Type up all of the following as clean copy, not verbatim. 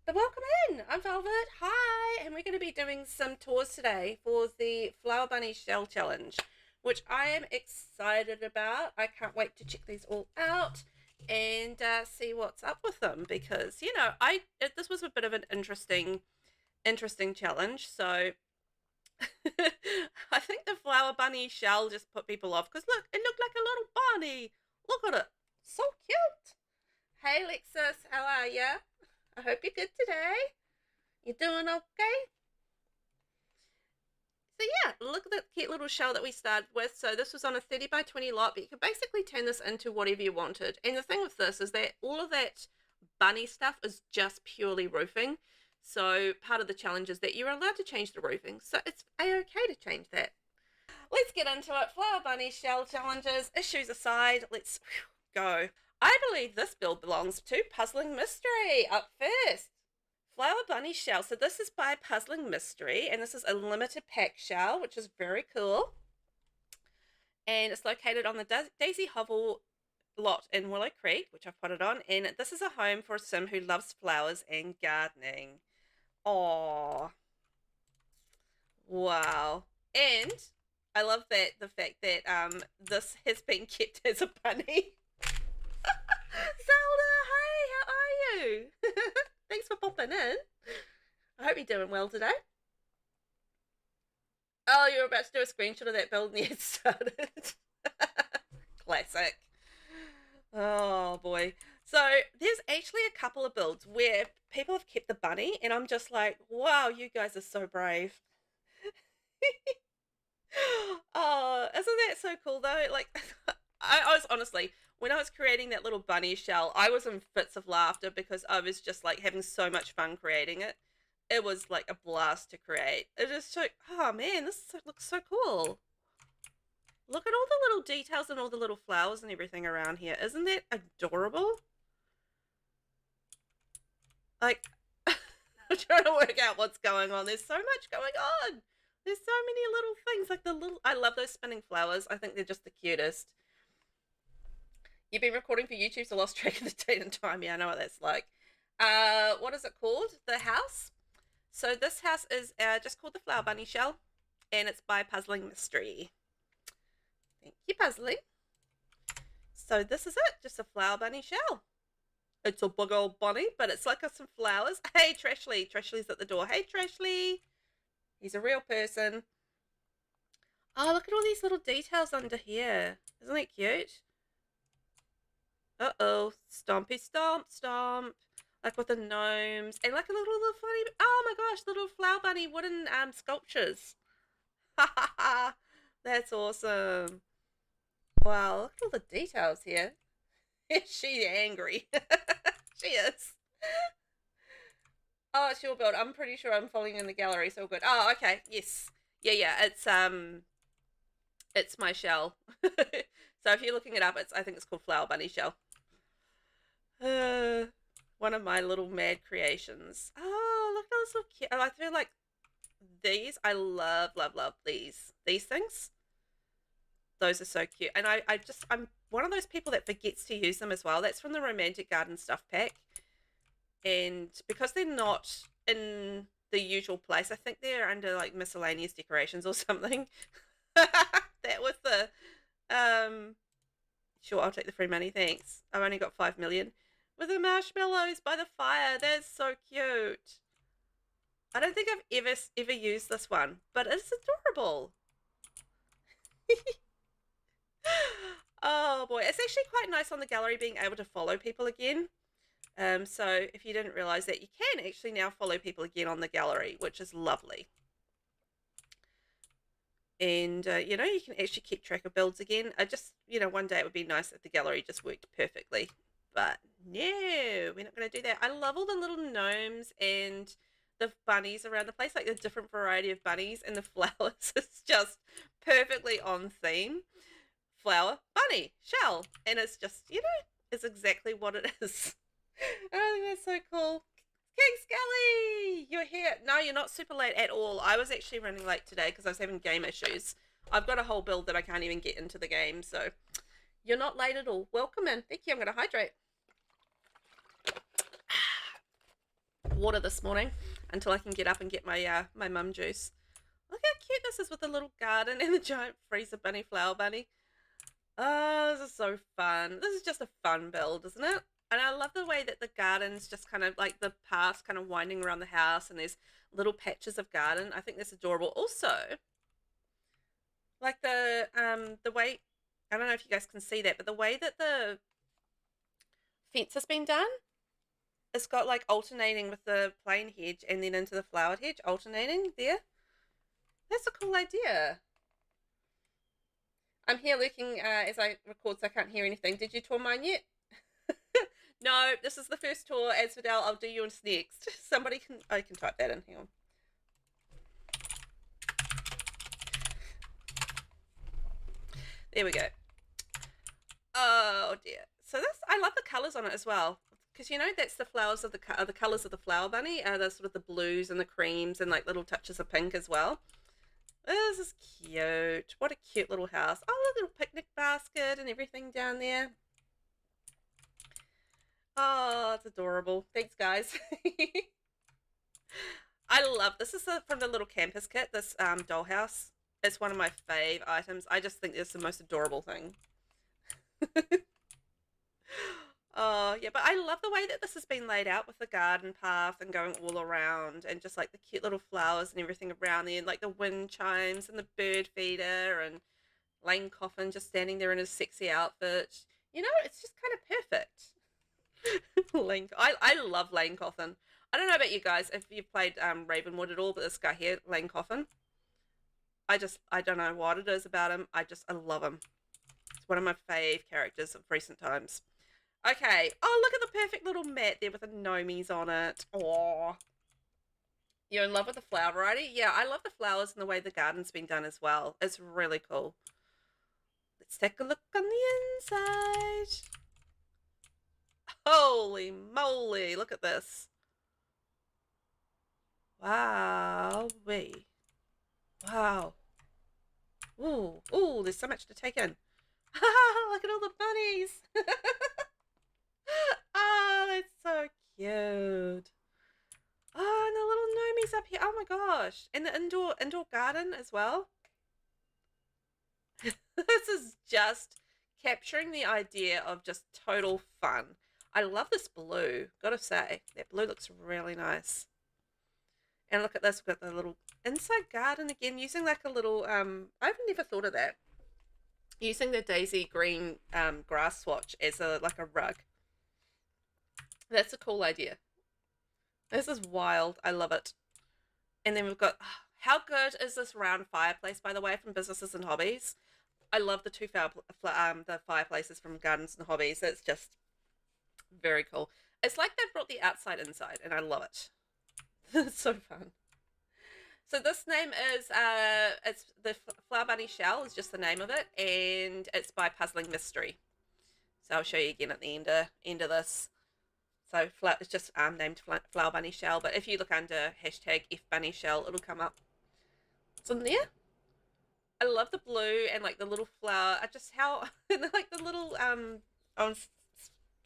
Welcome in. I'm Velvet. Hi, and we're going to be doing some tours today for the Flower Bunny Shell Challenge, which I am excited about. I can't wait to check these all out and see what's up with them because this was a bit of an interesting challenge. So I think the Flower Bunny shell just put people off because look, it looked like a little bunny. Look at it, so cute. Hey, Lexus, how are ya? I hope you're good today. You doing okay? So yeah, look at that cute little shell that we started with. So this was on a 30 by 20 lot, but you could basically turn this into whatever you wanted. And the thing with this is that all of that bunny stuff is just purely roofing. So part of the challenge is that you're allowed to change the roofing. So it's a-okay to change that. Let's get into it. Flower Bunny shell challenges, issues aside, let's go. I believe this build belongs to Puzzling Mystery up first. Flower Bunny shell. So this is by Puzzling Mystery, and this is a limited pack shell, which is very cool. And it's located on the Daisy Hovel lot in Willow Creek, which I've put it on. And this is a home for a sim who loves flowers and gardening. Aww. Wow. And I love the fact that this has been kept as a bunny. Zelda, hey, how are you? Thanks for popping in. I hope you're doing well today. Oh, you're about to do a screenshot of that build and you started. Classic. Oh boy. So there's actually a couple of builds where people have kept the bunny and I'm just like, wow, you guys are so brave. Oh, isn't that so cool though? Like, I was honestly, when I was creating that little bunny shell, I was in fits of laughter because I was just like having so much fun creating it. It was like a blast to create. It just took, oh man, looks so cool. Look at all the little details and all the little flowers and everything around here. Isn't that adorable? Like, I'm trying to work out what's going on. There's so much going on. There's so many little things. Like I love those spinning flowers. I think they're just the cutest. You've been recording for YouTube, so lost track of the date and time. Yeah, I know what that's like. What is it called? The house? So this house is just called the Flower Bunny Shell, and it's by Puzzling Mystery. Thank you, Puzzling. So this is it, just a Flower Bunny shell. It's a big old bunny, but it's like got some flowers. Hey, Trashly. Trashly's at the door. Hey, Trashly. He's a real person. Oh, look at all these little details under here. Isn't that cute? Uh-oh. Stompy stomp stomp. Like with the gnomes. And like a little funny... Oh my gosh, little flower bunny wooden sculptures. Ha ha ha. That's awesome. Wow, look at all the details here. Is she angry? She is. Oh, it's your build. I'm pretty sure I'm following in the gallery, so good. Oh, okay. Yes. Yeah, it's my shell. So if you're looking it up, I think it's called Flower Bunny Shell. One of my little mad creations. Oh, look how this cute. I feel like these, I love these things. Those are so cute. And I'm one of those people that forgets to use them as well. That's from the Romantic Garden Stuff Pack. And because they're not in the usual place, I think they're under like miscellaneous decorations or something. That was the sure, I'll take the free money, thanks. I've only got 5 million. With the marshmallows by the fire. That's so cute. I don't think I've ever used this one, but it's adorable. Oh boy, it's actually quite nice on the gallery being able to follow people again. So if you didn't realize that, you can actually now follow people again on the gallery, which is lovely. And you can actually keep track of builds again. One day it would be nice if the gallery just worked perfectly, but no, we're not going to do that. I love all the little gnomes and the bunnies around the place, like the different variety of bunnies and the flowers. It's just perfectly on theme. Flower, bunny, shell, and it's just, it's exactly what it is. I think that's so cool. King Skelly, you're here. No, you're not super late at all. I was actually running late today because I was having game issues. I've got a whole build that I can't even get into the game, so you're not late at all. Welcome in. Thank you. I'm going to hydrate. water this morning until I can get up and get my my mum juice. Look how cute this is with the little garden and the giant freezer bunny flower bunny. Oh, this is so fun. This is just a fun build, isn't it? And I love the way that the garden's just kind of like the paths kind of winding around the house and there's little patches of garden. I think that's adorable. Also, like the way, I don't know if you guys can see that, but the way that the fence has been done, it's got like alternating with the plain hedge and then into the flowered hedge, alternating there. That's a cool idea. I'm here looking as I record, so I can't hear anything. Did you tour mine yet? No, this is the first tour. Asphodel, I'll do yours next. Somebody can, I can type that in. Hang on. There we go. Oh dear. So this, I love the colours on it as well. Because you know that's the flowers of the colours of the flower bunny. The sort of the blues and the creams and like little touches of pink as well. This is cute. What a cute little house. Oh, look, a little picnic basket and everything down there. Oh, it's adorable. Thanks, guys. I love this. Is from the little campus kit, this dollhouse. It's one of my fave items. I just think it's the most adorable thing. Oh, yeah, but I love the way that this has been laid out with the garden path and going all around and just like the cute little flowers and everything around there and like the wind chimes and the bird feeder and Lane Coffin just standing there in his sexy outfit. You know, it's just kind of perfect. Lane, I love Lane Coffin. I don't know about you guys if you've played Ravenwood at all, but this guy here, Lane Coffin, I don't know what it is about him. I love him. It's one of my fave characters of recent times. Okay. Oh, look at the perfect little mat there with the gnomies on it. Oh, you're in love with the flower variety? Yeah, I love the flowers and the way the garden's been done as well. It's really cool. Let's take a look on the inside. Holy moly, look at this. Wow. Wow. Ooh, ooh, there's so much to take in. Look at all the bunnies. Oh, that's so cute. Oh, and the little gnomies up here. Oh my gosh. And the indoor garden as well. This is just capturing the idea of just total fun. I love this blue, gotta say. That blue looks really nice. And look at this, we've got the little inside garden again, using like a little, I've never thought of that. Using the daisy green grass swatch as like a rug. That's a cool idea. This is wild. I love it. And then we've got, how good is this round fireplace, by the way, from Businesses and Hobbies? I love the the fireplaces from Gardens and Hobbies. It's just very cool. It's like they've brought the outside inside, and I love it. It's so fun. So this name is, it's the Flower Bunny Shell is just the name of it, and it's by Puzzling Mystery. So I'll show you again at the end of this. So it's just named Flower Bunny Shell, but if you look under hashtag #FBunnyShell, it'll come up. It's in there. I love the blue and like the little flower. I just how like the little I'm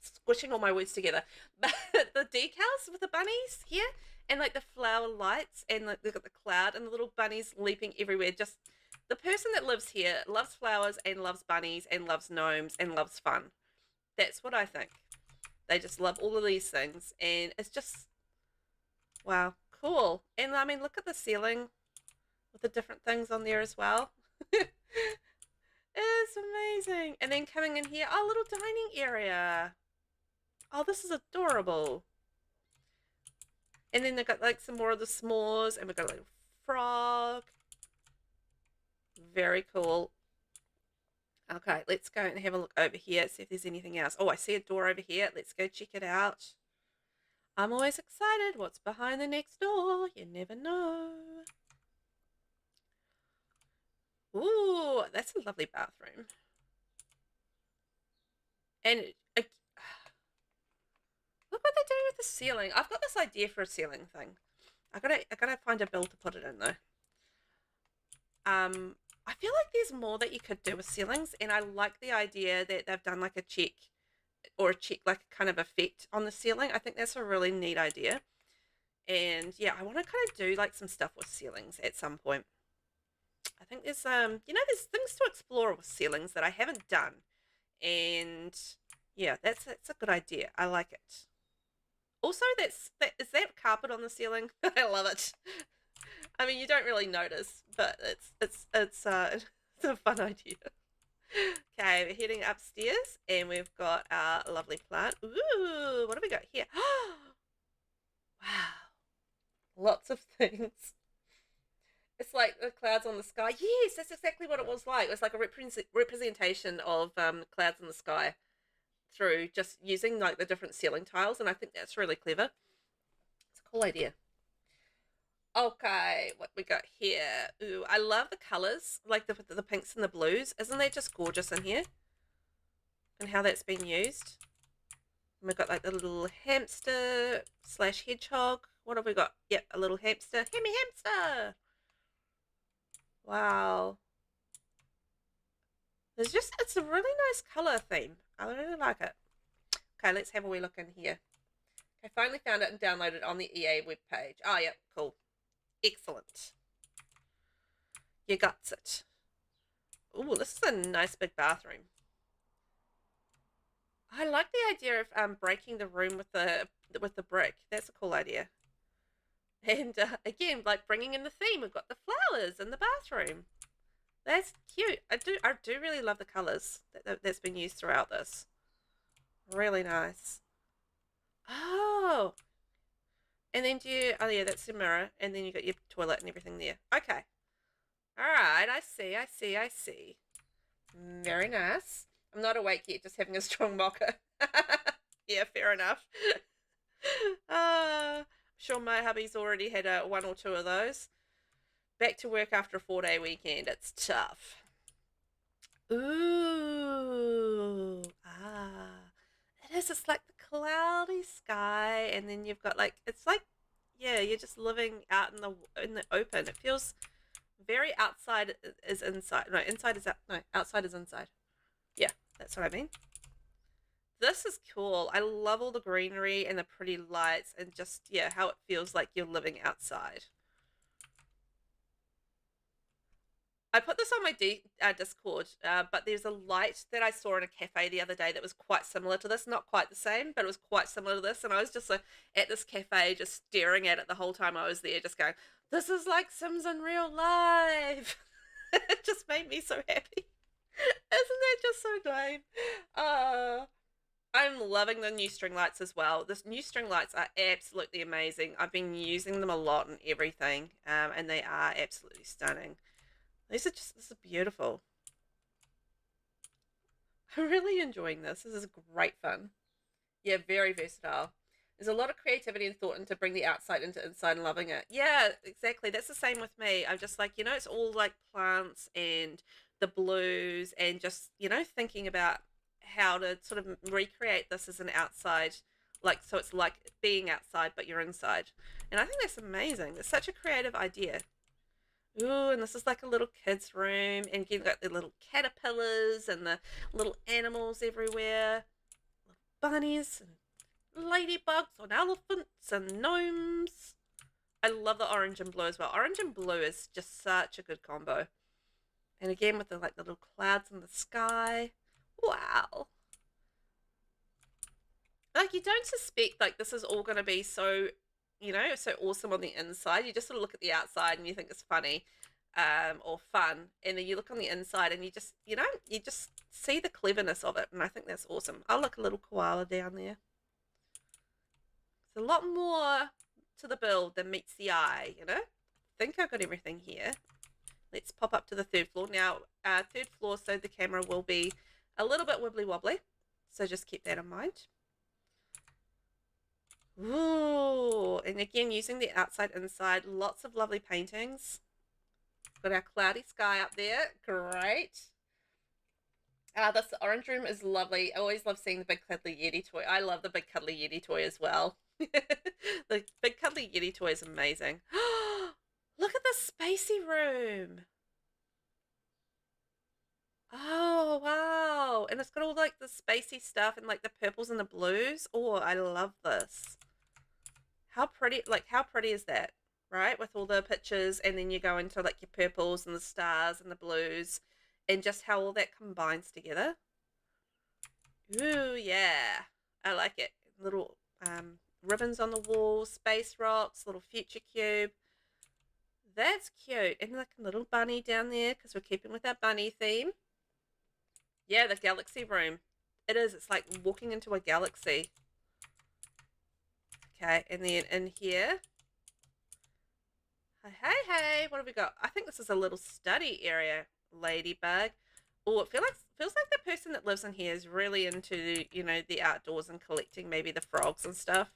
squishing all my words together. But the decals with the bunnies here and like the flower lights and like look at the cloud and the little bunnies leaping everywhere. Just the person that lives here loves flowers and loves bunnies and loves gnomes and loves fun. That's what I think. They just love all of these things, and it's just, wow, cool. And I mean, look at the ceiling with the different things on there as well. It's amazing. And then coming in here, oh, little dining area. Oh, this is adorable. And then they've got like some more of the s'mores, and we've got a little frog. Very cool. Okay, let's go and have a look over here, see if there's anything else. Oh, I see a door over here. Let's go check it out. I'm always excited. What's behind the next door? You never know. Ooh, that's a lovely bathroom. And look what they're doing with the ceiling. I've got this idea for a ceiling thing. I gotta find a bill to put it in though. I feel like there's more that you could do with ceilings, and I like the idea that they've done like a check or a check like kind of effect on the ceiling. I think that's a really neat idea. And yeah, I want to kind of do like some stuff with ceilings at some point. I think there's there's things to explore with ceilings that I haven't done. And yeah, that's a good idea. I like it. Also, is that carpet on the ceiling? I love it. I mean, you don't really notice, but it's a fun idea. Okay, we're heading upstairs, and we've got our lovely plant. Ooh, what have we got here? Wow, lots of things. It's like the clouds on the sky. Yes, that's exactly what it was like. It was like a representation of clouds in the sky through just using like the different ceiling tiles, and I think that's really clever. It's a cool idea. Okay, what we got here? Ooh, I love the colors, like the pinks and the blues. Isn't that just gorgeous in here? And how that's been used. And we've got like the little hamster / hedgehog. What have we got? Yep, a little hamster. Hemi hamster! Wow. It's a really nice color theme. I really like it. Okay, let's have a wee look in here. I finally found it and downloaded it on the EA webpage. Oh, yeah, cool. Excellent. You got it. Ooh, this is a nice big bathroom. I like the idea of breaking the room with the brick. That's a cool idea. And again, like bringing in the theme, we've got the flowers in the bathroom. That's cute. I do really love the colors that's been used throughout this. Really nice. Oh. And then oh yeah, that's the mirror. And then you got your toilet and everything there. Okay. All right, I see. Very nice. I'm not awake yet, just having a strong mocha. Yeah, fair enough. I'm sure my hubby's already had one or two of those. Back to work after a 4-day weekend. It's tough. Ooh. It is. It's like the cloudy sky, and then you've got like, it's like, yeah, you're just living out in the open. It feels very outside is inside. No, inside is out. No, outside is inside. Yeah, that's what I mean. This is cool. I love all the greenery and the pretty lights and just, yeah, how it feels like you're living outside. I put this on my Discord, but there's a light that I saw in a cafe the other day that was quite similar to this. Not quite the same, but it was quite similar to this. And I was just at this cafe just staring at it the whole time I was there, just going, this is like Sims in real life. It just made me so happy. Isn't that just so lame? I'm loving the new string lights as well. The new string lights are absolutely amazing. I've been using them a lot and everything, and they are absolutely stunning. This is beautiful. I'm really enjoying this. This is great fun. Yeah, very versatile. There's a lot of creativity and thought into bring the outside into inside and loving it. Yeah, exactly. That's the same with me. I'm just like, it's all like plants and the blues and just, thinking about how to sort of recreate this as an outside, like, so it's like being outside, but you're inside. And I think that's amazing. It's such a creative idea. Ooh, and this is like a little kid's room, and you've got the little caterpillars and the little animals everywhere, little bunnies and ladybugs on elephants and gnomes. I love the orange and blue as well. Orange and blue is just such a good combo. And again with the like little clouds in the sky. Wow. Like you don't suspect like this is all going to be so so awesome on the inside. You just sort of look at the outside and you think it's funny or fun. And then you look on the inside and you just, you just see the cleverness of it. And I think that's awesome. I'll look a little koala down there. There's a lot more to the build than meets the eye, I think I've got everything here. Let's pop up to the 3rd floor. Now, 3rd floor, so the camera will be a little bit wibbly wobbly. So just keep that in mind. Ooh, and again, using the outside, inside, lots of lovely paintings. Got our cloudy sky up there. Great. This orange room is lovely. I always love seeing the big cuddly Yeti toy. I love the big cuddly Yeti toy as well. The big cuddly Yeti toy is amazing. Look at the spacey room. Oh, wow. And it's got all like the spacey stuff and like the purples and the blues. Oh, I love this. How pretty, like how pretty is that, right? With all the pictures, and then you go into like your purples and the stars and the blues, and just how all that combines together. Ooh, yeah. I like it. Little ribbons on the wall, space rocks, little future cube. That's cute. And like a little bunny down there, because we're keeping with our bunny theme. Yeah, the galaxy room. It is. It's like walking into a galaxy. Okay, and then in here. Hey, what have we got? I think this is a little study area, ladybug. Oh, it feels like the person that lives in here is really into, you know, the outdoors and collecting maybe the frogs and stuff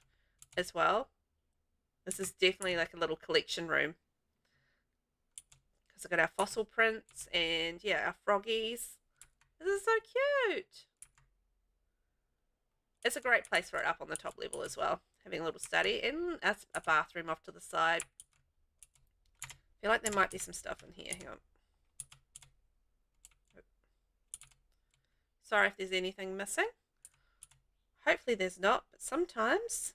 as well. This is definitely like a little collection room. Because we've got our fossil prints and, yeah, our froggies. This is so cute. It's a great place for it up on the top level as well. Having a little study and a bathroom off to the side. I feel like there might be some stuff in here. Hang on. Sorry if there's anything missing. Hopefully there's not, but sometimes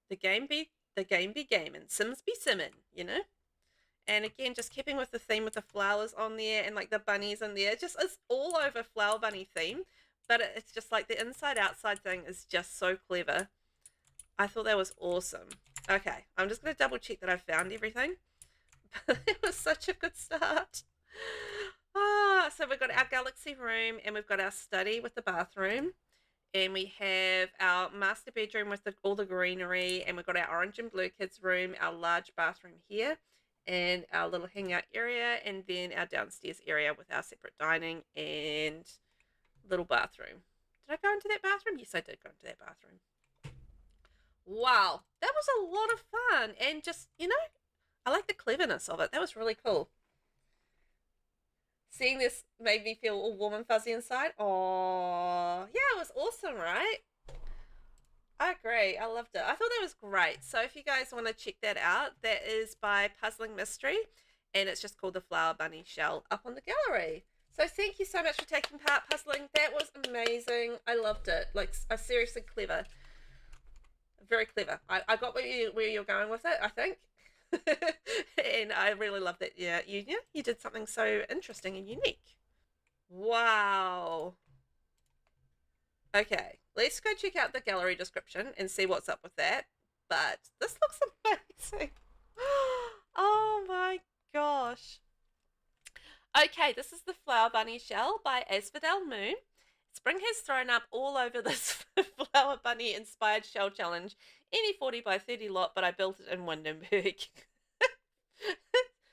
the game be gaming, Sims be simming, you know? And again, just keeping with the theme with the flowers on there and like the bunnies in there. Just it's all over flower bunny theme, but it's just like the inside outside thing is just so clever. I thought that was awesome. Okay, I'm just going to double check that I've found everything. But it was such a good start. So we've got our galaxy room and we've got our study with the bathroom. And we have our master bedroom with all the greenery. And we've got our orange and blue kids room, our large bathroom here. And our little hangout area. And then our downstairs area with our separate dining and little bathroom. Did I go into that bathroom? Yes, I did go into that bathroom. Wow, that was a lot of fun. And just, you know, I like the cleverness of it. That was really cool. Seeing this made me feel all warm and fuzzy inside. Oh, yeah, it was awesome, right? I agree. I loved it. I thought that was great. So if you guys want to check that out, that is by Puzzling Mystery, and it's just called the Flower Bunny Shell up on the gallery. So thank you so much for taking part, puzzling. That was amazing. I loved it. Like, seriously clever. Very clever. I got where you're going with it, I think. And I really love that. Yeah, you did something so interesting and unique. Wow. Okay, let's go check out the gallery description and see what's up with that. But this looks amazing. Oh my gosh. Okay, this is the Flower Bunny Shell by ASPHODELMOON. Spring has thrown up all over this Flower Bunny inspired shell challenge. Any 40 by 30 lot, but I built it in Windenburg.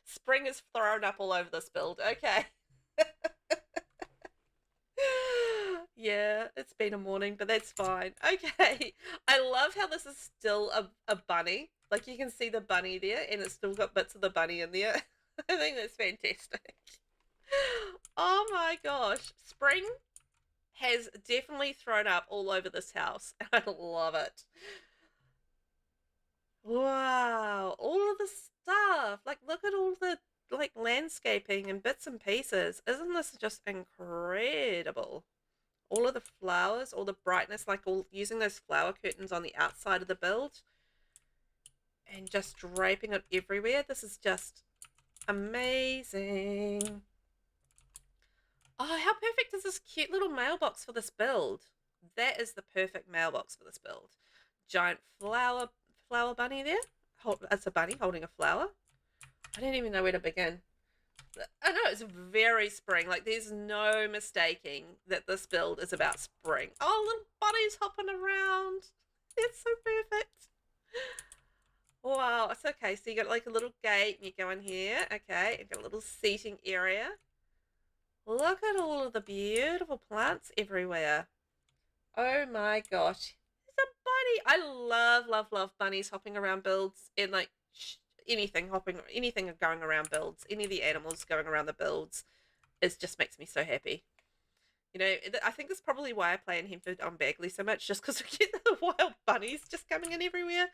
Spring is thrown up all over this build. Okay. Yeah, it's been a morning, but that's fine. Okay. I love how this is still a bunny. Like, you can see the bunny there, and it's still got bits of the bunny in there. I think that's fantastic. Oh my gosh. Spring has definitely thrown up all over this house. I love it. Wow. All of the stuff. Like, look at all the, like, landscaping and bits and pieces. Isn't this just incredible? All of the flowers, all the brightness, like all using those flower curtains on the outside of the build and just draping it everywhere. This is just amazing. Oh, how perfect is this cute little mailbox for this build? That is the perfect mailbox for this build. Giant flower bunny there. It's a bunny holding a flower. I don't even know where to begin. I know it's very spring. Like, there's no mistaking that this build is about spring. Oh, little bunnies hopping around. It's so perfect. Wow, it's okay. So you got like a little gate and you go in here. Okay, you got a little seating area. Look at all of the beautiful plants everywhere. Oh my gosh. There's a bunny. I love bunnies hopping around builds and like anything going around builds. Any of the animals going around the builds. It just makes me so happy. You know, I think that's probably why I play in Henford on Bagley so much, just because I get the wild bunnies just coming in everywhere.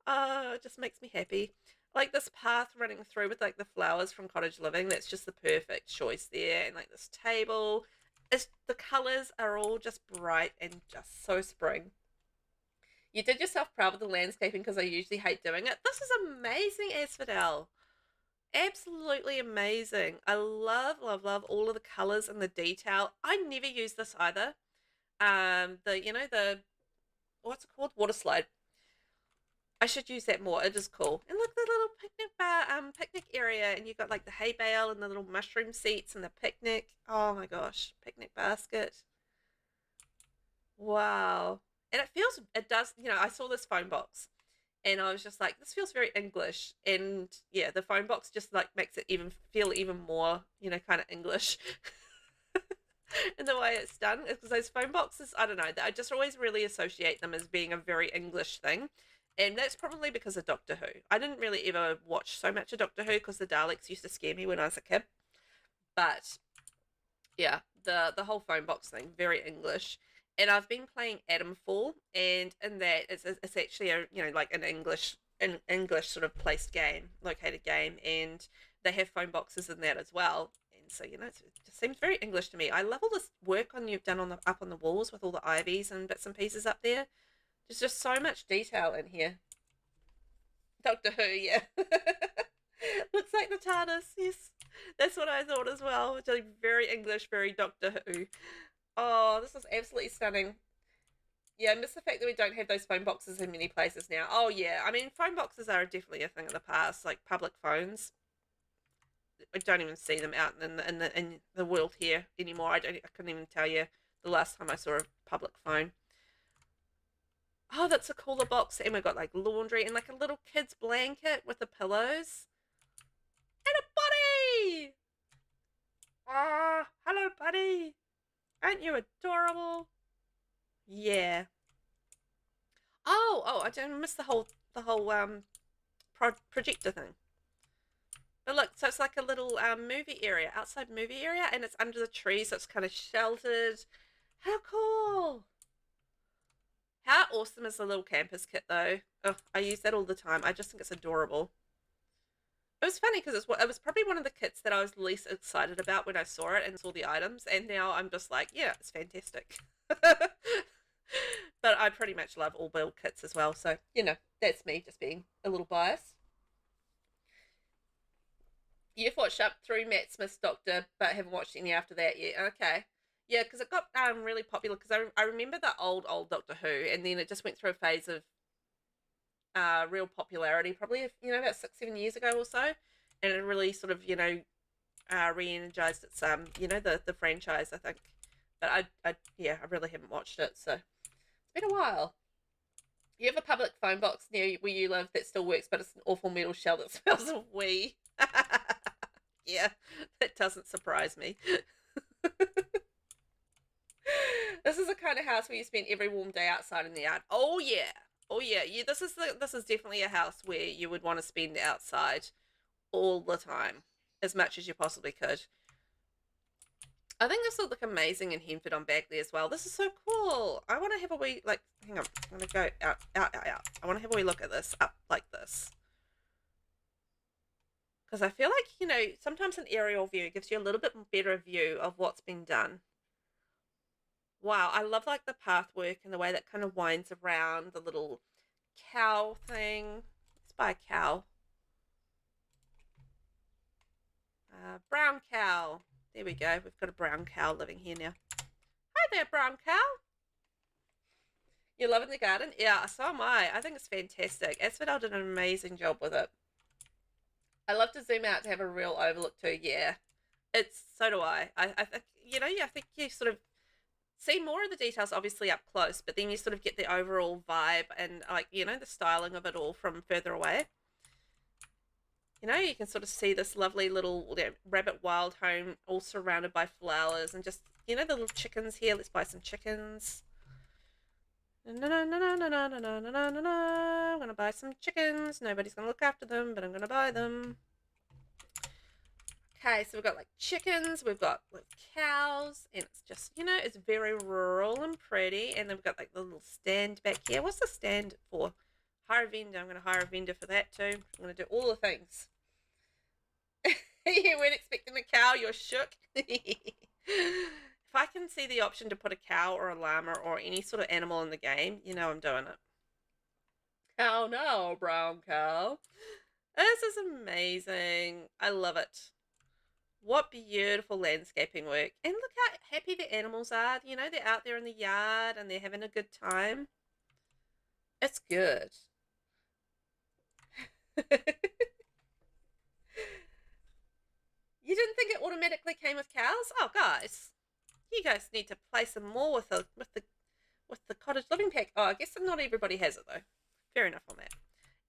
It just makes me happy. Like this path running through with like the flowers from Cottage Living, that's just the perfect choice there. And like this table, the colors are all just bright and just so spring. You did yourself proud with the landscaping because I usually hate doing it. This is amazing, Asphodel. Absolutely amazing. I love, love, love all of the colors and the detail. I never use this either. The what's it called? Water slide. I should use that more. It is cool. And look, the little picnic bar, picnic area, and you've got like the hay bale and the little mushroom seats and the picnic. Oh my gosh, picnic basket. Wow. And it does, I saw this phone box and I was just like, this feels very English. And yeah, the phone box just like makes it feel even more, kind of English. And the way it's done is because those phone boxes, I don't know, I just always really associate them as being a very English thing. And that's probably because of Doctor Who. I didn't really ever watch so much of Doctor Who because the Daleks used to scare me when I was a kid. But yeah, the whole phone box thing, very English. And I've been playing Atomfall, and in that it's actually a like an English sort of placed game, located game, and they have phone boxes in that as well. And so it just seems very English to me. I love all this work you've done up on the walls with all the ivies and bits and pieces up there. There's just so much detail in here. Doctor Who, yeah. Looks like the TARDIS, yes. That's what I thought as well. It's like very English, very Doctor Who. Oh, this is absolutely stunning. Yeah, I miss the fact that we don't have those phone boxes in many places now. Oh, yeah. I mean, phone boxes are definitely a thing of the past, like public phones. I don't even see them out in the world here anymore. I couldn't even tell you the last time I saw a public phone. Oh, that's a cooler box. And we've got like laundry and like a little kid's blanket with the pillows. And a buddy! Oh, hello, buddy. Aren't you adorable? Yeah. Oh, I didn't miss the whole projector thing. But look, so it's like a little movie area, outside movie area, and it's under the tree, so it's kind of sheltered. How cool! How awesome is the little campers kit, though? Oh, I use that all the time. I just think it's adorable. It was funny because it was probably one of the kits that I was least excited about when I saw it and saw the items, and now I'm just like, yeah, it's fantastic. But I pretty much love all build kits as well, so, that's me just being a little biased. You've watched up through Matt Smith's Doctor, but haven't watched any after that yet. Okay. Yeah, because it got really popular, because I remember the old Doctor Who, and then it just went through a phase of real popularity, probably about 6-7 years ago or so, and it really sort of re-energized its the franchise, I think. But I really haven't watched it, so it's been a while. You have a public phone box near where you live that still works, but it's an awful metal shell that smells of wee. Yeah, that doesn't surprise me. This is the kind of house where you spend every warm day outside in the yard. Oh yeah. Oh yeah. This is definitely a house where you would want to spend outside all the time, as much as you possibly could. I think this will look amazing in Henford on Bagley as well. This is so cool. I want to have a wee, hang on. I'm going to go out. I want to have a wee look at this up like this. Because I feel like, sometimes an aerial view gives you a little bit better view of what's been done. Wow, I love like the pathwork and the way that kind of winds around the little cow thing. Let's buy a cow. Brown cow. There we go. We've got a brown cow living here now. Hi there, brown cow. You're loving the garden? Yeah, so am I. I think it's fantastic. Asphodel did an amazing job with it. I love to zoom out to have a real overlook too. Yeah, so do I. I think I think you sort of see more of the details obviously up close, but then you sort of get the overall vibe and the styling of it all from further away. You can sort of see this lovely little rabbit wild home all surrounded by flowers and just the little chickens here. Let's buy some chickens. I'm gonna buy some chickens. Nobody's gonna look after them, but I'm gonna buy them. Okay, so we've got like chickens, we've got like cows, and it's just it's very rural and pretty. And then we've got like the little stand back here. What's the stand for? Hire a vendor. I'm gonna hire a vendor for that too. I'm gonna do all the things. You weren't expecting a cow, you're shook. If I can see the option to put a cow or a llama or any sort of animal in the game, I'm doing it. cow now, brown cow. This is amazing. I love it. What beautiful landscaping work. And look how happy the animals are. You know, they're out there in the yard and they're having a good time. It's good. You didn't think it automatically came with cows? Oh, guys, you guys need to play some more with the cottage living pack. Oh, I guess not everybody has it though. Fair enough on that.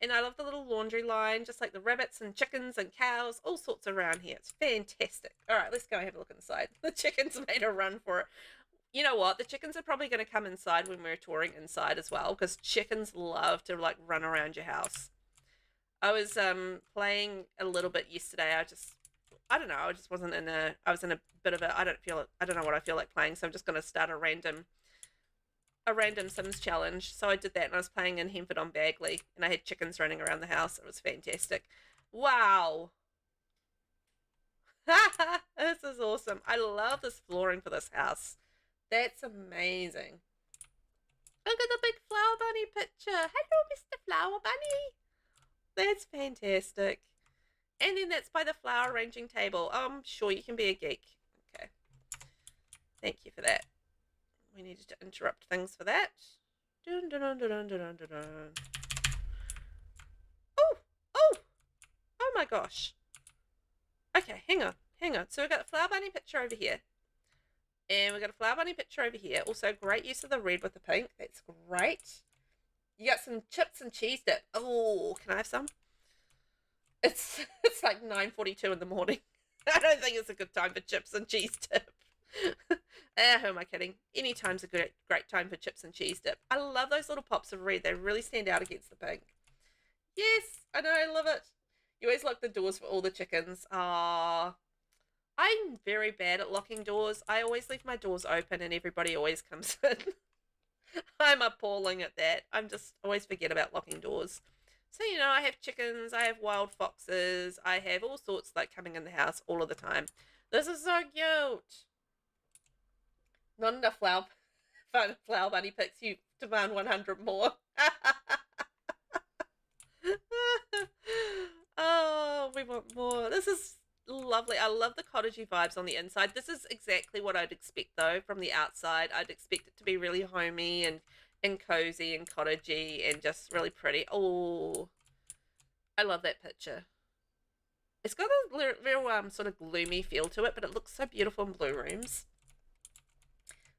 And I love the little laundry line, just like the rabbits and chickens and cows, all sorts around here. It's fantastic. All right, let's go have a look inside. The chickens made a run for it. You know what? The chickens are probably going to come inside when we're touring inside as well, because chickens love to like run around your house. I was playing a little bit yesterday. I don't know. I just wasn't in a. I was in a bit of a. I don't know what I feel like playing. So I'm just gonna start a random Sims challenge. So I did that, and I was playing in Henford on Bagley, and I had chickens running around the house. It was fantastic. Wow. This is awesome. I love this flooring for this house. That's amazing. Look at the big flower bunny picture. Hello, Mr. Flower Bunny. That's fantastic. And then that's by the flower arranging table. Oh, I'm sure you can be a geek. Okay. Thank you for that. We needed to interrupt things for that. Dun, dun, dun, dun, dun, dun, dun, dun. Oh! Oh! Oh my gosh. Okay, hang on. So we've got a flower bunny picture over here. And we've got a flower bunny picture over here. Also, great use of the red with the pink. That's great. You got some chips and cheese dip. Oh, can I have some? It's like 9:42 in the morning. I don't think it's a good time for chips and cheese dip. Who am I kidding? Any time's a great time for chips and cheese dip. I love those little pops of red. They really stand out against the pink. Yes, I know, I love it. You always lock the doors for all the chickens. Ah, I'm very bad at locking doors. I always leave my doors open and everybody always comes in. I'm appalling at that. I'm just always forget about locking doors. So, you know, I have chickens, I have wild foxes, I have all sorts like coming in the house all of the time. This is so cute. Not enough flower bunny pics. You demand 100 more. Oh, we want more. This is lovely. I love the cottagey vibes on the inside. This is exactly what I'd expect though from the outside. I'd expect it to be really homey and cozy and cottagey and just really pretty. Oh, I love that picture. It's got a real sort of gloomy feel to it, but it looks so beautiful in blue rooms.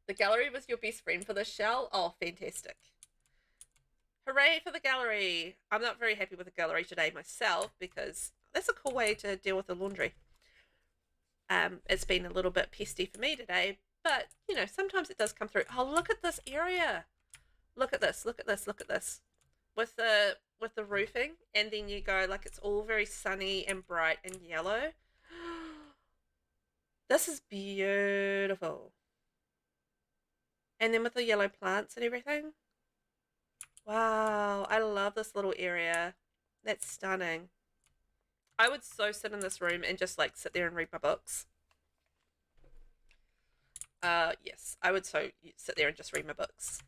The gallery was your best friend for this shell. Oh, fantastic. Hooray for the gallery. I'm not very happy with the gallery today myself because that's a cool way to deal with the laundry. It's been a little bit pesty for me today, but you know, sometimes it does come through. Oh, look at this area. Look at this, look at this, look at this. With the roofing, and then you go like it's all very sunny and bright and yellow. This is beautiful. And then with the yellow plants and everything. Wow, I love this little area. That's stunning. I would so sit in this room and just like sit there and read my books. Yes, I would so sit there and just read my books.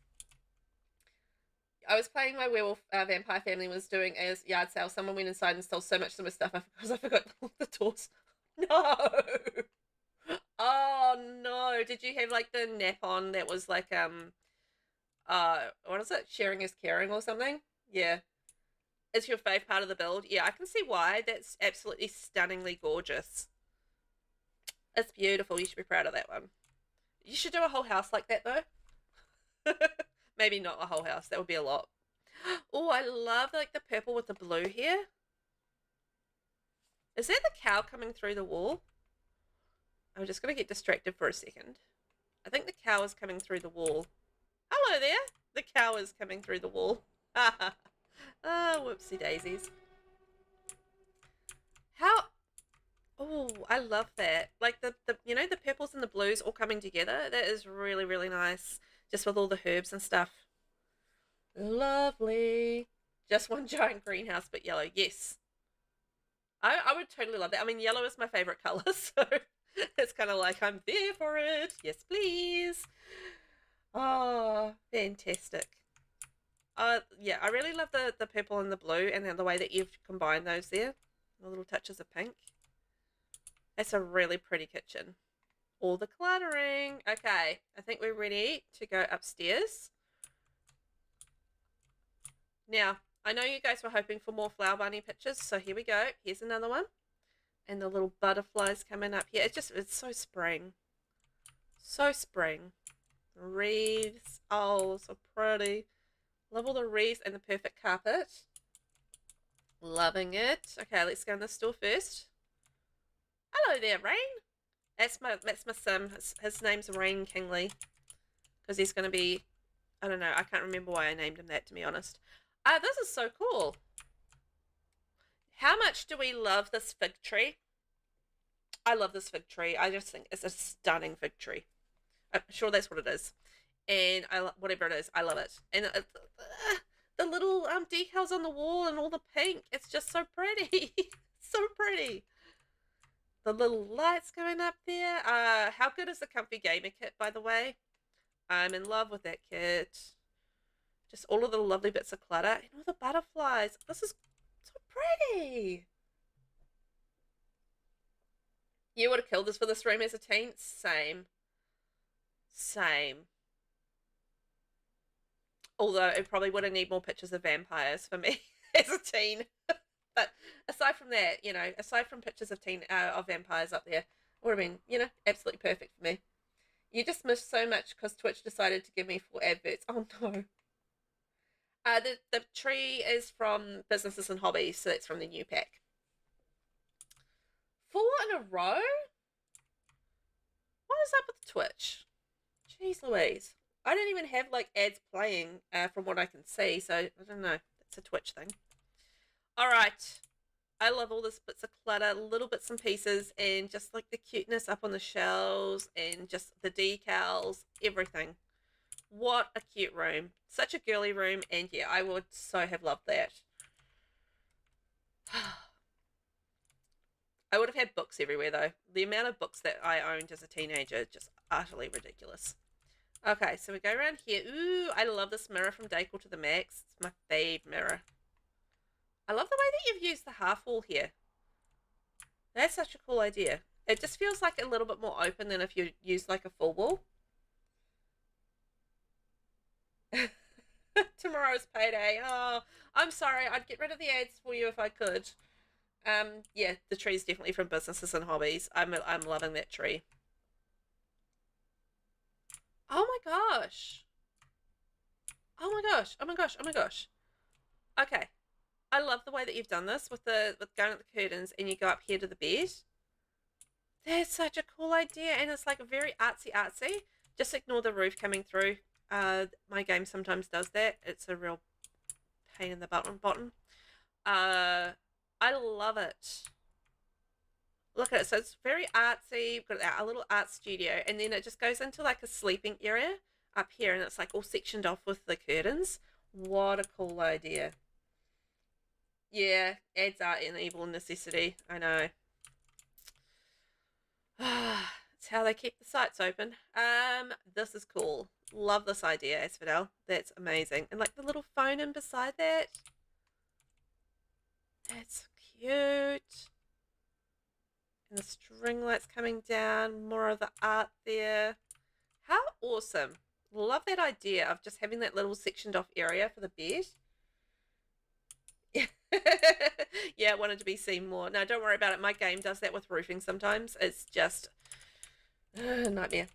I was playing my werewolf vampire family was doing a yard sale. Someone went inside and stole so much of my stuff because I forgot to lock the doors. No. Oh no. Did you have like the nap on that was like what is it? Sharing is caring or something? Yeah. It's your fave part of the build. Yeah, I can see why. That's absolutely stunningly gorgeous. It's beautiful. You should be proud of that one. You should do a whole house like that though. Maybe not a whole house. That would be a lot. Oh, I love like the purple with the blue here. Is that the cow coming through the wall? I'm just going to get distracted for a second. I think the cow is coming through the wall. Hello there. The cow is coming through the wall. Oh, whoopsie daisies. How... Oh, I love that. Like the you know, the purples and the blues all coming together. That is really, really nice. Just with all the herbs and stuff. Lovely. Just one giant greenhouse, but yellow. Yes. I would totally love that. I mean, yellow is my favorite color, so it's kind of like I'm there for it. Yes, please. Oh, fantastic. Yeah, I really love the purple and the blue, and then the way that you've combined those there. The little touches of pink. It's a really pretty kitchen. All the cluttering. Okay, I think we're ready to go upstairs. Now, I know you guys were hoping for more flower bunny pictures, so here we go. Here's another one. And the little butterflies coming up here. It's so spring. So spring. Wreaths. Oh, so pretty. Love all the wreaths and the perfect carpet. Loving it. Okay, let's go in the store first. Hello there, Rain. That's my sim. His name's Rain Kingley. Because he's going to be... I don't know. I can't remember why I named him that, to be honest. This is so cool. How much do we love this fig tree? I love this fig tree. I just think it's a stunning fig tree. I'm sure that's what it is. And whatever it is, I love it. And the little decals on the wall and all the pink. It's just so pretty. So pretty. The little lights going up there. How good is the Comfy Gamer kit, by the way? I'm in love with that kit. Just all of the lovely bits of clutter. And all the butterflies. This is so pretty. You would have killed this for this room as a teen? Same. Same. Although it probably would have need more pictures of vampires for me as a teen. But aside from that, you know, aside from pictures of vampires up there, would have been, you know, absolutely perfect for me. You just missed so much because Twitch decided to give me 4 adverts. Oh no. The tree is from Businesses and Hobbies, so that's from the new pack. 4 in a row? What is up with Twitch? Jeez Louise. I don't even have like ads playing from what I can see, so I don't know. That's a Twitch thing. Alright. I love all this bits of clutter, little bits and pieces, and just like the cuteness up on the shelves and just the decals, everything. What a cute room. Such a girly room, and yeah, I would so have loved that. I would have had books everywhere though. The amount of books that I owned as a teenager, just utterly ridiculous. Okay, so we go around here. Ooh, I love this mirror from Decor to the Max. It's my fave mirror. I love the way that you've used the half wall here. That's such a cool idea. It just feels like a little bit more open than if you use like a full wall. Tomorrow's payday. Oh, I'm sorry. I'd get rid of the ads for you if I could. Yeah, the tree's definitely from Businesses and Hobbies. I'm loving that tree. Oh my gosh. Oh my gosh. Oh my gosh. Oh my gosh. Okay. I love the way that you've done this with going at the curtains and you go up here to the bed. That's such a cool idea, and it's like a very artsy. Just ignore the roof coming through. My game sometimes does that. It's a real pain in the bottom. I love it. Look at it. So it's very artsy. We've got a little art studio, and then it just goes into like a sleeping area up here, and it's like all sectioned off with the curtains. What a cool idea. Yeah, ads are an evil necessity. I know. It's how they keep the sites open. This is cool. Love this idea, Asphodel. That's amazing. And like the little phone in beside that. That's cute. And the string lights coming down. More of the art there. How awesome. Love that idea of just having that little sectioned off area for the bed. Yeah, I wanted to be seen more. No, don't worry about it. My game does that with roofing sometimes. It's just a nightmare.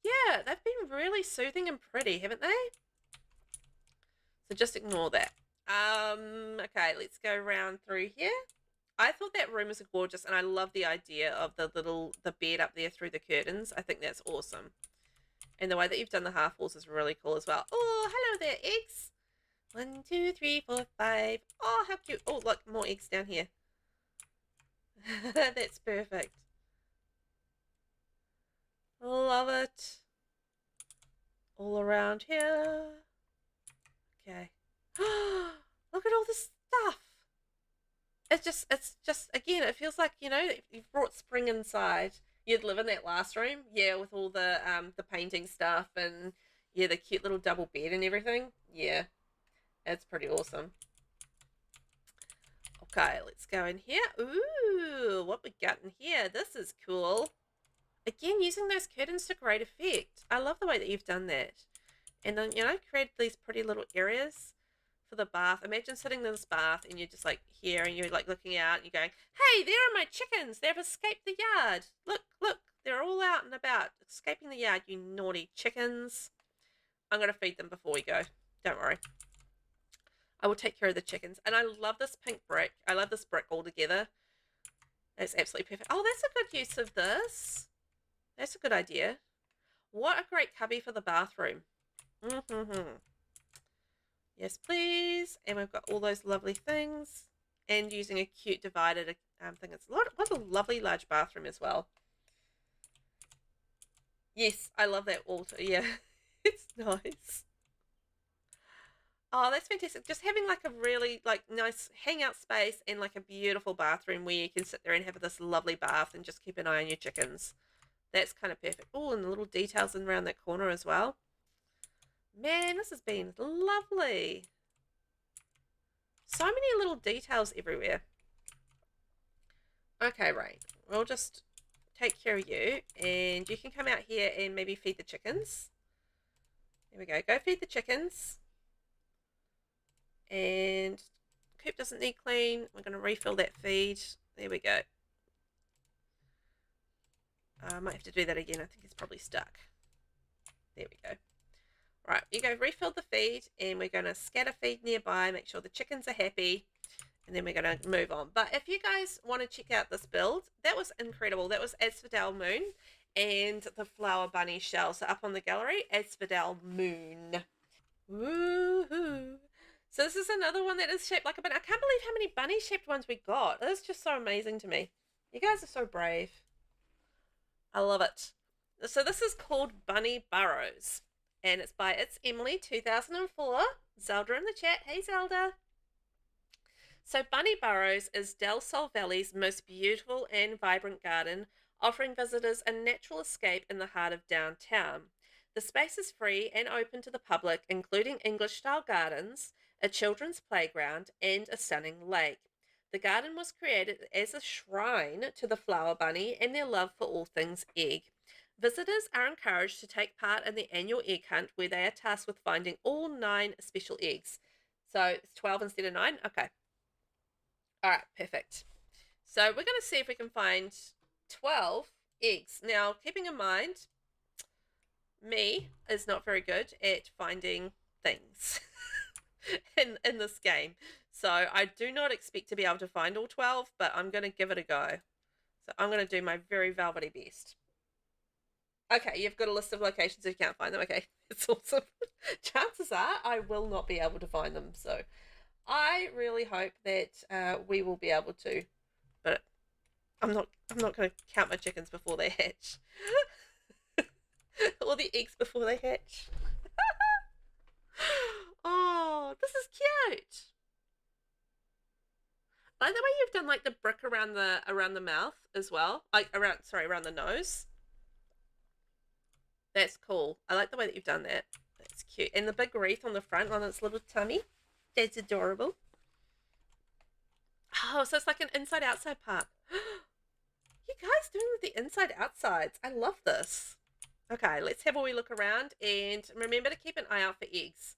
Yeah, they've been really soothing and pretty, haven't they? So just ignore that. Okay, let's go around through here. I thought that room was gorgeous, and I love the idea of the bed up there through the curtains. I think that's awesome. And the way that you've done the half walls is really cool as well. Oh, hello there, eggs. 1, 2, 3, 4, 5. Oh, how cute. Oh, look, more eggs down here. That's perfect. Love it. All around here. Okay. Look at all this stuff. It's just, again, it feels like, you know, you've brought spring inside. You'd live in that last room. Yeah, with all the painting stuff and, yeah, the cute little double bed and everything. Yeah. It's pretty awesome. Okay, let's go in here. Ooh, what we got in here? This is cool. Again, using those curtains to great effect. I love the way that you've done that. And then, you know, create these pretty little areas for the bath. Imagine sitting in this bath and you're just like here and you're like looking out and you're going, hey, there are my chickens. They've escaped the yard. Look, look, they're all out and about, escaping the yard, you naughty chickens. I'm going to feed them before we go. Don't worry. I will take care of the chickens. And I love this pink brick. I love this brick altogether. That's absolutely perfect. Oh, that's a good use of this. That's a good idea. What a great cubby for the bathroom. Yes, please. And we've got all those lovely things. And using a cute divided thing. It's what a lovely large bathroom as well. Yes, I love that altar. Yeah, it's nice. Oh, that's fantastic. Just having like a really like nice hangout space and like a beautiful bathroom where you can sit there and have this lovely bath and just keep an eye on your chickens. That's kind of perfect. Oh, and the little details in around that corner as well. Man, this has been lovely. So many little details everywhere. Okay, Rain. We'll just take care of you. And you can come out here and maybe feed the chickens. There we go. Go feed the chickens. And coop doesn't need clean. We're going to refill that feed. There we go. I might have to do that again. I think it's probably stuck. There we go. Right, you go refill the feed and we're going to scatter feed nearby, make sure the chickens are happy, and then we're going to move on. But if you guys want to check out this build, that was incredible. That was ASPHODELMOON and the flower bunny shell. So up on the gallery, ASPHODELMOON. Woohoo! So this is another one that is shaped like a bunny. I can't believe how many bunny-shaped ones we got. That's just so amazing to me. You guys are so brave. I love it. So this is called Bunny Burrows. And it's by It's Emily 2004. Zelda in the chat. Hey, Zelda. So Bunny Burrows is Del Sol Valley's most beautiful and vibrant garden, offering visitors a natural escape in the heart of downtown. The space is free and open to the public, including English-style gardens, a children's playground, and a stunning lake. The garden was created as a shrine to the flower bunny and their love for all things egg. Visitors are encouraged to take part in the annual egg hunt where they are tasked with finding all 9 special eggs. So it's 12 instead of 9? Okay. All right, perfect. So we're going to see if we can find 12 eggs. Now, keeping in mind, me is not very good at finding things in this game. So I do not expect to be able to find all 12, but I'm going to give it a go. So I'm going to do my very velvety best. Okay, you've got a list of locations if you can't find them. Okay, it's awesome. Chances are I will not be able to find them. So I really hope that we will be able to. But I'm not going to count my chickens before they hatch. Or the eggs before they hatch. Oh, this is cute. I like the way you've done like the brick around the mouth as well. Like around the nose. That's cool. I like the way that you've done that. That's cute. And the big wreath on the front on its little tummy. That's adorable. Oh, so it's like an inside-outside part. You guys doing with the inside-outsides. I love this. Okay, let's have a wee look around. And remember to keep an eye out for eggs.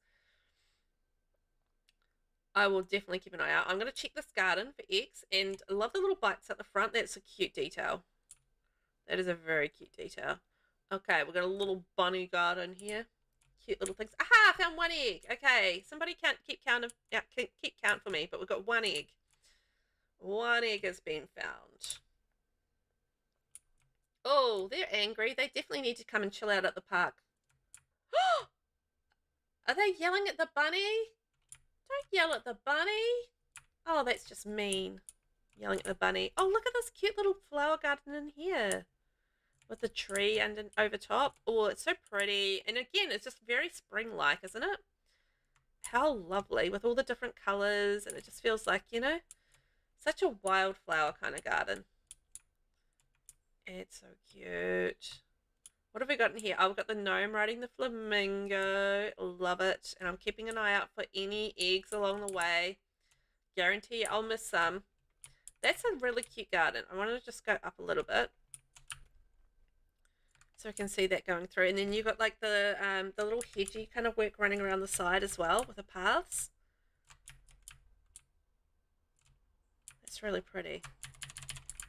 I will definitely keep an eye out. I'm going to check this garden for eggs. And I love the little bites at the front. That's a cute detail. That is a very cute detail. Okay, we've got a little bunny garden here. Cute little things. Aha! I found 1 egg. Okay, somebody can't keep count for me, but we've got 1 egg. 1 egg has been found. Oh, they're angry. They definitely need to come and chill out at the park. Are they yelling at the bunny? Don't yell at the bunny. Oh, that's just mean. Yelling at the bunny. Oh, look at this cute little flower garden in here. With the tree and over top. Oh, it's so pretty. And again, it's just very spring-like, isn't it? How lovely with all the different colours. And it just feels like, you know, such a wildflower kind of garden. It's so cute. What have we got in here? Oh, we've got the gnome riding the flamingo. Love it. And I'm keeping an eye out for any eggs along the way. Guarantee I'll miss some. That's a really cute garden. I want to just go up a little bit so I can see that going through. And then you've got like the little hedgy kind of work running around the side as well with the paths. That's really pretty.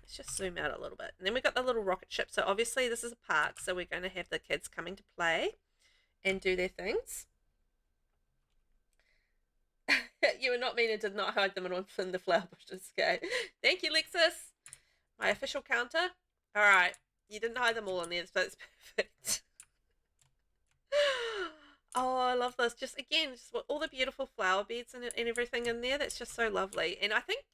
Let's just zoom out a little bit. And then we've got the little rocket ship. So obviously this is a park, so we're going to have the kids coming to play and do their things. You were not mean and did not hide them in the flower bushes. Okay. Thank you, Lexus. My official counter. All right. You didn't hide them all in there, so that's perfect. Oh, I love this. Just again, just all the beautiful flower beds and everything in there. That's just so lovely. And I think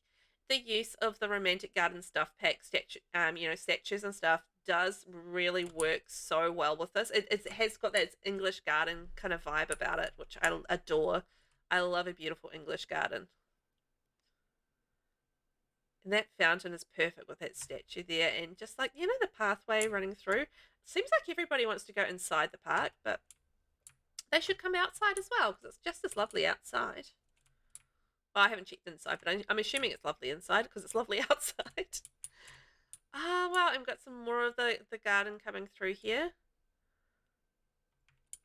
the use of the romantic garden stuff pack statues and stuff does really work so well with this. It has got that English garden kind of vibe about it, which I adore. I love a beautiful English garden. And that fountain is perfect with that statue there. And just like, you know, the pathway running through. It seems like everybody wants to go inside the park, but they should come outside as well because it's just as lovely outside. Well, I haven't checked inside, but I'm assuming it's lovely inside because it's lovely outside. Ah, wow, I've got some more of the garden coming through here.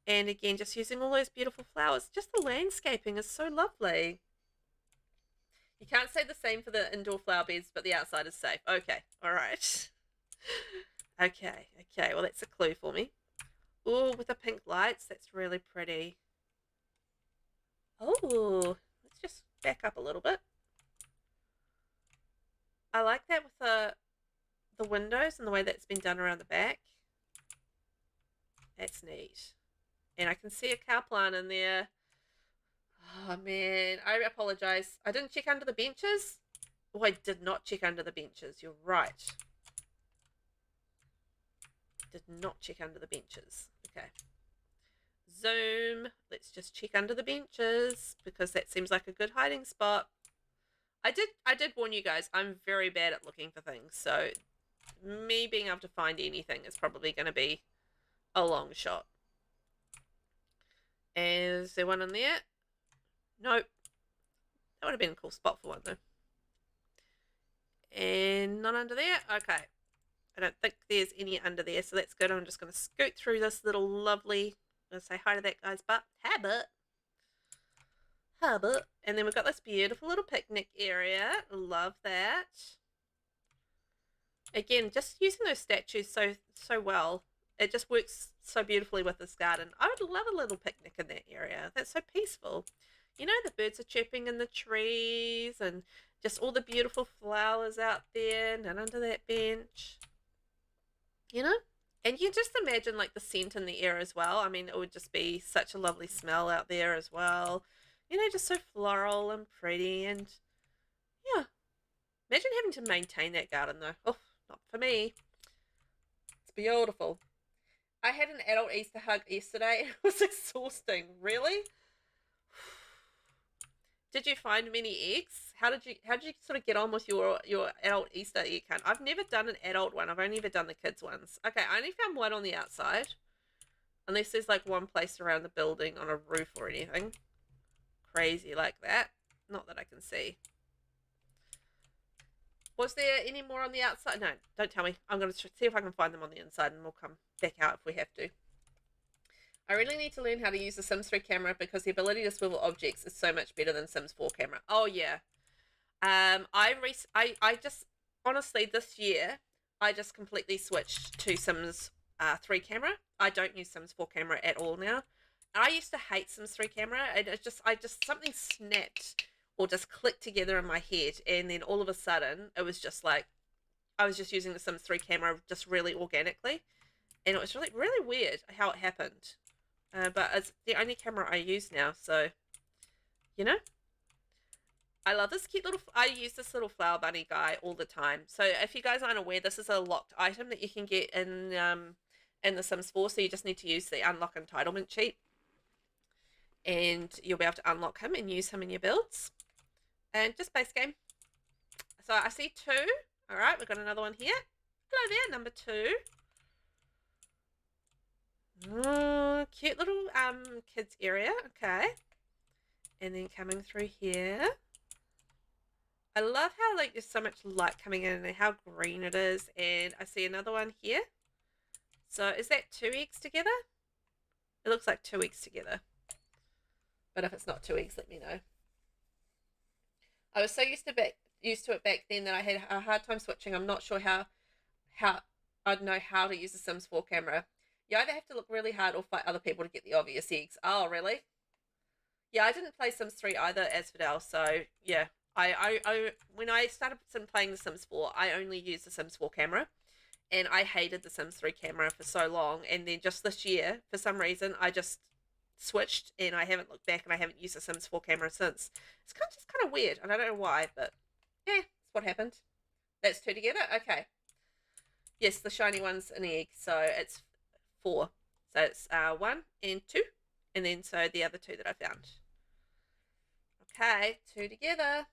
And again, just using all those beautiful flowers. Just the landscaping is so lovely. You can't say the same for the indoor flower beds, but the outside is safe. Okay, all right. Okay, well, that's a clue for me. Oh, with the pink lights, that's really pretty. Oh, let's just back up a little bit. I like that with the windows and the way that's been done around the back. That's neat. And I can see a cow plant in there. Oh, man. I apologize. I didn't check under the benches. Oh, I did not check under the benches. You're right. Did not check under the benches. Okay. Zoom. Let's just check under the benches because that seems like a good hiding spot. I did warn you guys. I'm very bad at looking for things. So me being able to find anything is probably going to be a long shot. Is there one in there? Nope. That would have been a cool spot for one though. And not under there? Okay. I don't think there's any under there, so that's good. I'm just going to scoot through this little lovely, I'm going to say hi to that guy's butt. Habit. And then we've got this beautiful little picnic area. Love that. Again, just using those statues so well. It just works so beautifully with this garden. I would love a little picnic in that area. That's so peaceful. You know, the birds are chirping in the trees and just all the beautiful flowers out there and under that bench. You know? And you just imagine like the scent in the air as well. I mean, it would just be such a lovely smell out there as well. You know, just so floral and pretty and yeah. Imagine having to maintain that garden though. Oh, not for me. It's beautiful. I had an adult Easter hug yesterday. It was exhausting. Really? Did you find many eggs? How did you sort of get on with your adult Easter egg hunt? I've never done an adult one. I've only ever done the kids ones. Okay, I only found one on the outside. Unless there's like one place around the building on a roof or anything crazy like that. Not that I can see. Was there any more on the outside? No, don't tell me. I'm going to see if I can find them on the inside and we'll come back out if we have to. I really need to learn how to use the Sims 3 camera because the ability to swivel objects is so much better than Sims 4 camera. Oh, yeah. I just, honestly, this year, I just completely switched to Sims 3 camera. I don't use Sims 4 camera at all now. I used to hate Sims 3 camera, and something snapped or just clicked together in my head, and then all of a sudden, it was just like, I was just using the Sims 3 camera just really organically, and it was really weird how it happened. But it's the only camera I use now, so, you know. I love this cute little, I use this little flower bunny guy all the time. So if you guys aren't aware, this is a locked item that you can get in the Sims 4, so you just need to use the unlock entitlement cheat. And you'll be able to unlock him and use him in your builds. And just base game. So I see 2. All right, we've got another one here. Hello there, number 2. Oh, cute little kids area. Okay. And then coming through here. I love how like there's so much light coming in and how green it is. And I see another one here. So is that 2 eggs together? It looks like 2 eggs together. But if it's not 2 eggs, let me know. I was so used to it back then that I had a hard time switching. I'm not sure how I'd know how to use the Sims 4 camera. You either have to look really hard or fight other people to get the obvious eggs. Oh, really? Yeah, I didn't play Sims 3 either, Asphodel, so yeah. I when I started playing The Sims 4, I only used the Sims 4 camera, and I hated the Sims 3 camera for so long. And then just this year, for some reason, I just switched, and I haven't looked back, and I haven't used the Sims 4 camera since. It's just kind of weird, and I don't know why, but yeah, that's what happened. That's 2 together. Okay. Yes, the shiny one's an egg, so it's 4. So it's 1 and 2, and then so the other 2 that I found. Okay, 2 together.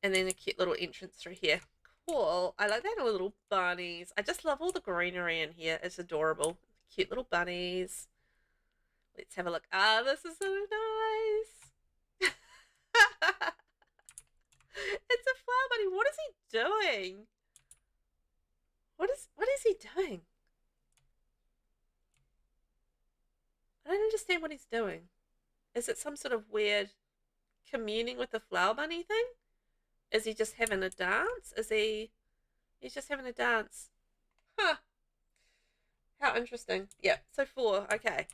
And then a cute little entrance through here. Cool. I like that little bunnies. I just love all the greenery in here. It's adorable. Cute little bunnies. Let's have a look. Ah, this is so nice. It's a flower bunny. What is he doing? What is he doing? I don't understand what he's doing. Is it some sort of weird communing with the flower bunny thing? Is he just having a dance? He's just having a dance. Huh. How interesting. Yeah, so 4. Okay.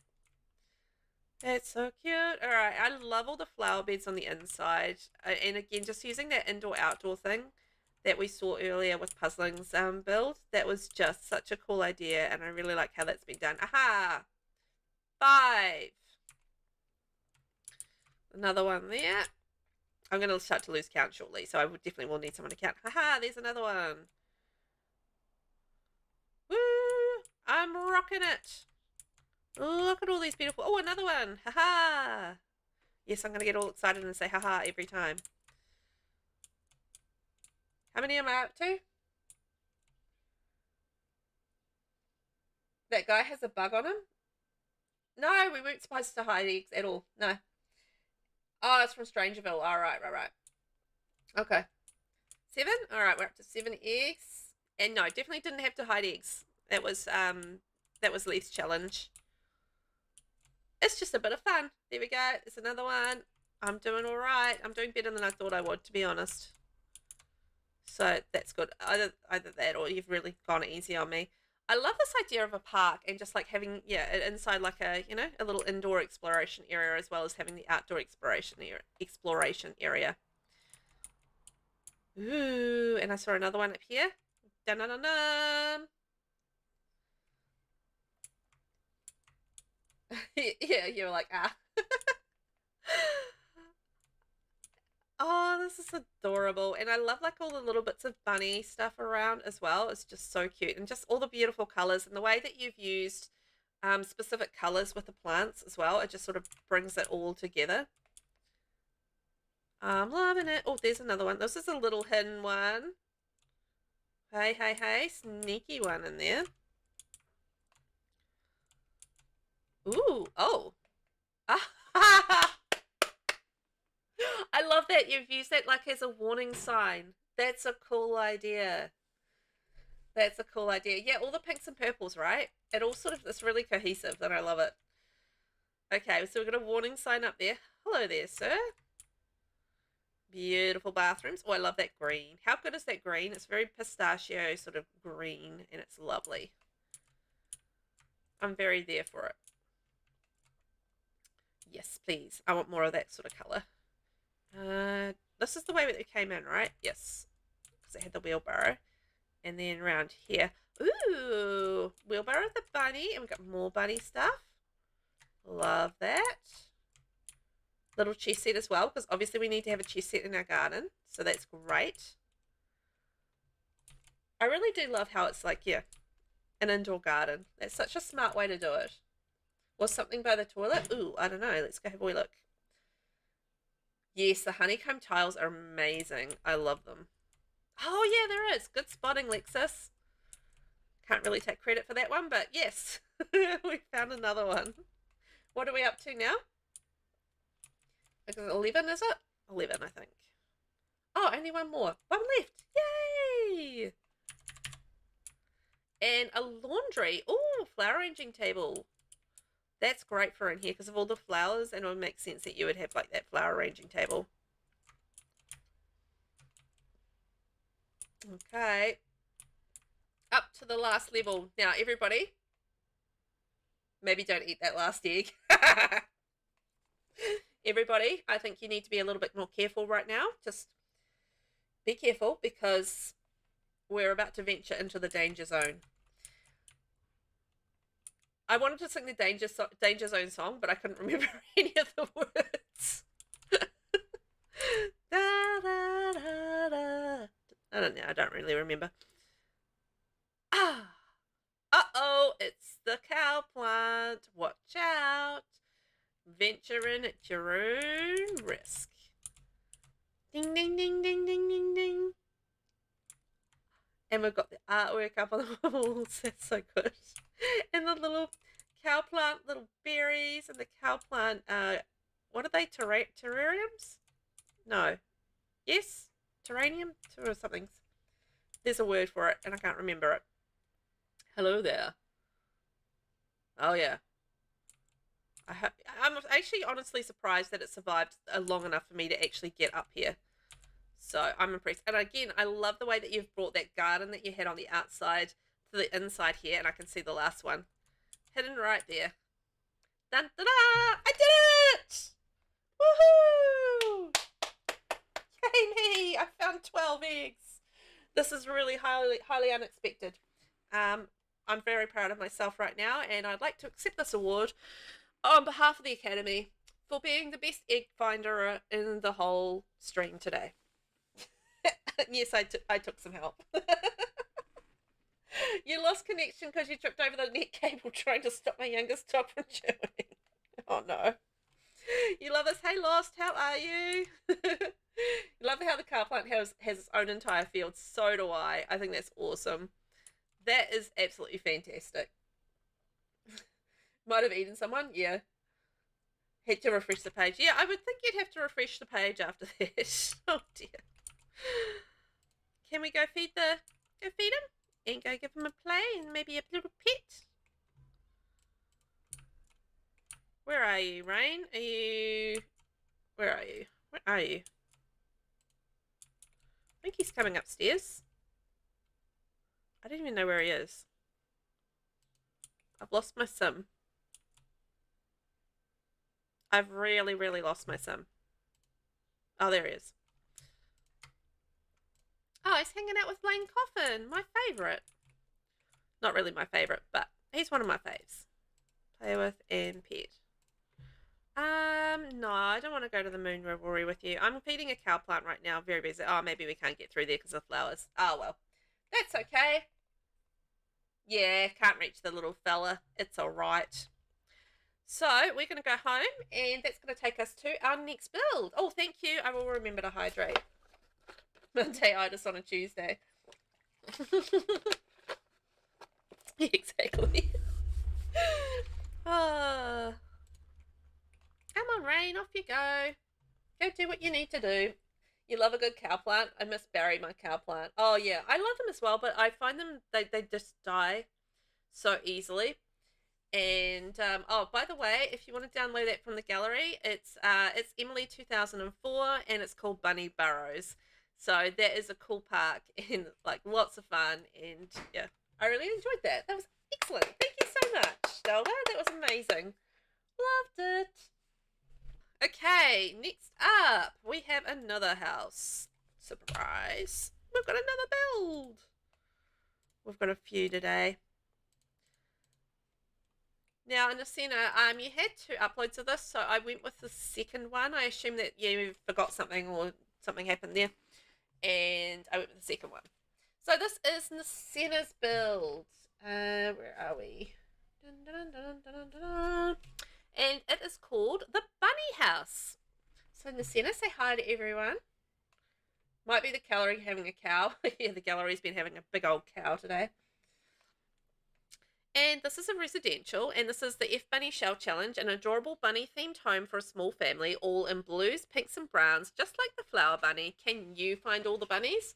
That's so cute. All right, I love all the flower beds on the inside. And again, just using that indoor-outdoor thing that we saw earlier with Puzzling's build. That was just such a cool idea, and I really like how that's been done. Aha! 5. Another one there. I'm going to start to lose count shortly, so I definitely will need someone to count. Haha, there's another one. Woo! I'm rocking it. Look at all these beautiful... Oh, another one. Haha. Yes, I'm going to get all excited and say haha every time. How many am I up to? That guy has a bug on him? No, we weren't supposed to hide eggs at all. No. Oh, it's from Strangerville. All right, right. Okay. 7? All right, we're up to 7 eggs. And no, definitely didn't have to hide eggs. That was Leith's challenge. It's just a bit of fun. There we go. There's another one. I'm doing all right. I'm doing better than I thought I would, to be honest. So that's good. Either that or you've really gone easy on me. I love this idea of a park and just like having, yeah, inside like a, you know, a little indoor exploration area as well as having the outdoor exploration area. Ooh, and I saw another one up here. Dun-dun-dun-dun. Yeah, you're like, ah. Oh, this is adorable. And I love like all the little bits of bunny stuff around as well. It's just so cute. And just all the beautiful colors and the way that you've used specific colors with the plants as well. It just sort of brings it all together. I'm loving it. Oh, there's another one. This is a little hidden one. Hey. Sneaky one in there. Ooh, oh. I love that you've used that like as a warning sign. That's a cool idea. That's a cool idea. Yeah, all the pinks and purples, right? It all sort of, it's really cohesive and I love it. Okay, so we've got a warning sign up there. Hello there, sir. Beautiful bathrooms. Oh, I love that green. How good is that green? It's very pistachio sort of green and it's lovely. I'm very there for it. Yes, please. I want more of that sort of colour. This is the way that it came in, right? Yes. Because it had the wheelbarrow. And then around here. Ooh! Wheelbarrow the bunny. And we've got more bunny stuff. Love that. Little chess set as well. Because obviously we need to have a chess set in our garden. So that's great. I really do love how it's like, yeah, an indoor garden. That's such a smart way to do it. Or something by the toilet. Ooh, I don't know. Let's go have a wee look. Yes, the honeycomb tiles are amazing. I love them. Oh, yeah, there is. Good spotting, Lexus. Can't really take credit for that one, but yes, we found another one. What are we up to now? 11, is it? 11, I think. Oh, only one more. One left. Yay! And a laundry. Oh, flower arranging table. That's great for in here because of all the flowers, and it would make sense that you would have like that flower arranging table. Okay. Up to the last level. Now, everybody, maybe don't eat that last egg. Everybody, I think you need to be a little bit more careful right now. Just be careful because we're about to venture into the danger zone. I wanted to sing the Danger Zone song, but I couldn't remember any of the words. Da, da, da, da. I don't know. I don't really remember. Ah. Uh-oh. It's the cow plant. Watch out. Venture in at your own risk. Ding, ding, ding, ding, ding, ding, ding. And we've got the artwork up on the walls. That's so good. And the little cow plant, little berries, and the cow plant, what are they, terrariums? No. Yes? Terrarium? Or something. There's a word for it, and I can't remember it. Hello there. Oh, yeah. I'm actually honestly surprised that it survived long enough for me to actually get up here. So I'm impressed. And again, I love the way that you've brought that garden that you had on the outside to the inside here, and I can see the last one hidden right there. Dun, da, da! I did it! Woohoo! Yay me! I found 12 eggs. This is really highly unexpected. I'm very proud of myself right now, and I'd like to accept this award on behalf of the Academy for being the best egg finder in the whole stream today. Yes, I took some help. You lost connection because you tripped over the net cable trying to stop my youngest dog from chewing. Oh no. You love us. Hey Lost, how are you? You love how the car plant has its own entire field. So do I. I think that's awesome. That is absolutely fantastic. Might have eaten someone, yeah. Had to refresh the page. Yeah, I would think you'd have to refresh the page after that. Oh dear. Can we go feed him and go give him a play and maybe a little pet? Where are you, Rain? Where are you? Where are you? I think he's coming upstairs. I don't even know where he is. I've lost my sim. I've really, really lost my sim. Oh, there he is. Oh, he's hanging out with Lane Coffin, my favourite. Not really my favourite, but he's one of my faves. Play with and pet. No, I don't want to go to the moon revelry with you. I'm feeding a cow plant right now. Very busy. Oh, maybe we can't get through there because of flowers. Oh, well. That's okay. Yeah, can't reach the little fella. It's all right. So, we're going to go home, and that's going to take us to our next build. Oh, thank you. I will remember to hydrate. Monday-itis on a Tuesday. Exactly. Come on, Rain, off you go. Go do what you need to do. You love a good cow plant. I miss Barry, my cow plant. Oh, yeah, I love them as well, but I find them, they just die so easily. And, oh, by the way, if you want to download that from the gallery, it's Emily 2004, and it's called Bunny Burrows. So that is a cool park and like lots of fun, and yeah, I really enjoyed that. That was excellent. Thank you so much, Delva. That was amazing. Loved it. Okay, next up we have another house. Surprise. We've got another build. We've got a few today. Now, in NISCENNA, you had 2 uploads of this, so I went with the second one. I assume that you forgot something or something happened there. And I went with the second one. So this is NISCENNA's build. Where are we? Dun, dun, dun, dun, dun, dun. And it is called the Bunny House. So NISCENNA, say hi to everyone. Might be the gallery having a cow. Yeah, the gallery's been having a big old cow today. And this is a residential, and this is the F Bunny Shell Challenge, an adorable bunny-themed home for a small family, all in blues, pinks, and browns, just like the flower bunny. Can you find all the bunnies?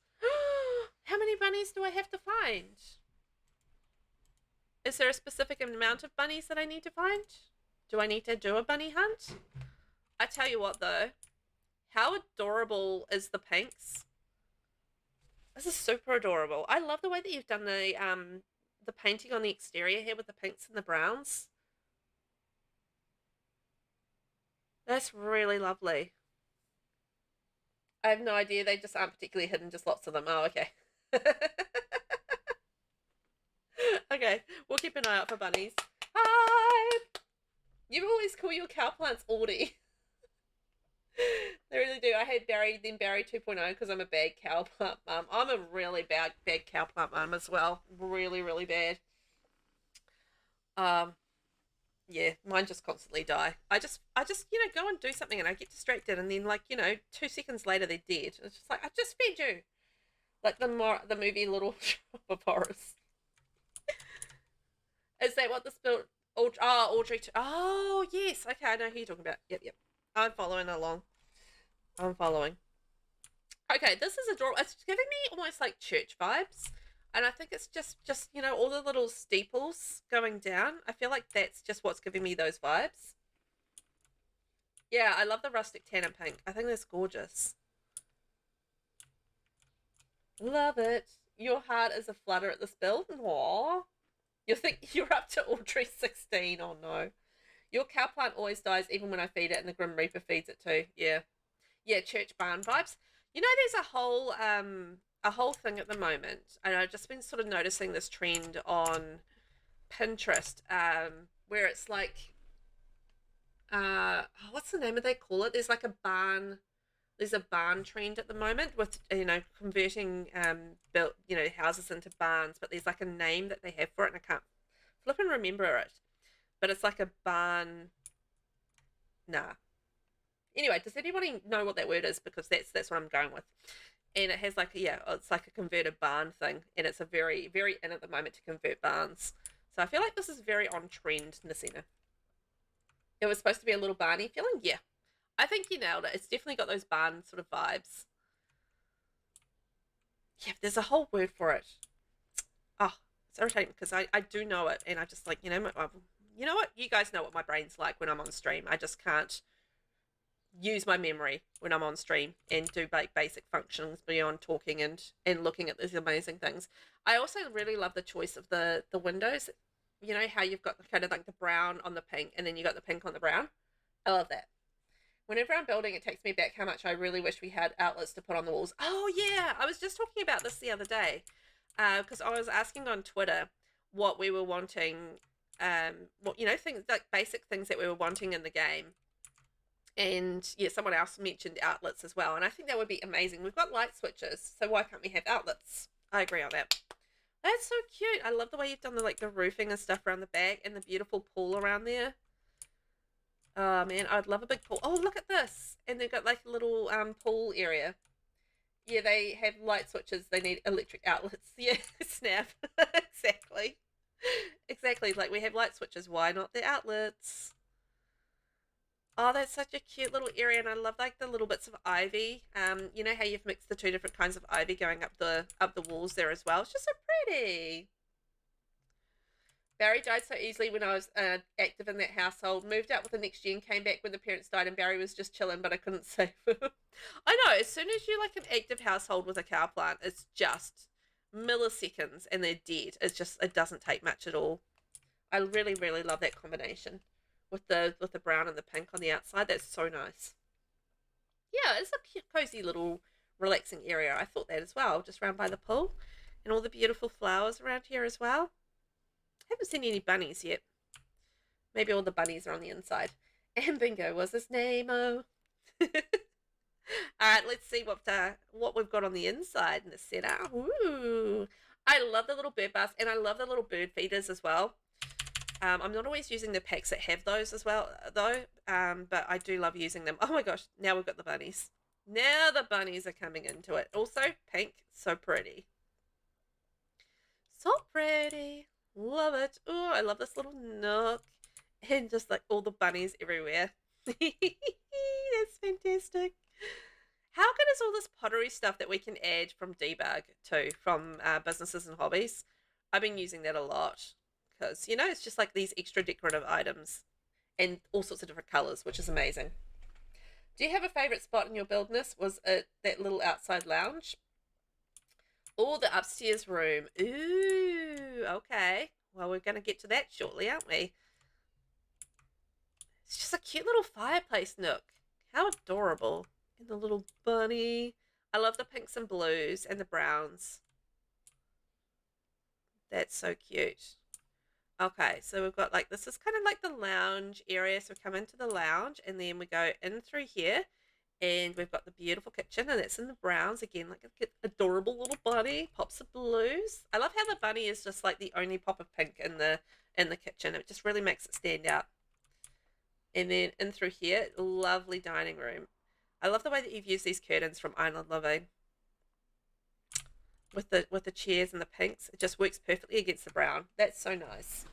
How many bunnies do I have to find? Is there a specific amount of bunnies that I need to find? Do I need to do a bunny hunt? I tell you what, though. How adorable is the pinks? This is super adorable. I love the way that you've done the painting on the exterior here with the pinks and the browns. That's really lovely. I have no idea. They just aren't particularly hidden, just lots of them. Oh, okay. Okay, we'll keep an eye out for bunnies. Hi! You always call your cow plants Audie. They really do. I had Barry, then Barry 2.0 because I'm a bad cow plant mum. I'm a really bad cow plant mum as well. Really, really bad. Yeah, mine just constantly die. I just, go and do something and I get distracted and then 2 seconds later they're dead. It's just like, I just fed you. Like the movie Little Shop of Horrors. Is that what this built? Audrey. Oh, yes. Okay, I know who you're talking about. Yep. I'm following along. Okay, this is adorable. It's giving me almost like church vibes. And I think it's just all the little steeples going down. I feel like that's just what's giving me those vibes. Yeah, I love the rustic tan and pink. I think that's gorgeous. Love it. Your heart is a flutter at this build. Aww. You think you're up to Audrey 16. Oh, no. Your cow plant always dies even when I feed it, and the Grim Reaper feeds it too. Yeah. Yeah, church barn vibes. You know, there's a whole thing at the moment, and I've just been sort of noticing this trend on Pinterest, where it's like, what's the name of they call it? There's like a barn. There's a barn trend at the moment with, converting, built, houses into barns, but there's like a name that they have for it, and I can't flip and remember it. But it's like a barn. Nah. Anyway, does anybody know what that word is? Because that's what I'm going with. And it has it's like a converted barn thing, and it's a very, very in at the moment to convert barns. So I feel like this is very on trend, NISCENNA. It was supposed to be a little barny feeling, yeah. I think you nailed it. It's definitely got those barn sort of vibes. Yeah, there's a whole word for it. Oh, it's irritating because I do know it, and I just like, you know what? You guys know what my brain's like when I'm on stream. I just can't use my memory when I'm on stream and do basic functions beyond talking and looking at these amazing things. I also really love the choice of the windows. You know how you've got kind of like the brown on the pink and then you got the pink on the brown? I love that. Whenever I'm building, it takes me back how much I really wish we had outlets to put on the walls. Oh, yeah. I was just talking about this the other day because I was asking on Twitter what we were wanting, things like basic things that we were wanting in the game. And, yeah, someone else mentioned outlets as well. And I think that would be amazing. We've got light switches, so why can't we have outlets? I agree on that. That's so cute. I love the way you've done the roofing and stuff around the back and the beautiful pool around there. Oh, man, I'd love a big pool. Oh, look at this. And they've got like a little pool area. Yeah, they have light switches. They need electric outlets. Yeah, snap. Exactly. Exactly. Like we have light switches. Why not the outlets? Oh, that's such a cute little area. And I love like the little bits of ivy. You know how you've mixed the two different kinds of ivy going up the walls there as well. It's just so pretty. Barry died so easily when I was active in that household. Moved out with the next gen, came back when the parents died, and Barry was just chilling, but I couldn't save him. I know, as soon as you like an active household with a cow plant, it's just milliseconds and they're dead. It doesn't take much at all. I really, really love that combination with the brown and the pink on the outside. That's so nice. Yeah, it's a cute, cozy little relaxing area. I thought that as well, just round by the pool, and all the beautiful flowers around here as well. Haven't seen any bunnies yet. Maybe all the bunnies are on the inside. And Bingo was his name-o. Alright, let's see what we've got on the inside in the setup. Ooh. I love the little bird baths, and I love the little bird feeders as well. I'm not always using the packs that have those as well, though. But I do love using them. Oh my gosh, now we've got the bunnies. Now the bunnies are coming into it. Also, pink, so pretty. So pretty. Love it. Oh, I love this little nook. And just like all the bunnies everywhere. That's fantastic. How good is all this pottery stuff that we can add from debug too, from businesses and hobbies? I've been using that a lot because, you know, it's just like these extra decorative items and all sorts of different colors, which is amazing. Do you have a favorite spot in your buildness? Was it that little outside lounge? Oh, the upstairs room. Ooh, okay. Well, we're going to get to that shortly, aren't we? It's just a cute little fireplace nook. How adorable. And the little bunny. I love the pinks and blues and the browns. That's so cute. Okay, so we've got like, this is kind of like the lounge area. So we come into the lounge and then we go in through here. And we've got the beautiful kitchen, and it's in the browns again, like an adorable little bunny. Pops of blues. I love how the bunny is just like the only pop of pink in the kitchen. It just really makes it stand out. And then in through here, lovely dining room. I love the way that you've used these curtains from Island Living with the chairs and the pinks. It just works perfectly against the brown. That's so nice.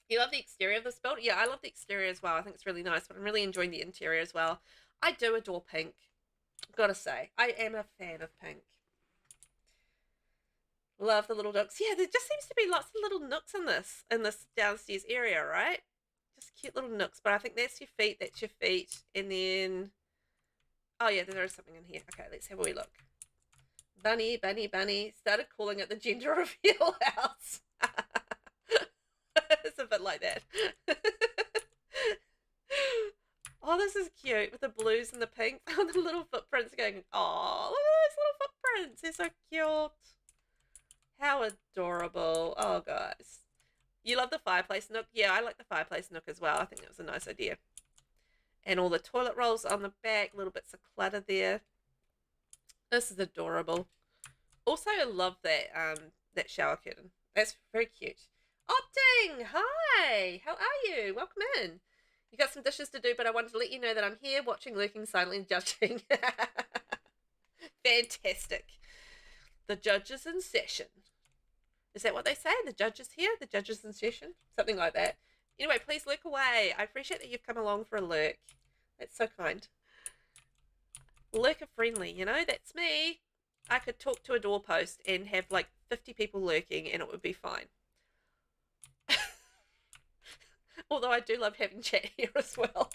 You love the exterior of this building? Yeah, I love the exterior as well. I think it's really nice, but I'm really enjoying the interior as well. I do adore pink. Gotta say, I am a fan of pink. Love the little nooks. Yeah, there just seems to be lots of little nooks in this downstairs area, right? Just cute little nooks. But I think that's your feet. That's your feet. And then, oh yeah, there is something in here. Okay, let's have a wee look. Bunny, bunny, bunny. Started calling it the gender reveal house. It's a bit like that. Oh, this is cute with the blues and the pink. Oh, the little footprints going, oh, look at those little footprints. They're so cute. How adorable. Oh, guys. You love the fireplace nook? Yeah, I like the fireplace nook as well. I think it was a nice idea. And all the toilet rolls on the back, little bits of clutter there. This is adorable. Also, I love that shower curtain. That's very cute. Opting! Hi! How are you? Welcome in. You got some dishes to do, but I wanted to let you know that I'm here watching, lurking, silently, and judging. Fantastic. The judge is in session. Is that what they say? The judge is here? The judge is in session? Something like that. Anyway, please lurk away. I appreciate that you've come along for a lurk. That's so kind. Lurker friendly, you know? That's me. I could talk to a doorpost and have like 50 people lurking and it would be fine. Although I do love having chat here as well.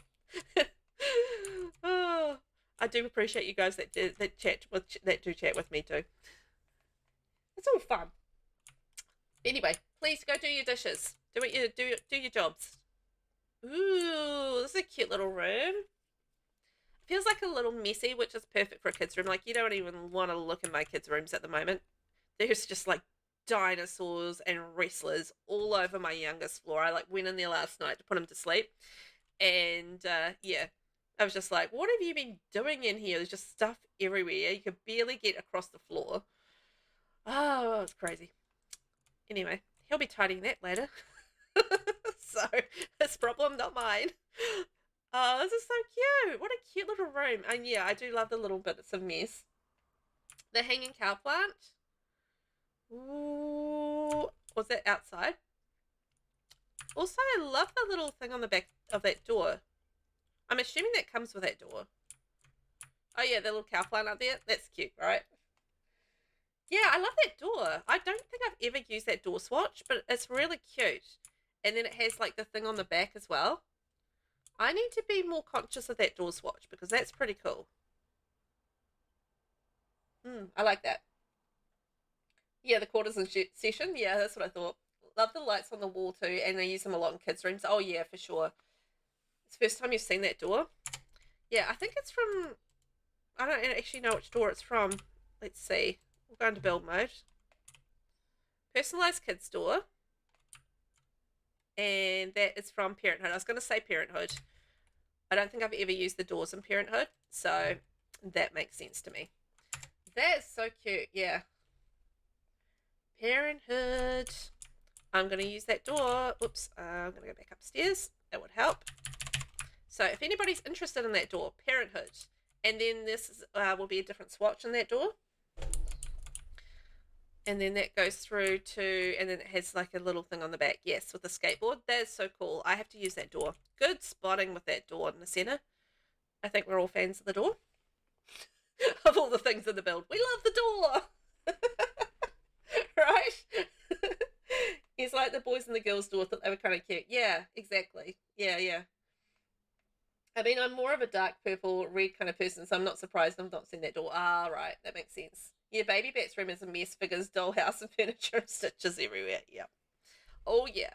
Oh, I do appreciate you guys that do chat with me too. It's all fun. Anyway, please go do your dishes. Do your jobs. Ooh, this is a cute little room. Feels like a little messy, which is perfect for a kid's room. Like, you don't even want to look in my kids' rooms at the moment. There's just like dinosaurs and wrestlers all over my youngest floor. I like went in there last night to put him to sleep, and yeah, I was just like, what have you been doing in here? There's just stuff everywhere. You could barely get across the floor. Oh, it's crazy. Anyway, he'll be tidying that later. So his problem, not mine. Oh, this is so cute. What a cute little room. And yeah, I do love the little bits of mess. The hanging cow plant. Ooh, was that outside? Also, I love the little thing on the back of that door. I'm assuming that comes with that door. Oh yeah, the little cow plant up there. That's cute, right? Yeah, I love that door. I don't think I've ever used that door swatch, but it's really cute. And then it has like the thing on the back as well. I need to be more conscious of that door swatch because that's pretty cool. I like that. Yeah, the quarters in session. Yeah, that's what I thought. Love the lights on the wall too, and I use them a lot in kids' rooms. Oh yeah, for sure. It's the first time you've seen that door. Yeah, I think it's from, I don't actually know which door it's from. Let's see. We'll go into build mode. Personalized kids door. And that is from Parenthood. I was going to say Parenthood. I don't think I've ever used the doors in Parenthood, so that makes sense to me. That is so cute, yeah. Parenthood. I'm going to use that door. Whoops, I'm going to go back upstairs. That would help. So if anybody's interested in that door, Parenthood. And then this will be a different swatch in that door. And then that goes through to, and then it has like a little thing on the back. Yes, with the skateboard. That's so cool. I have to use that door. Good spotting with that door, NISCENNA. I think we're all fans of the door. Of all the things in the build. We love the door! Right? It's like the boys and the girls door. Thought they were kind of cute. Yeah, exactly. Yeah. I mean, I'm more of a dark purple, red kind of person, so I'm not surprised I've not seen that door. Ah, right. That makes sense. Yeah, Baby Bat's room is a mess. Figures, dollhouse, and furniture and stitches everywhere. Yeah. Oh, yeah.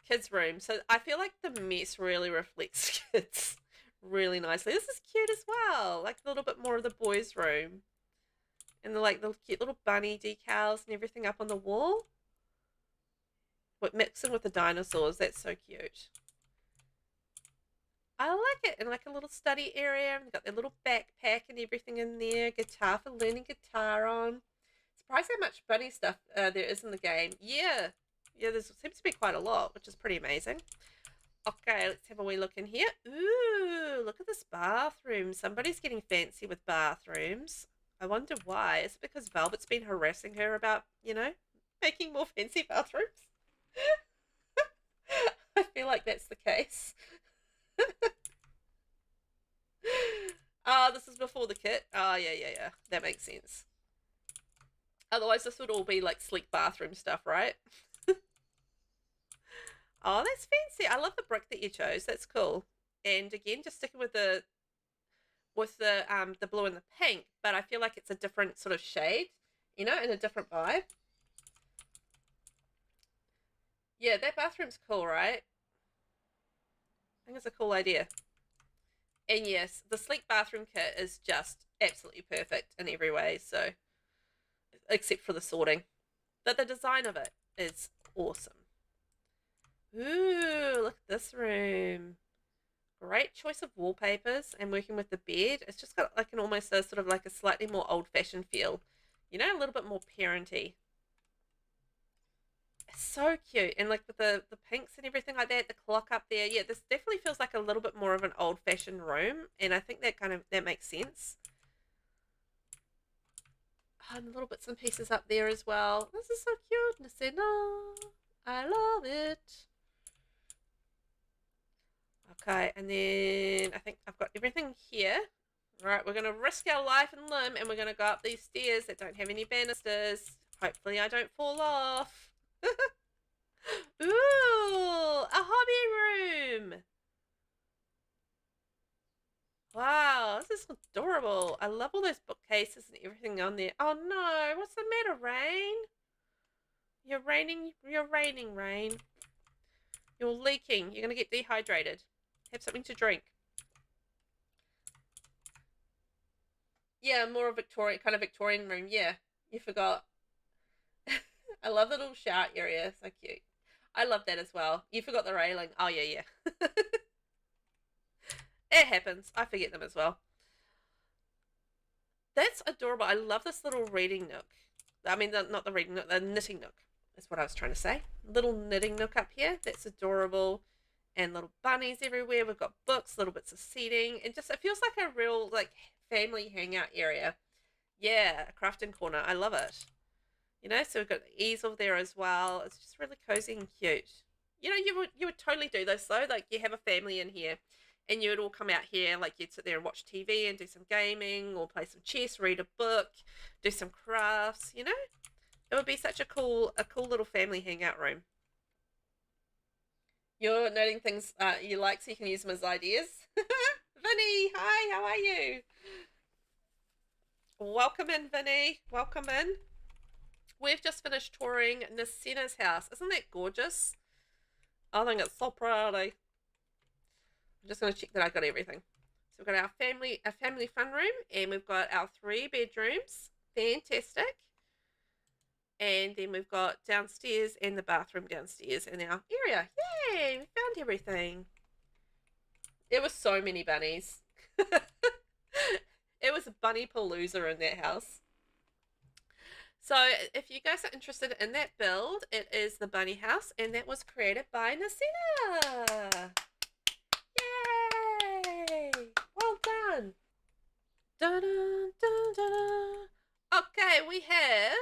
Kids' room. So I feel like the mess really reflects kids really nicely. This is cute as well. Like a little bit more of the boys' room. And the cute little bunny decals and everything up on the wall. But mixing with the dinosaurs. That's so cute. I like it. And like a little study area. And got their little backpack and everything in there. Guitar for learning guitar on. Surprised how much bunny stuff there is in the game. Yeah, there seems to be quite a lot, which is pretty amazing. Okay, let's have a wee look in here. Ooh, look at this bathroom. Somebody's getting fancy with bathrooms. I wonder why. Is it because Velvet's been harassing her about, making more fancy bathrooms? I feel like that's the case. Oh, this is before the kit. Oh, yeah. That makes sense. Otherwise, this would all be like sleek bathroom stuff, right? Oh, that's fancy. I love the brick that you chose. That's cool. And again, just sticking with the blue and the pink, but I feel like it's a different sort of shade, and a different vibe. Yeah, that bathroom's cool, right? I think it's a cool idea. And yes, the sleek bathroom kit is just absolutely perfect in every way, so except for the sorting. But the design of it is awesome. Ooh, look at this room. Great choice of wallpapers and working with the bed. It's just got like almost a sort of like a slightly more old-fashioned feel. A little bit more parenty. It's so cute. And like with the pinks and everything like that, the clock up there. Yeah, this definitely feels like a little bit more of an old-fashioned room. And I think that makes sense. Oh, and little bits and pieces up there as well. This is so cute. NISCENNA. I love it. Okay, and then I think I've got everything here. Right, we're going to risk our life and limb, and we're going to go up these stairs that don't have any banisters. Hopefully I don't fall off. Ooh, a hobby room. Wow, this is adorable. I love all those bookcases and everything on there. Oh no, what's the matter, Rain? You're raining, Rain. You're leaking. You're going to get dehydrated. Have something to drink. Yeah, more of kind of Victorian room. Yeah, you forgot. I love the little shower area. So cute. I love that as well. You forgot the railing. Oh, yeah. It happens. I forget them as well. That's adorable. I love this little reading nook. I mean, not the reading nook, the knitting nook is what I was trying to say. Little knitting nook up here. That's adorable. And little bunnies everywhere. We've got books, little bits of seating. And just, it feels like a real, family hangout area. Yeah, a crafting corner. I love it. So we've got the easel there as well. It's just really cozy and cute. You would totally do this, though. Like, you have a family in here. And you would all come out here, like you'd sit there and watch TV and do some gaming or play some chess, read a book, do some crafts, It would be such a cool little family hangout room. You're noting things you like so you can use them as ideas. Vinny, hi, how are you? Welcome in, Vinny. Welcome in. We've just finished touring NISCENNA's house. Isn't that gorgeous? I think it's so pretty. I'm just going to check that I got everything. So we've got our family fun room, and we've got our 3 bedrooms. Fantastic. And then we've got downstairs and the bathroom downstairs in our area. Yay! We found everything. There were so many bunnies. It was a bunny palooza in that house. So if you guys are interested in that build, it is the bunny house, and that was created by NISCENNA. Yay! Well done. Dun, dun, dun, dun. Okay, we have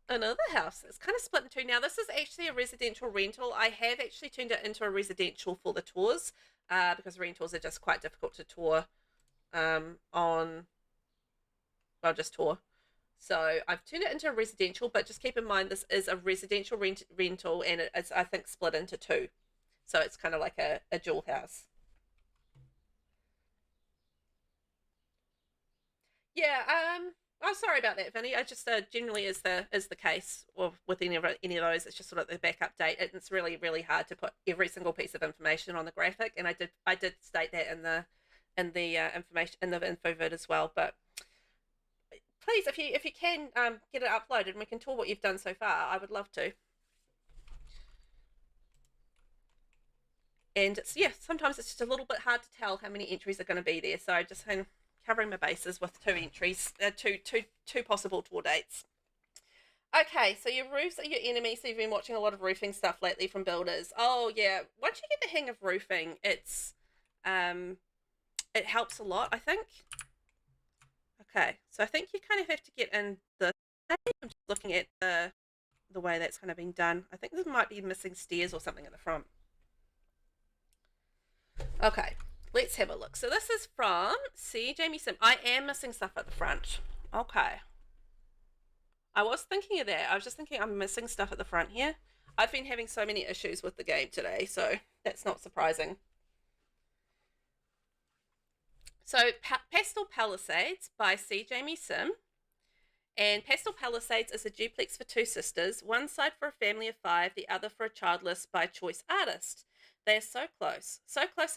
another house that's kind of split in two. Now, this is actually a residential rental. I have actually turned it into a residential for the tours because rentals are just quite difficult to tour on, well, just tour. So I've turned it into a residential, but just keep in mind this is a residential rental and it's, I think, split into two. So it's kind of like a dual house. Yeah, I'm sorry about that, Vinny. I just generally is the case with any of those. It's just sort of the backup date, and it's really hard to put every single piece of information on the graphic. And I did state that in the information in the info vid as well. But please, if you can get it uploaded and we can tour what you've done so far, I would love to. And it's, yeah, sometimes it's just a little bit hard to tell how many entries are going to be there. So just covering my bases with two entries, two possible tour dates. Okay, so your roofs are your enemy. So you've been watching a lot of roofing stuff lately from builders. Oh yeah, once you get the hang of roofing, it helps a lot, I think. Okay, so I think you kind of have to get in the. I'm just looking at the way that's kind of been done. I think there might be missing stairs or something at the front. Okay, let's have a look. So this is from SEEJAMIESIM. I am missing stuff at the front. Okay. I was thinking of that. I was just thinking I'm missing stuff at the front here. I've been having so many issues with the game today, so that's not surprising. So Pastel Palisades by SEEJAMIESIM. And Pastel Palisades is a duplex for two sisters, one side for a family of 5, the other for a childless by choice artist. They are so close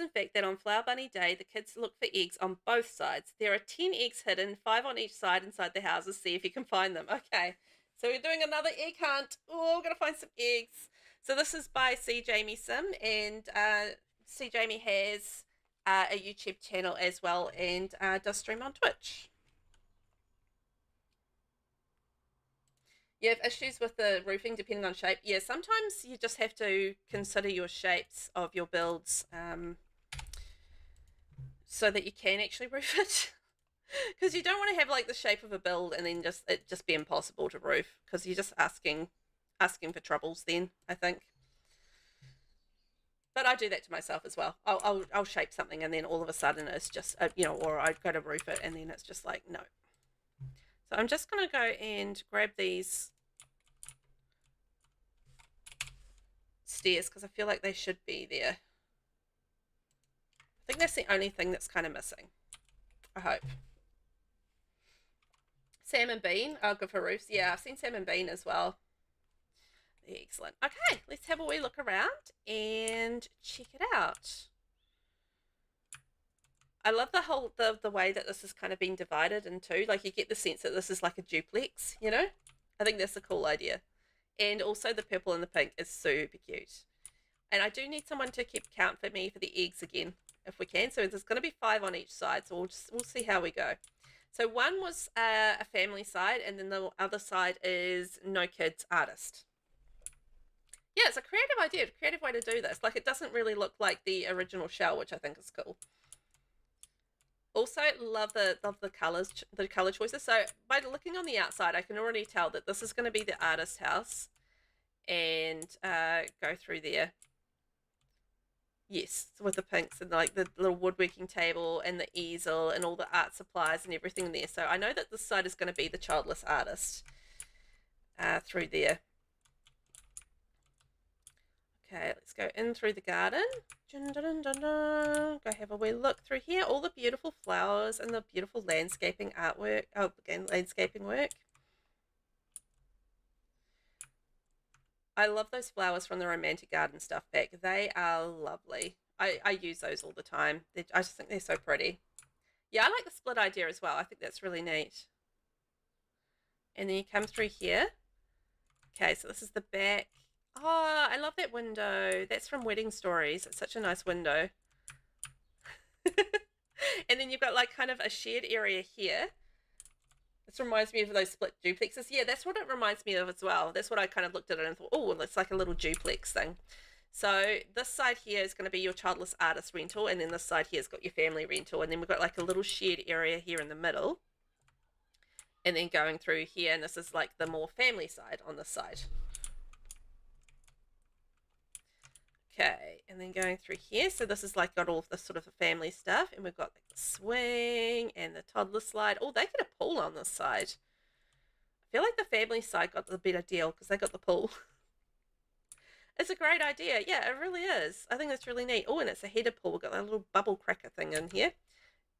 in fact that on Flower Bunny Day the kids look for eggs on both sides. There are 10 eggs hidden, 5 on each side inside the houses. See if you can find them. Okay, so we're doing another egg hunt. Oh, we're gonna find some eggs. So this is by SEEJAMIESIM, and SEEJAMIE has a YouTube channel as well, and does stream on Twitch. You have issues with the roofing depending on shape. Yeah, sometimes you just have to consider your shapes of your builds so that you can actually roof it. Because you don't want to have like the shape of a build and then it just be impossible to roof, because you're just asking for troubles then, I think. But I do that to myself as well. I'll shape something and then all of a sudden it's just or I go to roof it and then it's just like no. So I'm just going to go and grab these stairs because I feel like they should be there. I think that's the only thing that's kind of missing. I hope. Sam and Bean. Oh, good for roofs. Yeah, I've seen Sam and Bean as well. Excellent. Okay, let's have a wee look around and check it out. I love the way that this has kind of been divided in two. Like you get the sense that this is like a duplex, you know? I think that's a cool idea. And also the purple and the pink is super cute. And I do need someone to keep count for me for the eggs again, if we can. So there's going to be 5 on each side. So we'll see how we go. So one was a family side, and then the other side is no kids artist. Yeah, it's a creative idea, a creative way to do this. Like it doesn't really look like the original shell, which I think is cool. Also, love the colors, the color choices. So by looking on the outside, I can already tell that this is going to be the artist house, and go through there. Yes, with the pinks and like the little woodworking table and the easel and all the art supplies and everything there. So I know that this side is going to be the childless artist through there. Okay, let's go in through the garden. Go have a wee look through here. All the beautiful flowers and the beautiful landscaping artwork. Oh, again, landscaping work. I love those flowers from the romantic garden stuff pack. They are lovely. I use those all the time. I just think they're so pretty. Yeah, I like the split idea as well. I think that's really neat. And then you come through here. Okay, so this is the back. Oh, I love that window. That's from Wedding Stories. It's such a nice window. And then you've got like kind of a shared area here. This reminds me of those split duplexes. Yeah, that's what it reminds me of as well. That's what I kind of looked at it and thought, oh, it's like a little duplex thing. So this side here is going to be your childless artist rental, and then this side here has got your family rental, and then we've got like a little shared area here in the middle. and then going through here, and this is like the more family side on this side. Okay, and then going through here, so this is like got all of the sort of the family stuff, and we've got like the swing and the toddler slide. Oh, they get a pool on this side. I feel like the family side got the better deal because they got the pool. It's a great idea. Yeah, it really is. I think that's really neat. Oh, and it's a heated pool. We've got that little bubble cracker thing in here.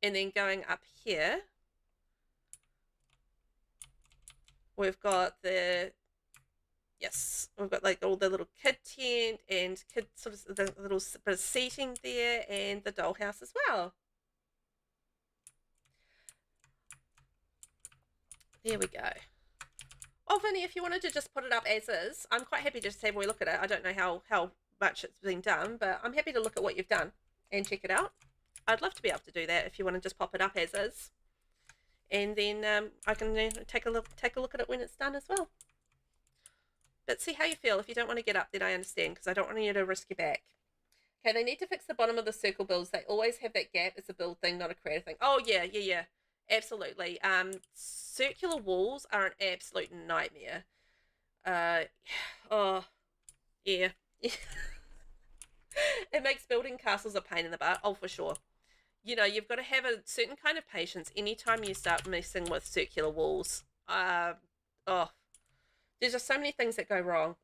And then going up here, we've got the, yes, we've got like all the little kid tent and kid sort of the little bit of seating there, and the dollhouse as well. There we go. Oh, Vinny, if you wanted to just put it up as is, I'm quite happy to just have a look at it. I don't know how much it's been done, but I'm happy to look at what you've done and check it out. I'd love to be able to do that if you want to just pop it up as is. And then I can take a look at it when it's done as well. But see how you feel. If you don't want to get up, then I understand, because I don't want you to risk your back. Okay, they need to fix the bottom of the circle builds. They always have that gap. It's a build thing, not a creative thing. Oh, yeah. Absolutely. Circular walls are an absolute nightmare. Oh, yeah. It makes building castles a pain in the butt. Oh, for sure. You know, you've got to have a certain kind of patience anytime you start messing with circular walls. There's just so many things that go wrong.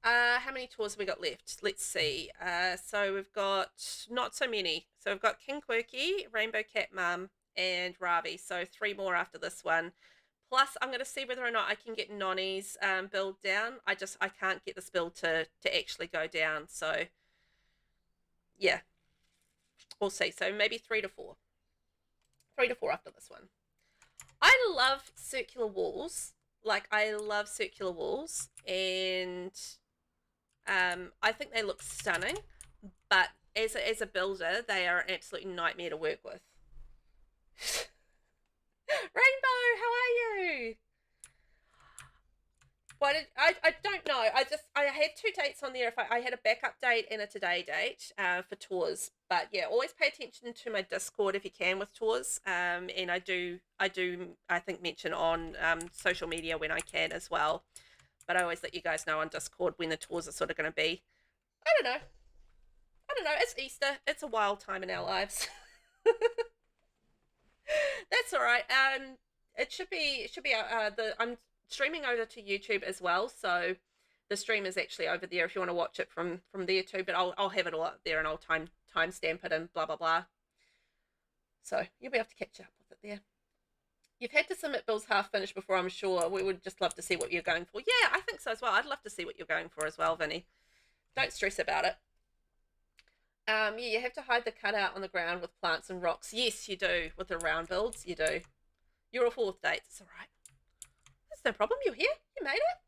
How many tours have we got left? Let's see. So we've got not so many. So we've got KINGKUIRKY, RAINBOWCATMOM, and Ravi. So 3 more after this one. Plus, I'm going to see whether or not I can get Nonny's build down. I can't get this build to actually go down. So, yeah. We'll see. So maybe 3 to 4. 3 to 4 after this one. I love circular walls. Like, I love circular walls. And I think they look stunning. But as a builder, they are an absolute nightmare to work with. Rainbow, how are you? I don't know. I had 2 dates on there. If I had a backup date and a today date for tours. But yeah, always pay attention to my Discord if you can with tours. And I think mention on social media when I can as well. But I always let you guys know on Discord when the tours are sort of going to be. I don't know. It's Easter. It's a wild time in our lives. That's all right. It should be I'm streaming over to YouTube as well, so the stream is actually over there if you want to watch it from there too. But I'll have it all up there, and I'll timestamp it and blah blah blah. So you'll be able to catch up with it there. You've had to submit bills half finished before, I'm sure. We would just love to see what you're going for. Yeah, I think so as well. I'd love to see what you're going for as well, Vinny. Don't stress about it. Yeah, you have to hide the cutout on the ground with plants and rocks. Yes, you do. With the round builds, you do. You're all 4th dates. It's all right. That's no problem. You're here. You made it.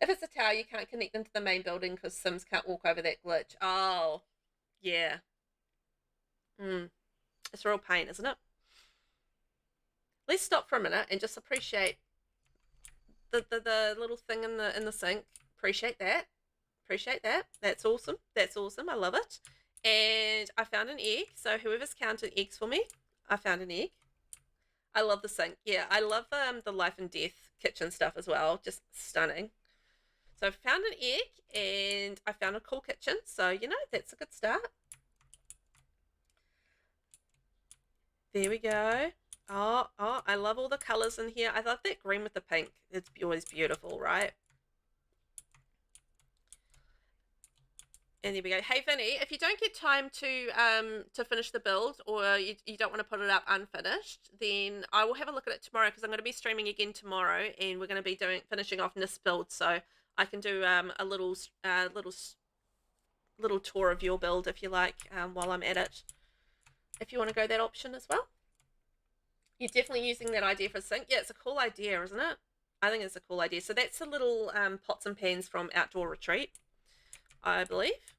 If it's a tower, you can't connect them to the main building because Sims can't walk over that glitch. Oh, yeah. It's a real pain, isn't it? Let's stop for a minute and just appreciate the little thing in the sink. Appreciate that. That's awesome. I love it. And I found an egg. So whoever's counted eggs for me, I found an egg. I love the sink. Yeah, I love the life and death kitchen stuff as well. Just stunning. So I found an egg and I found a cool kitchen. So, you know, that's a good start. There we go. Oh, I love all the colors in here. I love that green with the pink. It's always beautiful, right? And there we go. Hey, Vinny, if you don't get time to finish the build, or you don't want to put it up unfinished, then I will have a look at it tomorrow, because I'm going to be streaming again tomorrow, and we're going to be finishing off this build, so I can do a little tour of your build if you like, while I'm at it. If you want to go that option as well. You're definitely using that idea for a sink. Yeah, it's a cool idea, isn't it? I think it's a cool idea. So that's the little pots and pans from Outdoor Retreat, I believe,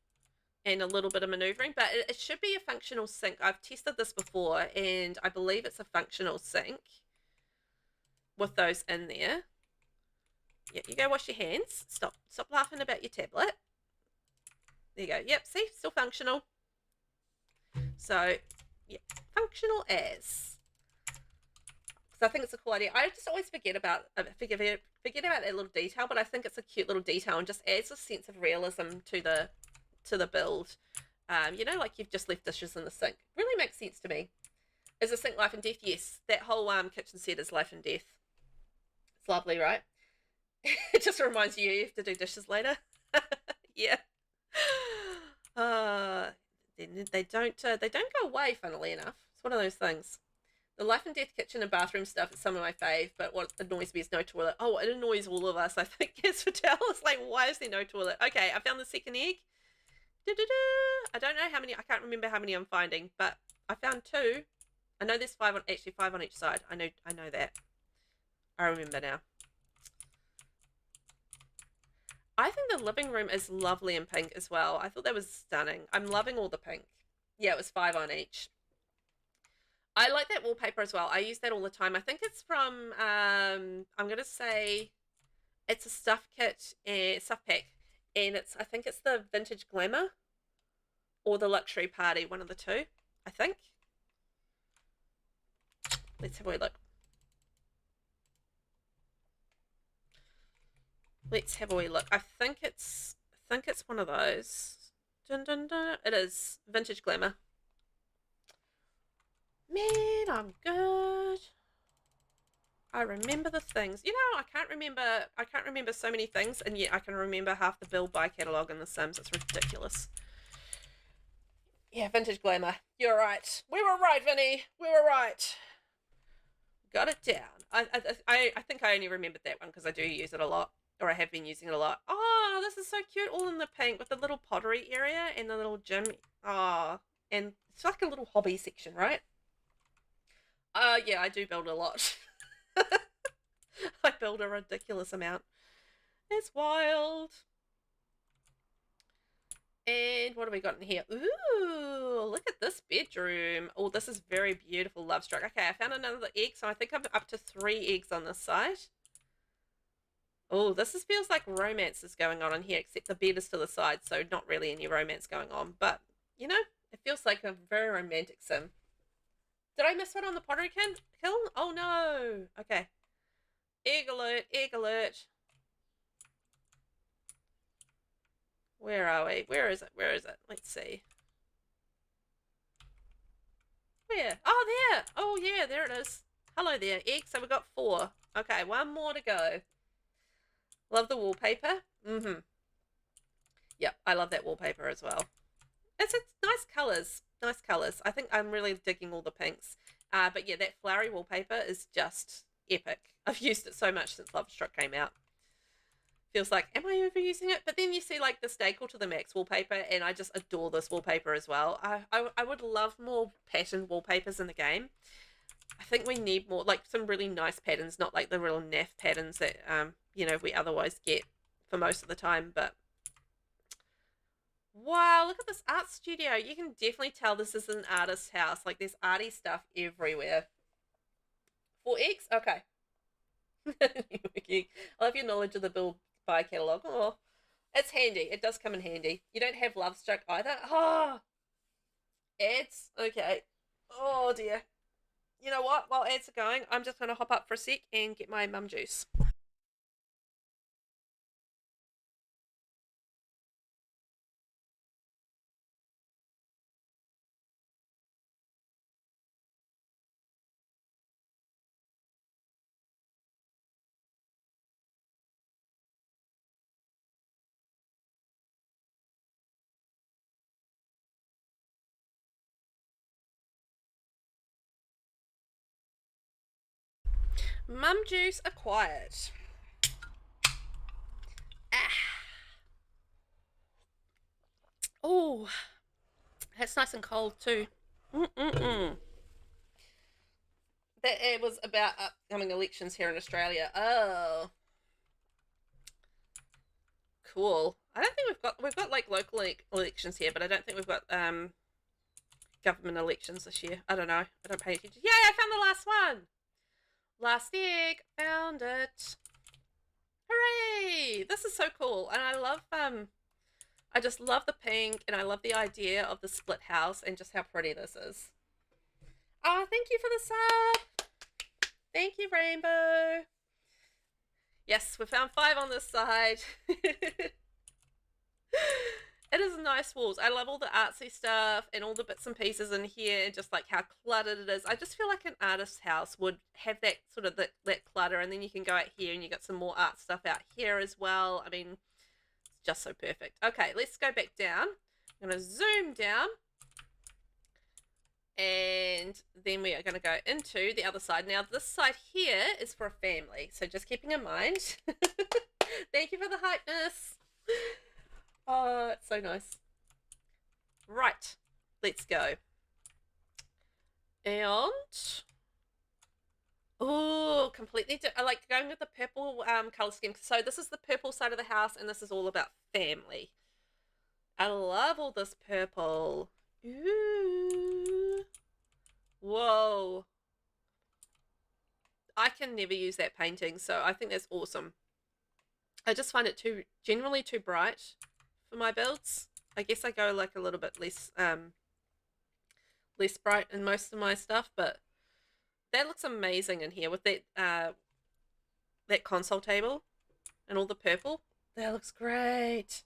and a little bit of maneuvering, but it should be a functional sink. I've tested this before, and I believe it's a functional sink with those in there. Yeah, you go wash your hands. Stop laughing about your tablet. There you go. Yep, see, still functional. So, Yeah, functional as. Because I think it's a cool idea. I just always forget about that little detail, but I think it's a cute little detail and just adds a sense of realism to the build. You know, like you've just left dishes in the sink. Really makes sense to me. Is the sink life and death? Yes. That whole kitchen set is life and death. It's lovely, right? It just reminds you have to do dishes later. Yeah. They don't go away, funnily enough. It's one of those things. The life and death kitchen and bathroom stuff is some of my fave, but what annoys me is no toilet. Oh, it annoys all of us, I think. Yes, Patel. It's like, why is there no toilet? Okay, I found the second egg. I don't know how many. I can't remember how many I'm finding, but I found 2. I know there's 5 on each side. I know that. I remember now. I think the living room is lovely in pink as well. I thought that was stunning. I'm loving all the pink. Yeah, it was 5 on each. I like that wallpaper as well. I use that all the time. I think it's from, I'm going to say it's a stuff kit, stuff pack. And I think it's the Vintage Glamour or the Luxury Party, one of the two, I think. Let's have a look. Let's have a wee look. I think it's one of those. Dun, dun, dun. It is Vintage Glamour. Man, I'm good. I remember the things. You know, I can't remember so many things, and yet I can remember half the build by catalogue in The Sims. It's ridiculous. Yeah, Vintage Glamour. You're right. We were right, Vinny. We were right. Got it down. I think I only remembered that one because I do use it a lot. Or I have been using it a lot. Oh, this is so cute. All in the pink with the little pottery area and the little gym. Oh, and it's like a little hobby section, right? Yeah, I do build a lot. I build a ridiculous amount. It's wild. And what have we got in here? Ooh, look at this bedroom. Oh, this is very beautiful. Love struck. Okay, I found another egg, so I think I'm up to 3 eggs on this side. Oh, this feels like romance is going on in here, except the bed is to the side, so not really any romance going on. But, you know, it feels like a very romantic sim. Did I miss one on the pottery kiln? Oh, no. Okay. Egg alert, egg alert. Where are we? Where is it? Where is it? Let's see. Where? Oh, there. Oh, yeah, there it is. Hello there, egg. So we've got 4. Okay, 1 more to go. Love the wallpaper. Yep, I love that wallpaper as well. It's nice colours. Nice colours. I think I'm really digging all the pinks. But yeah, that flowery wallpaper is just epic. I've used it so much since Love Struck came out. Feels like, am I overusing it? But then you see like the Staple to the Max wallpaper, and I just adore this wallpaper as well. I would love more patterned wallpapers in the game. I think we need more, like some really nice patterns, not like the real naff patterns that, you know, we otherwise get for most of the time. But wow, look at this art studio. You can definitely tell this is an artist's house. Like there's arty stuff everywhere. 4 eggs? Okay. I love your knowledge of the build by catalogue. Oh, it's handy. It does come in handy. You don't have Love Struck either. Oh, ads. Okay. Oh dear. You know what? While ads are going, I'm just going to hop up for a sec and get my mum juice. Mum juice acquired. Oh, that's nice and cold too. That ad was about upcoming elections here in Australia. Oh, cool. I don't think we've got like local elections here, but I don't think we've got government elections this year. I don't know. I don't pay attention. Yay! I found the last one. Last egg. Found it. Hooray! This is so cool, and I love I just love the pink, and I love the idea of the split house and just how pretty this is. Oh, thank you for the sub. Thank you, Rainbow. Yes, we found 5 on this side. It is nice walls. I love all the artsy stuff and all the bits and pieces in here and just like how cluttered it is. I just feel like an artist's house would have that sort of that clutter, and then you can go out here and you got some more art stuff out here as well. I mean, it's just so perfect. Okay, let's go back down. I'm going to zoom down. And then we are going to go into the other side. Now, this side here is for a family, so just keeping in mind. Thank you for the hypeness. Oh, it's so nice. Right, let's go. And oh, completely I like going with the purple color scheme. So this is the purple side of the house, and this is all about family. I love all this purple. Ooh. Whoa. I can never use that painting, so I think that's awesome. I just find it generally too bright for my builds. I guess I go like a little bit less bright in most of my stuff, but that looks amazing in here with that that console table and all the purple. That looks great.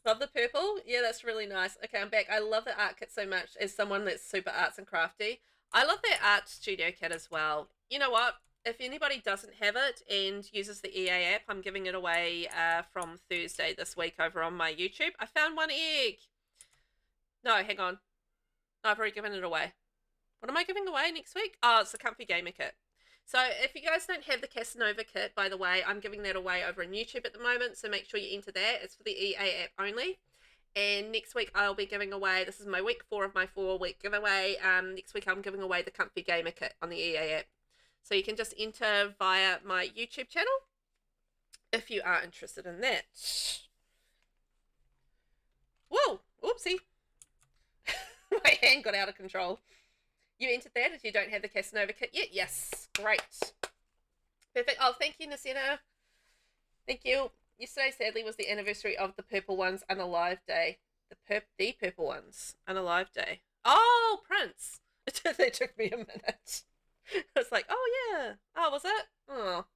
Love the purple. Yeah, that's really nice. Okay, I'm back. I love the art kit so much as someone that's super arts and crafty. I love that art studio kit as well. You know what? If anybody doesn't have it and uses the EA app, I'm giving it away from Thursday this week over on my YouTube. I found 1 egg. No, hang on. No, I've already given it away. What am I giving away next week? Oh, it's the Comfy Gamer kit. So if you guys don't have the Casanova kit, by the way, I'm giving that away over on YouTube at the moment, so make sure you enter that. It's for the EA app only. And next week I'll be giving away, this is my week 4 of my 4-week giveaway. Next week I'm giving away the Comfy Gamer kit on the EA app. So you can just enter via my YouTube channel if you are interested in that. Whoa, oopsie. My hand got out of control. You entered that if you don't have the Casanova kit yet? Yes, great. Perfect. Oh, thank you, NISCENNA. Thank you. Yesterday, sadly, was the anniversary of the purple ones Unalive Day. The purple ones Unalive Day. Oh, Prince. That took me a minute. I was like, oh, yeah. Oh, was it? Oh.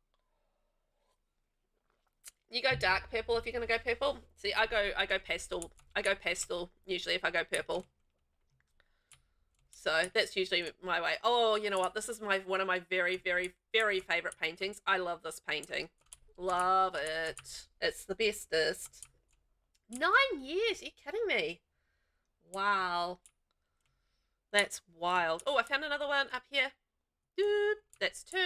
You go dark purple if you're going to go purple. See, I go pastel. I go pastel usually if I go purple. So that's usually my way. Oh, you know what? This is one of my very, very, very favorite paintings. I love this painting. Love it. It's the bestest. 9 years? Are you kidding me? Wow. That's wild. Oh, I found another one up here. Dude, that's 2.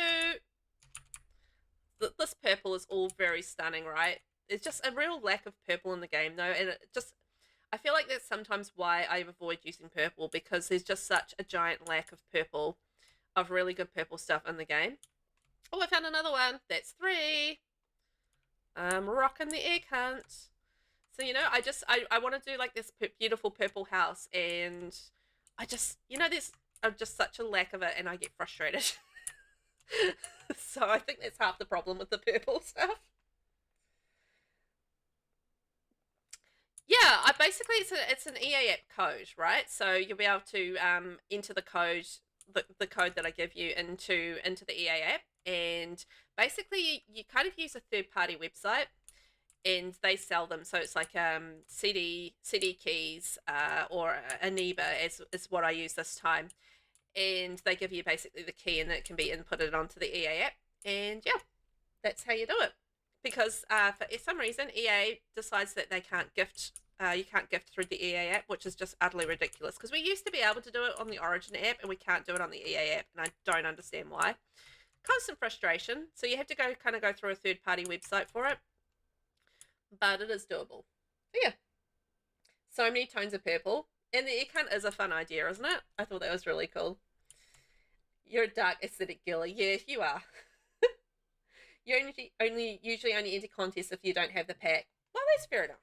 This purple is all very stunning, right? There's just a real lack of purple in the game, though, and it just... I feel like that's sometimes why I avoid using purple, because there's just such a giant lack of purple, of really good purple stuff in the game. Oh, I found another one. That's 3. I'm rocking the egg hunt. So, you know, I want to do like this beautiful purple house, and I just, you know, there's just such a lack of it, and I get frustrated. So I think that's half the problem with the purple stuff. Yeah, basically it's an EA app code, right? So you'll be able to enter the code, the code that I give you into the EA app, and basically you kind of use a third-party website, and they sell them. So it's like CD keys or Aniba is what I use this time, and they give you basically the key, and it can be inputted onto the EA app, and yeah, that's how you do it. Because for some reason EA decides that they can't gift, you can't gift through the EA app, which is just utterly ridiculous. Because we used to be able to do it on the Origin app, and we can't do it on the EA app, and I don't understand why. Constant frustration. So you have to kind of go through a third-party website for it, but it is doable. But yeah, so many tones of purple, and the egg hunt is a fun idea, isn't it? I thought that was really cool. You're a dark aesthetic girly. Yeah, you are. You usually only enter contests if you don't have the pack. Well, that's fair enough.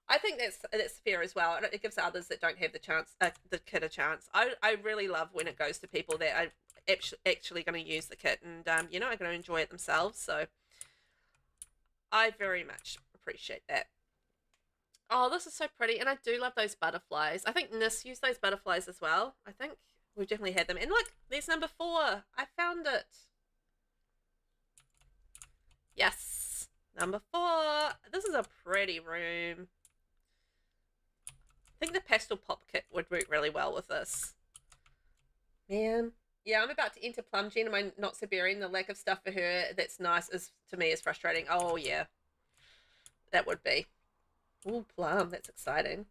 I think that's fair as well. It gives others that don't have the chance, the kit, a chance. I really love when it goes to people that are actually going to use the kit, and you know, are going to enjoy it themselves. So I very much appreciate that. Oh, this is so pretty. And I do love those butterflies. I think Nis used those butterflies as well. I think we've definitely had them. And look, there's number 4. I found it. Yes. Number 4. This is a pretty room. I think the pastel pop kit would work really well with this. Man. Yeah, I'm about to enter Plum Gen. Am I not so bearing? The lack of stuff for her that's nice is, to me, is frustrating. Oh, yeah. That would be. Ooh, Plum. That's exciting.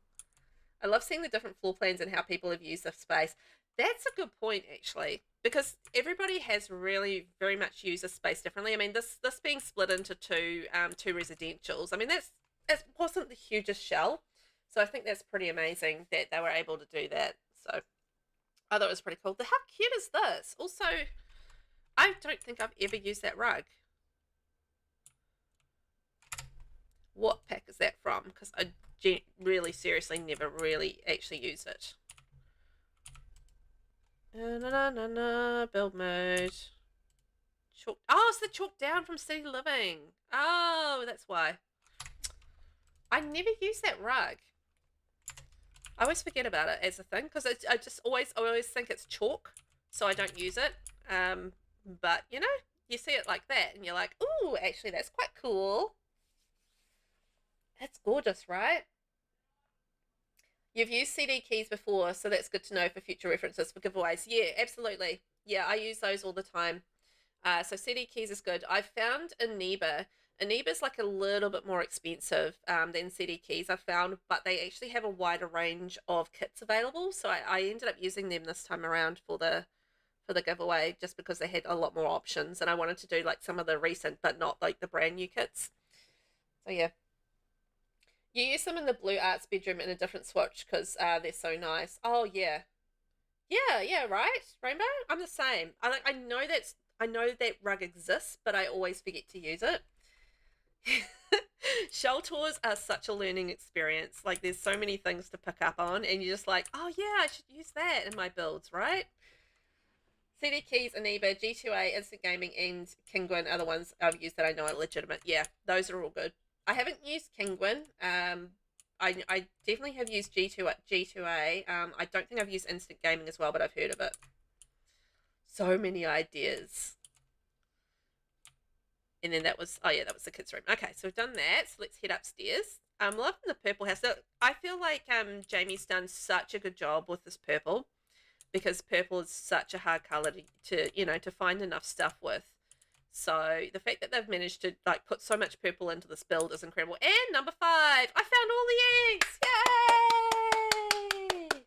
I love seeing the different floor plans and how people have used the space. That's a good point, actually, because everybody has really very much used the space differently. I mean, this being split into two residentials. I mean, that wasn't the hugest shell, so I think that's pretty amazing that they were able to do that. So I thought it was pretty cool. How cute is this? Also, I don't think I've ever used that rug. What pack is that from? Because I really seriously never really actually use it. Build mode. Chalk. Oh, it's the chalk down from City Living. Oh, that's why. I never use that rug. I always forget about it as a thing because I always think it's chalk, so I don't use it. But you know, you see it like that, and you're like, ooh, actually, that's quite cool. That's gorgeous, right? You've used CD keys before, so that's good to know for future references for giveaways. Yeah, absolutely. Yeah, I use those all the time. So CD keys is good. I've found Aniba. Aniba's like a little bit more expensive than CD keys, I've found, but they actually have a wider range of kits available. So I ended up using them this time around for the giveaway just because they had a lot more options, and I wanted to do like some of the recent but not like the brand new kits. So yeah. You use them in the Blue Arts bedroom in a different swatch because they're so nice. Oh yeah, yeah, right, Rainbow. I'm the same. I know that rug exists, but I always forget to use it. Shell tours are such a learning experience. Like there's so many things to pick up on, and you're just like, oh yeah, I should use that in my builds, right? CD keys, Aniba, G2A, Instant Gaming, and Kinguin are the ones I've used that I know are legitimate. Yeah, those are all good. I haven't used Kinguin. I definitely have used G2A. I don't think I've used Instant Gaming as well, but I've heard of it. So many ideas. And then that was the kids' room. Okay, so we've done that. So let's head upstairs. I'm loving the purple house. So I feel like Jamie's done such a good job with this purple because purple is such a hard color to find enough stuff with. So the fact that they've managed to like put so much purple into this build is incredible. And number 5, I found all the eggs. Yay!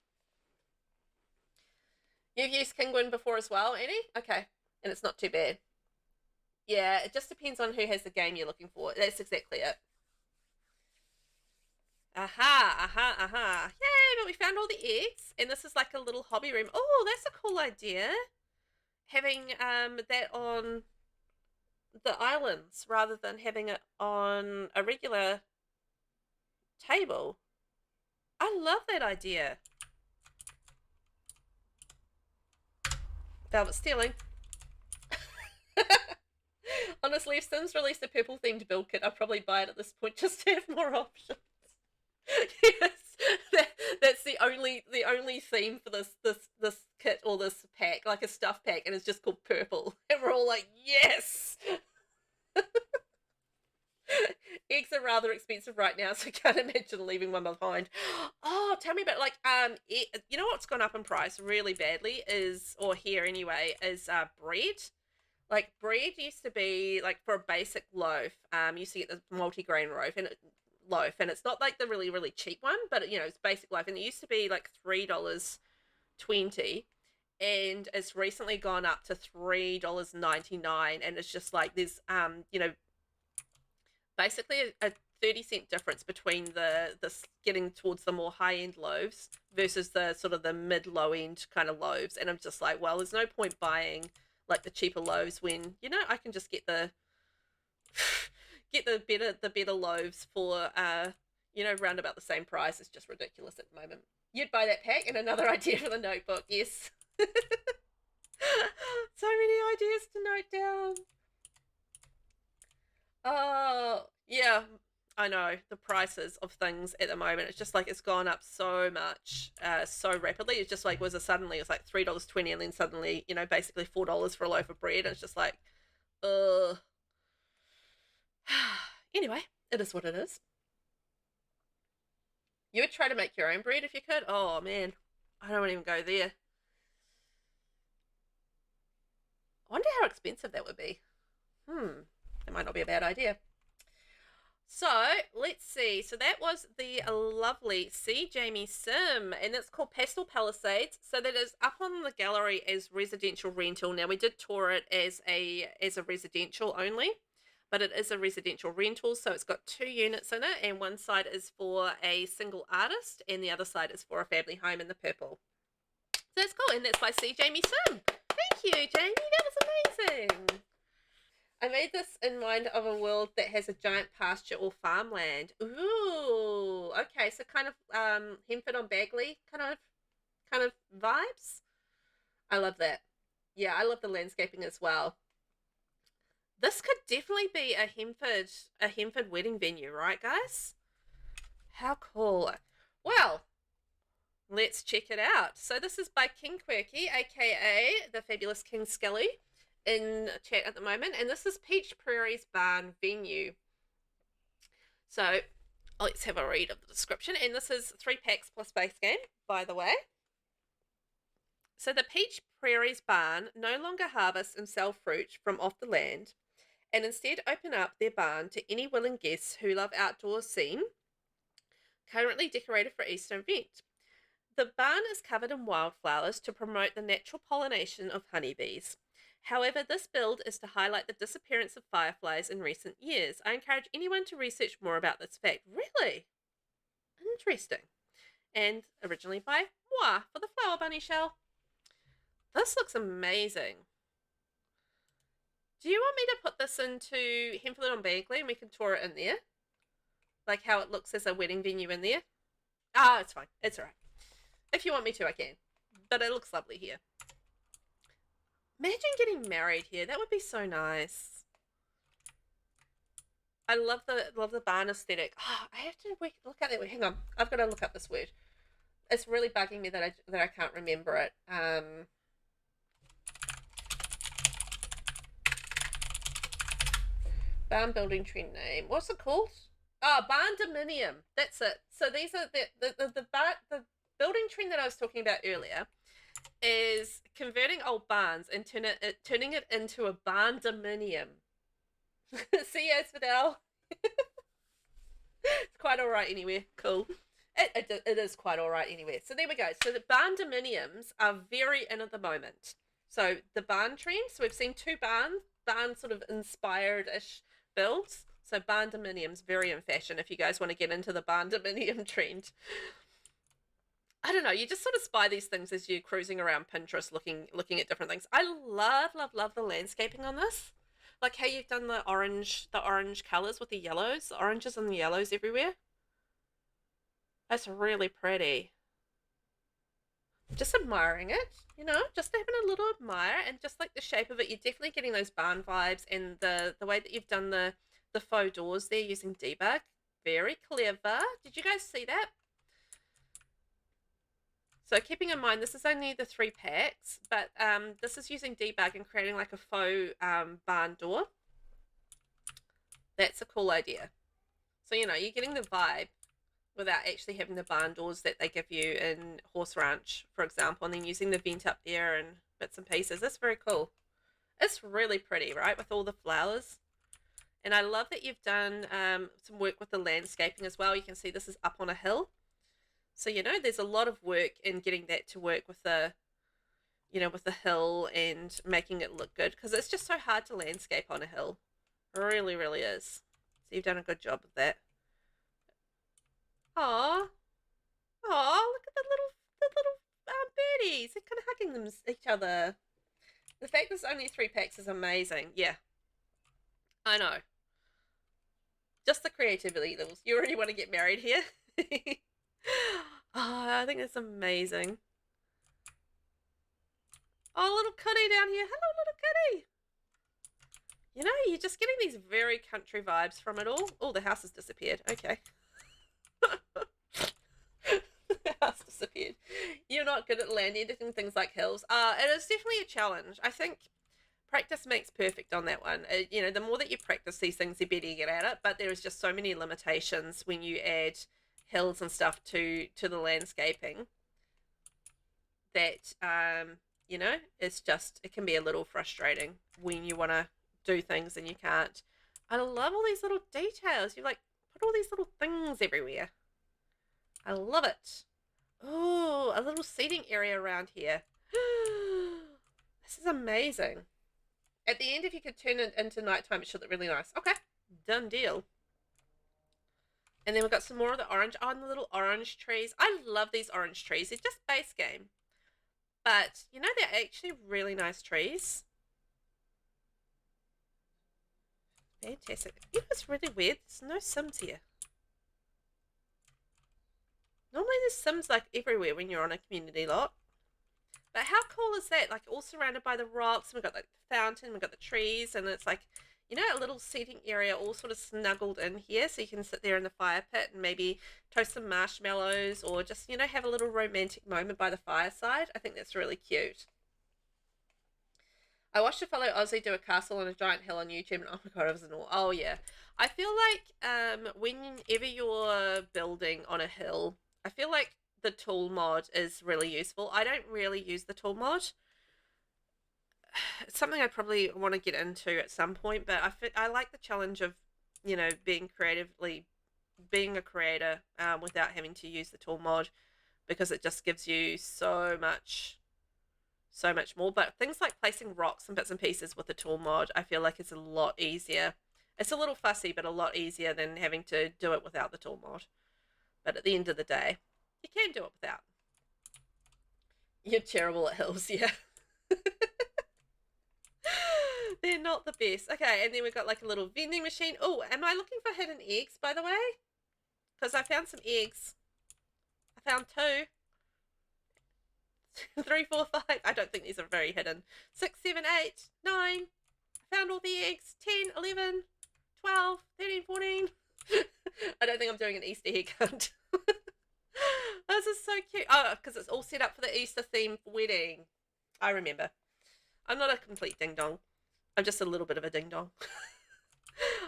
You've used Kinguin before as well, Annie? Okay, and it's not too bad. Yeah, it just depends on who has the game you're looking for. That's exactly it. Aha. Yay, but we found all the eggs. And this is like a little hobby room. Oh, that's a cool idea. Having that on the islands rather than having it on a regular table. I love that idea. Velvet stealing. Honestly, if Sims released a purple themed build kit, I'd probably buy it at this point just to have more options. Yes, that's the only theme for this kit or this pack, like a stuff pack, and it's just called purple, and we're all like, yes. Eggs are rather expensive right now, so I can't imagine leaving one behind. Oh, tell me about like you know what's gone up in price really badly is, or here anyway, is bread. Like bread used to be like for a basic loaf, you used to get the multi-grain loaf, and it's not like the really really cheap one, but you know it's basic loaf, and it used to be like $3.20, and it's recently gone up to $3.99, and it's just like there's you know basically a 30-cent difference between the getting towards the more high-end loaves versus the sort of the mid-low end kind of loaves, and I'm just like, well, there's no point buying like the cheaper loaves when you know I can just get the better loaves for you know round about the same price. It's just ridiculous at the moment. You'd buy that pack. And another idea for the notebook. Yes. So many ideas to note down. Oh yeah, I know the prices of things at the moment. It's just like it's gone up so much, so rapidly. It's just like suddenly it's like $3.20, and then suddenly basically $4 for a loaf of bread. And it's just like, ugh. Anyway, it is what it is. You would try to make your own bread if you could. Oh man, I don't even go there. I wonder how expensive that would be. That might not be a bad idea. So let's see. So that was the lovely SEEJAMIESIM, and it's called Pastel Palisades. So that is up on the gallery as residential rental. Now we did tour it as a residential only, but it is a residential rental. So it's got 2 units in it, and one side is for a single artist, and the other side is for a family home in the purple. So that's cool, and that's by SEEJAMIESIM. Thank you, Jamie. That was amazing. I made this in mind of a world that has a giant pasture or farmland. Ooh, okay, so kind of Hemford on Bagley kind of vibes. I love that. Yeah, I love the landscaping as well. This could definitely be a Hemford wedding venue, right, guys? How cool. Well, let's check it out. So this is by KINGKUIRKY, aka the fabulous King Skelly, in chat at the moment, and this is Peach Prairie's Barn Venue. So let's have a read of the description, and this is 3 packs plus base game, by the way. So the Peach Prairie's Barn no longer harvest and sell fruit from off the land, and instead open up their barn to any willing guests who love outdoor scene, currently decorated for Easter event. The barn is covered in wildflowers to promote the natural pollination of honeybees. However, this build is to highlight the disappearance of fireflies in recent years. I encourage anyone to research more about this fact. Really? Interesting. And originally by Moi for the Flower Bunny shell. This looks amazing. Do you want me to put this into Hemford on Bagley and we can tour it in there? Like how it looks as a wedding venue in there? Ah, it's fine. It's alright. If you want me to, I can. But it looks lovely here. Imagine getting married here. That would be so nice. I love the barn aesthetic. Oh, I have to look at it. Hang on. I've got to look up this word. It's really bugging me that I can't remember it. Barn building trend name. What's it called? Oh, barndominium. That's it. So these are the building trend that I was talking about earlier is converting old barns and turning it into a barndominium. See you, Asphodel. It's quite all right anyway. Cool. It is quite all right anyway. So there we go. So the barndominiums are very in at the moment. So the barn trend. So we've seen 2 barn sort of inspired-ish builds. So barndominiums very in fashion if you guys want to get into the barndominium trend. I don't know, you just sort of spy these things as you're cruising around Pinterest looking at different things. I love the landscaping on this. Like how you've done the orange colours with the yellows, the oranges and the yellows everywhere. That's really pretty. Just admiring it, just having a little admire, and just like the shape of it, you're definitely getting those barn vibes, and the way that you've done the faux doors there using debug. Very clever. Did you guys see that? So keeping in mind, this is only the 3 packs, but this is using debug and creating like a faux barn door. That's a cool idea. So, you're getting the vibe without actually having the barn doors that they give you in Horse Ranch, for example, and then using the vent up there and bits and pieces. That's very cool. It's really pretty, right, with all the flowers. And I love that you've done some work with the landscaping as well. You can see this is up on a hill. So, there's a lot of work in getting that to work with the, with the hill and making it look good. Because it's just so hard to landscape on a hill. It really, really is. So you've done a good job of that. Aww. Aww, look at the little birdies. They're kind of hugging each other. The fact there's only 3 packs is amazing. Yeah. I know. Just the creativity levels. You already want to get married here? Oh, I think that's amazing. Oh, little kitty down here. Hello, little kitty. You know, you're just getting these very country vibes from it all. Oh, the house has disappeared. Okay. The house disappeared. You're not good at land editing things like hills. It is definitely a challenge. I think practice makes perfect on that one. You know, the more that you practice these things, the better you get at it. But there is just so many limitations when you add hills and stuff to the landscaping that you know, it can be a little frustrating when you want to do things and you can't. I love all these little details. You like put all these little things everywhere. I love it. Oh, a little seating area around here. This is amazing. At the end, if you could turn it into nighttime, it should look really nice. Okay, done deal. And then we've got some more of the orange. Oh, and the little orange trees. I love these orange trees. They're just base game. But, you know, they're actually really nice trees. Fantastic. You know what's really weird? There's no Sims here. Normally there's Sims like everywhere when you're on a community lot. But how cool is that? Like all surrounded by the rocks. And we've got like the fountain. We've got the trees. And it's like, you know, a little seating area all sort of snuggled in here. So you can sit there in the fire pit and maybe toast some marshmallows. Or just, you know, have a little romantic moment by the fireside. I think that's really cute. I watched a fellow Aussie do a castle on a giant hill on YouTube, and oh my god, it was an awe. Oh yeah, I feel like whenever you're building on a hill, I feel like the tool mod is really useful. I don't really use the tool mod. It's something I probably want to get into at some point, but I like the challenge of, you know, being a creator without having to use the tool mod, because it just gives you so much more. But things like placing rocks and bits and pieces with the tool mod, I feel like it's a lot easier. It's a little fussy, but a lot easier than having to do it without the tool mod. But at the end of the day, you can do it without. You're terrible at hills, yeah. They're not the best. Okay, and then we've got like a little vending machine. Oh, am I looking for hidden eggs, by the way? Because I found some eggs. I found 2. 3, 4, 5. I don't think these are very hidden. 6, 7, 8, 9. I found all the eggs. 10, 11, 12, 13, 14. I don't think I'm doing an Easter egg hunt. This is so cute. Oh, because it's all set up for the Easter themed wedding. I remember. I'm not a complete ding dong. I'm just a little bit of a ding dong.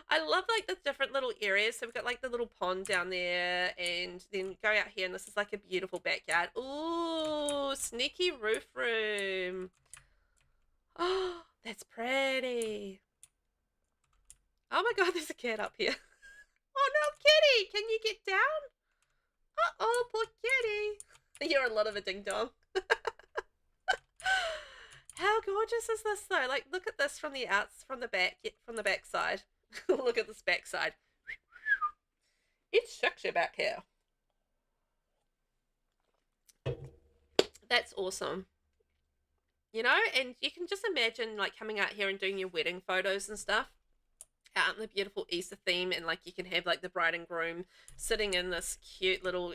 I love like the different little areas. So we've got like the little pond down there, and then go out here, and this is like a beautiful backyard. Ooh, sneaky roof room. Oh, that's pretty. Oh my god, there's a cat up here. Oh no, kitty, can you get down? Uh-oh, poor kitty. You're a lot of a ding dong. How gorgeous is this though? Like, look at this from the back side. Look at this back side. It's sexy back here. That's awesome. You know, and you can just imagine like coming out here and doing your wedding photos and stuff out in the beautiful Easter theme, and like you can have like the bride and groom sitting in this cute little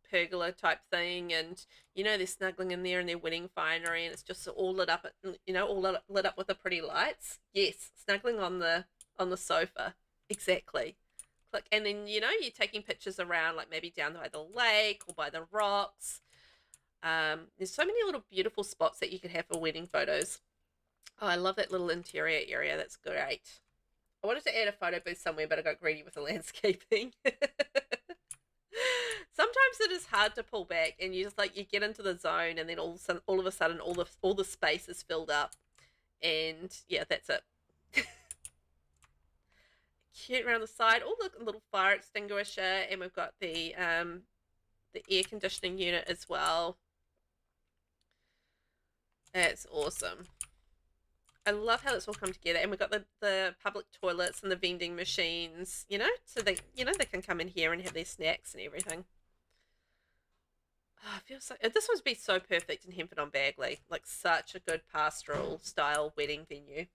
pergola type thing, and you know they're snuggling in there in their wedding finery, and it's just all lit up, you know, all lit up with the pretty lights. Yes, snuggling on the sofa. Exactly. Click, and then you know you're taking pictures around, like maybe down by the lake or by the rocks. There's so many little beautiful spots that you can have for wedding photos. Oh, I love that little interior area. That's great. I wanted to add a photo booth somewhere, but I got greedy with the landscaping. Sometimes it is hard to pull back, and you just like you get into the zone, and then all of a sudden all the space is filled up, and yeah, that's it. Cute around the side. Oh, look, a little fire extinguisher, and we've got the air conditioning unit as well. That's awesome. I love how it's all come together, and we've got the public toilets and the vending machines, you know, so they can come in here and have their snacks and everything. Oh, it feels like this would be so perfect in Hempford on Bagley, like such a good pastoral style wedding venue.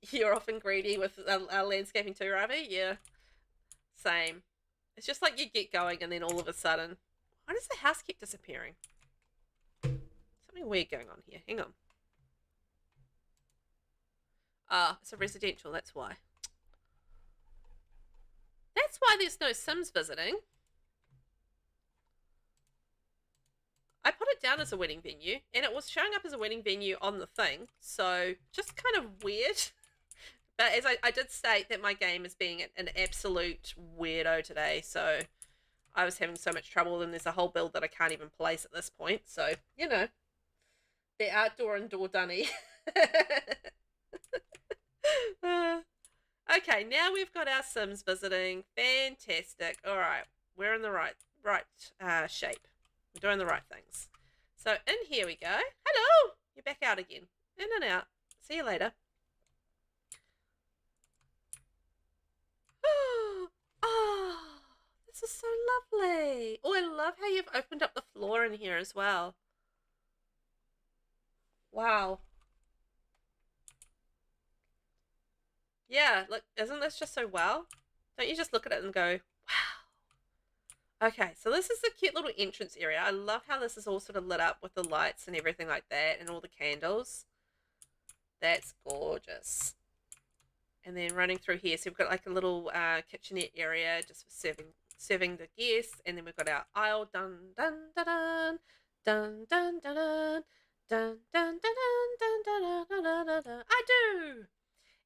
You're often greedy with our landscaping too, Ravi? Yeah, same. It's just like you get going, and then all of a sudden, why does the house keep disappearing? Something weird going on here. Hang on. Ah, it's a residential, that's why. That's why there's no Sims visiting. I put it down as a wedding venue, and it was showing up as a wedding venue on the thing, so just kind of weird. But as I did state that my game is being an absolute weirdo today, so I was having so much trouble, and there's a whole build that I can't even place at this point, so, you know, the outdoor and door dunny. Okay, now we've got our Sims visiting. Fantastic. All right, we're in the right shape. We're doing the right things. So in here we go. Hello! You're back out again. In and out. See you later. Oh, this is so lovely. Oh, I love how you've opened up the floor in here as well. Wow. Yeah, look, isn't this just so well? Don't you just look at it and go, wow. Okay, so this is a cute little entrance area. I love how this is all sort of lit up with the lights and everything like that and all the candles. That's gorgeous. And then running through here, so we've got like a little kitchenette area just for serving the guests. And then we've got our aisle. Dun, dun, dun, dun, dun, dun, dun, dun, dun, dun, dun, dun, dun, dun, dun, dun, dun. I do.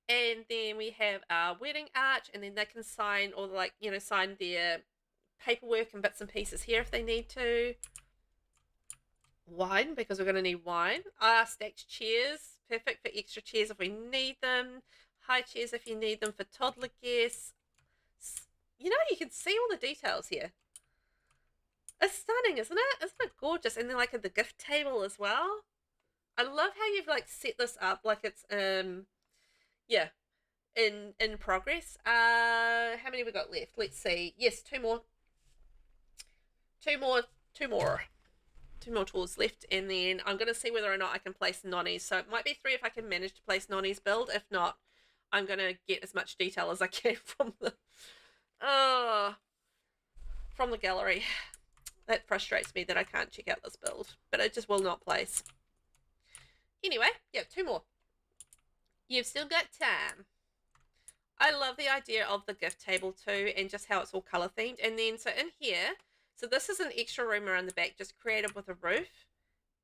And then we have our wedding arch, and then they can sign or like, you know, sign their paperwork and bits and pieces here if they need to. Wine, because we're going to need wine. Stacked chairs, perfect for extra chairs if we need them. High chairs if you need them for toddler guests. You know, you can see all the details here. It's stunning, isn't it? Isn't it gorgeous? And then like at the gift table as well. I love how you've like set this up like it's yeah, in progress. How many we got left? Let's see. Yes, two more tours left, and then I'm going to see whether or not I can place nonnies. So it might be 3 if I can manage to place nonnies build. If not, I'm going to get as much detail as I can from the gallery. That frustrates me that I can't check out this build, but it just will not place. Anyway, yeah, 2 more. You've still got time. I love the idea of the gift table too, and just how it's all color themed. And then so in here, so this is an extra room around the back, just created with a roof.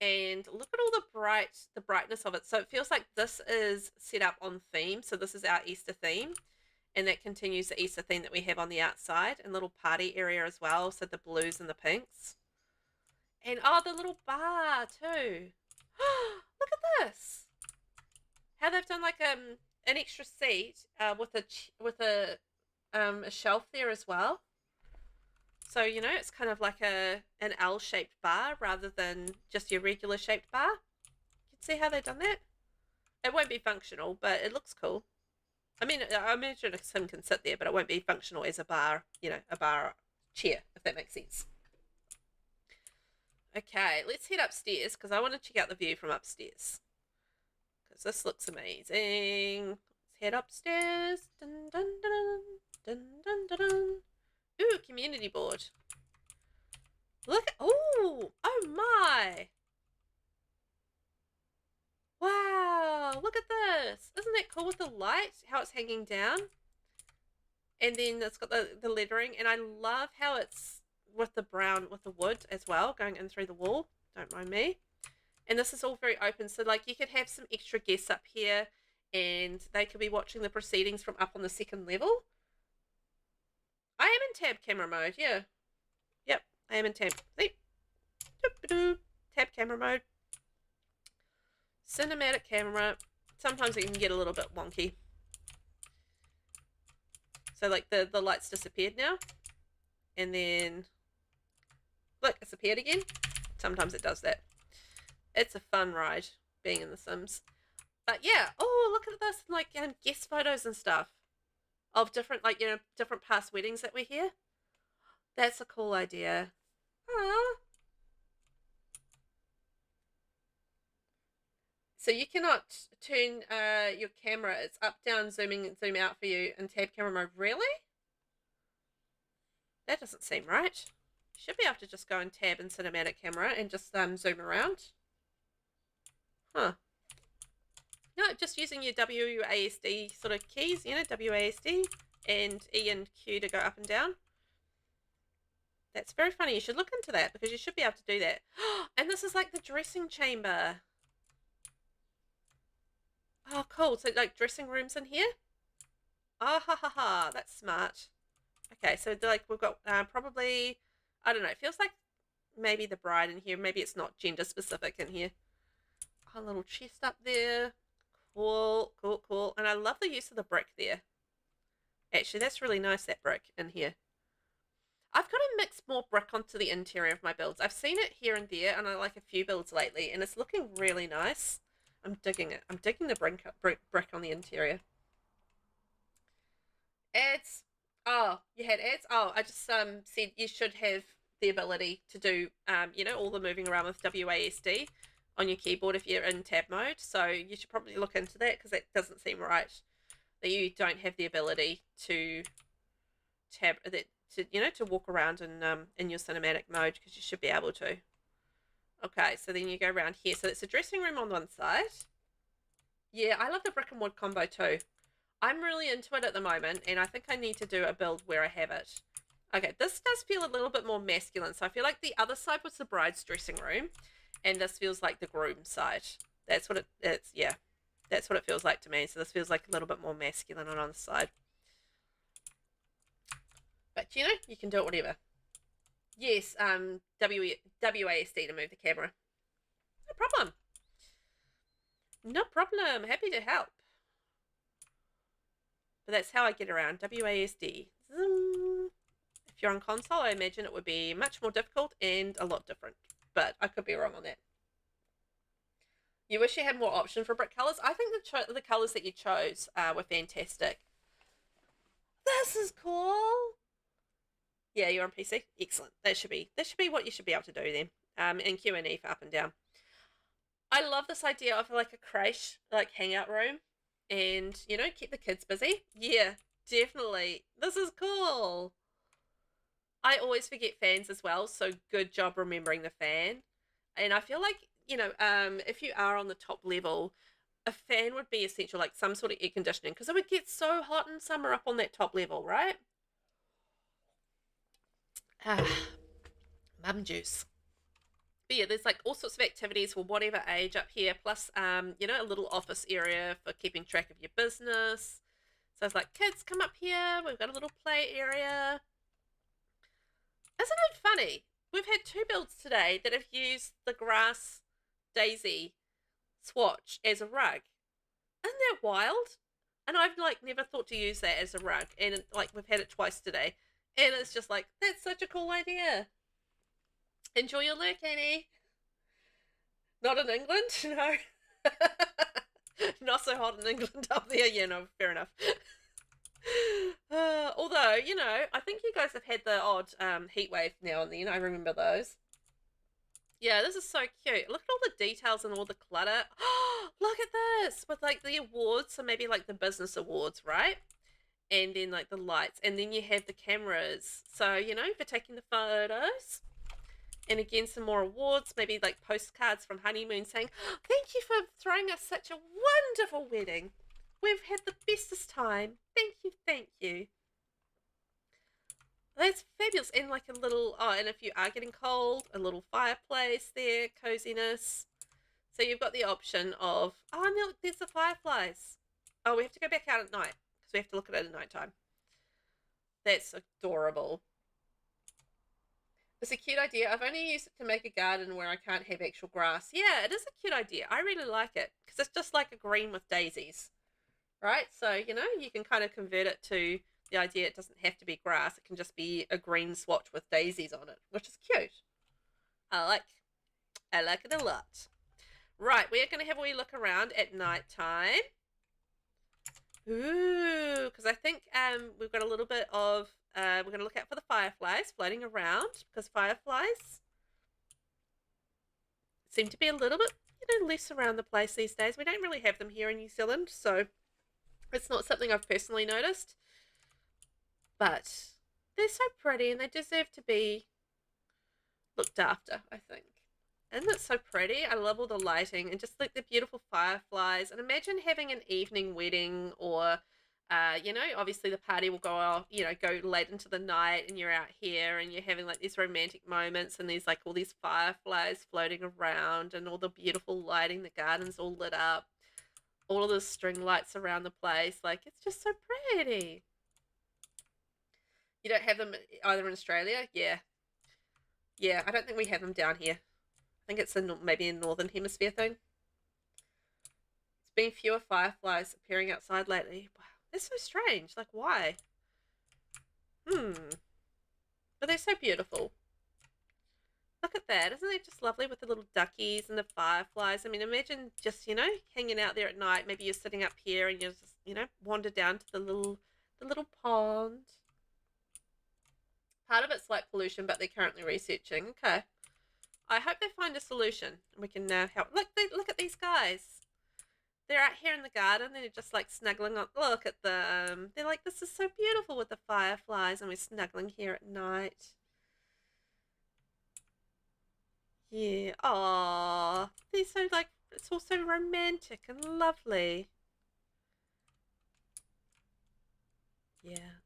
And look at all the brightness of it. So it feels like this is set up on theme. So this is our Easter theme, and that continues the Easter theme that we have on the outside, and little party area as well. So the blues and the pinks, and oh, the little bar too. Look at this. How they've done like an extra seat with a shelf there as well. So, you know, it's kind of like an L-shaped bar rather than just your regular shaped bar. You can see how they've done that? It won't be functional, but it looks cool. I mean, I imagine a sim can sit there, but it won't be functional as a bar, you know, a bar chair, if that makes sense. Okay, let's head upstairs because I want to check out the view from upstairs. Because this looks amazing. Let's head upstairs. Dun, dun, dun, dun, dun, dun, dun. Ooh, community board. Look. Oh my. Wow, look at this. Isn't that cool with the light? How it's hanging down. And then it's got the lettering. And I love how it's with the brown, with the wood as well, going in through the wall. Don't mind me. And this is all very open. So like you could have some extra guests up here, and they could be watching the proceedings from up on the 2nd level. I am in tab camera mode, yeah. Yep, I am in tab. See? Tab camera mode. Cinematic camera. Sometimes it can get a little bit wonky. So like the lights disappeared now. And then, look, it's appeared again. Sometimes it does that. It's a fun ride being in The Sims. But yeah, oh, look at this, like guest photos and stuff. Of different, like, you know, different past weddings that we're here. That's a cool idea. Aww. So you cannot turn your camera. It's up, down, zooming, and zoom out for you in tab camera mode. Really? That doesn't seem right. You should be able to just go in tab and cinematic camera and just zoom around. Huh. No, just using your WASD sort of keys, you know, WASD and E and Q to go up and down. That's very funny. You should look into that because you should be able to do that. And this is like the dressing chamber. Oh, cool. So like dressing rooms in here? Ah, ha, ha, ha. That's smart. Okay, so like we've got probably, I don't know, it feels like maybe the bride in here. Maybe it's not gender specific in here. A little chest up there. Cool, cool, cool. And I love the use of the brick there. Actually, that's really nice, that brick in here. I've got to mix more brick onto the interior of my builds. I've seen it here and there, and I like a few builds lately, and it's looking really nice. I'm digging it. I'm digging the brick on the interior. Ads. Oh, you had ads? Oh, I just said you should have the ability to do, you know, all the moving around with WASD on your keyboard if you're in tab mode. So you should probably look into that because it doesn't seem right that you don't have the ability to tab that to, you know, to walk around in your cinematic mode, because you should be able to. Okay, so then you go around here. So it's a dressing room on one side. Yeah, I love the brick and wood combo too. I'm really into it at the moment, and I think I need to do a build where I have it. Okay, this does feel a little bit more masculine. So I feel like the other side was the bride's dressing room, and this feels like the groom's side. That's what it's, yeah. That's what it feels like to me. So this feels like a little bit more masculine on the side. But, you know, you can do it whatever. Yes, WASD to move the camera. No problem. No problem. Happy to help. But that's how I get around. WASD. If you're on console, I imagine it would be much more difficult and a lot different. But I could be wrong on that. You wish you had more option for brick colours? I think the colours that you chose were fantastic. This is cool. Yeah, you're on PC. Excellent. That should be what you should be able to do then. And Q&E for up and down. I love this idea of like a creche, like hangout room, and you know, keep the kids busy. Yeah, definitely. This is cool. I always forget fans as well, so good job remembering the fan. And I feel like, you know, if you are on the top level, a fan would be essential, like some sort of air conditioning, because it would get so hot in summer up on that top level, right? Mum juice. But yeah, there's like all sorts of activities for whatever age up here, plus you know, a little office area for keeping track of your business. So it's like, kids, come up here, we've got a little play area. Isn't it funny? We've had 2 builds today that have used the grass daisy swatch as a rug. Isn't that wild? And I've like never thought to use that as a rug, and like we've had it twice today, and it's just like, that's such a cool idea. Enjoy your lurk, Annie. Not in England, no. Not so hot in England up there. Yeah, no, fair enough. Although, you know, I think you guys have had the odd heat wave now and then. I remember those. Yeah, this is so cute. Look at all the details and all the clutter. Look at this with like the awards. So maybe like the business awards, right? And then like the lights. And then you have the cameras. So, you know, for taking the photos. And again, some more awards, maybe like postcards from honeymoon saying, thank you for throwing us such a wonderful wedding. We've had the bestest time. Thank you, thank you. That's fabulous. And like a little, oh, and if you are getting cold, a little fireplace there, coziness. So you've got the option of, oh, no, there's the fireflies. Oh, we have to go back out at night because we have to look at it at night time. That's adorable. It's a cute idea. I've only used it to make a garden where I can't have actual grass. Yeah, it is a cute idea. I really like it because it's just like a green with daisies, right? So, you know, you can kind of convert it to the idea it doesn't have to be grass. It can just be a green swatch with daisies on it, which is cute. I like it a lot. Right, we're going to have a wee look around at night time. Ooh, because I think we've got a little bit of, we're going to look out for the fireflies floating around, because fireflies seem to be a little bit, you know, less around the place these days. We don't really have them here in New Zealand, so it's not something I've personally noticed. But they're so pretty and they deserve to be looked after, I think. Isn't it so pretty? I love all the lighting and just like the beautiful fireflies. And imagine having an evening wedding or, you know, obviously the party will go off, you know, go late into the night and you're out here and you're having like these romantic moments and there's like all these fireflies floating around and all the beautiful lighting, the garden's all lit up, all of the string lights around the place. Like, it's just so pretty. You don't have them either in Australia? Yeah. Yeah, I don't think we have them down here. I think it's maybe a Northern Hemisphere thing. It's been fewer fireflies appearing outside lately. Wow, they're so strange. Like, why? But they're so beautiful. Look at that. Isn't it just lovely with the little duckies and the fireflies? I mean, imagine just, you know, hanging out there at night. Maybe you're sitting up here and you're just, you know, wander down to the little pond. Part of it's light pollution, but they're currently researching. Okay. I hope they find a solution. We can help. Look at these guys. They're out here in the garden. They're just like snuggling on. Look at them. They're like, this is so beautiful with the fireflies, and we're snuggling here at night. Yeah. Aww. They're so like, it's all so romantic and lovely. Yeah.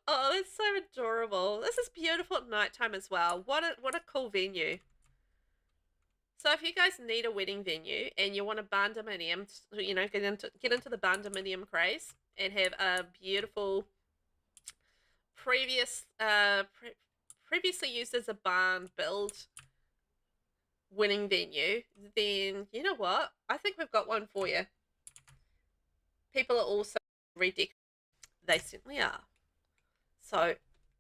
Oh, that's so adorable. This is beautiful at nighttime as well. What a cool venue. So if you guys need a wedding venue and you want a barndominium, you know, get into the barndominium craze and have a beautiful previously used as a barn build winning venue, then you know what? I think we've got one for you. People are also redecorating. They certainly are. So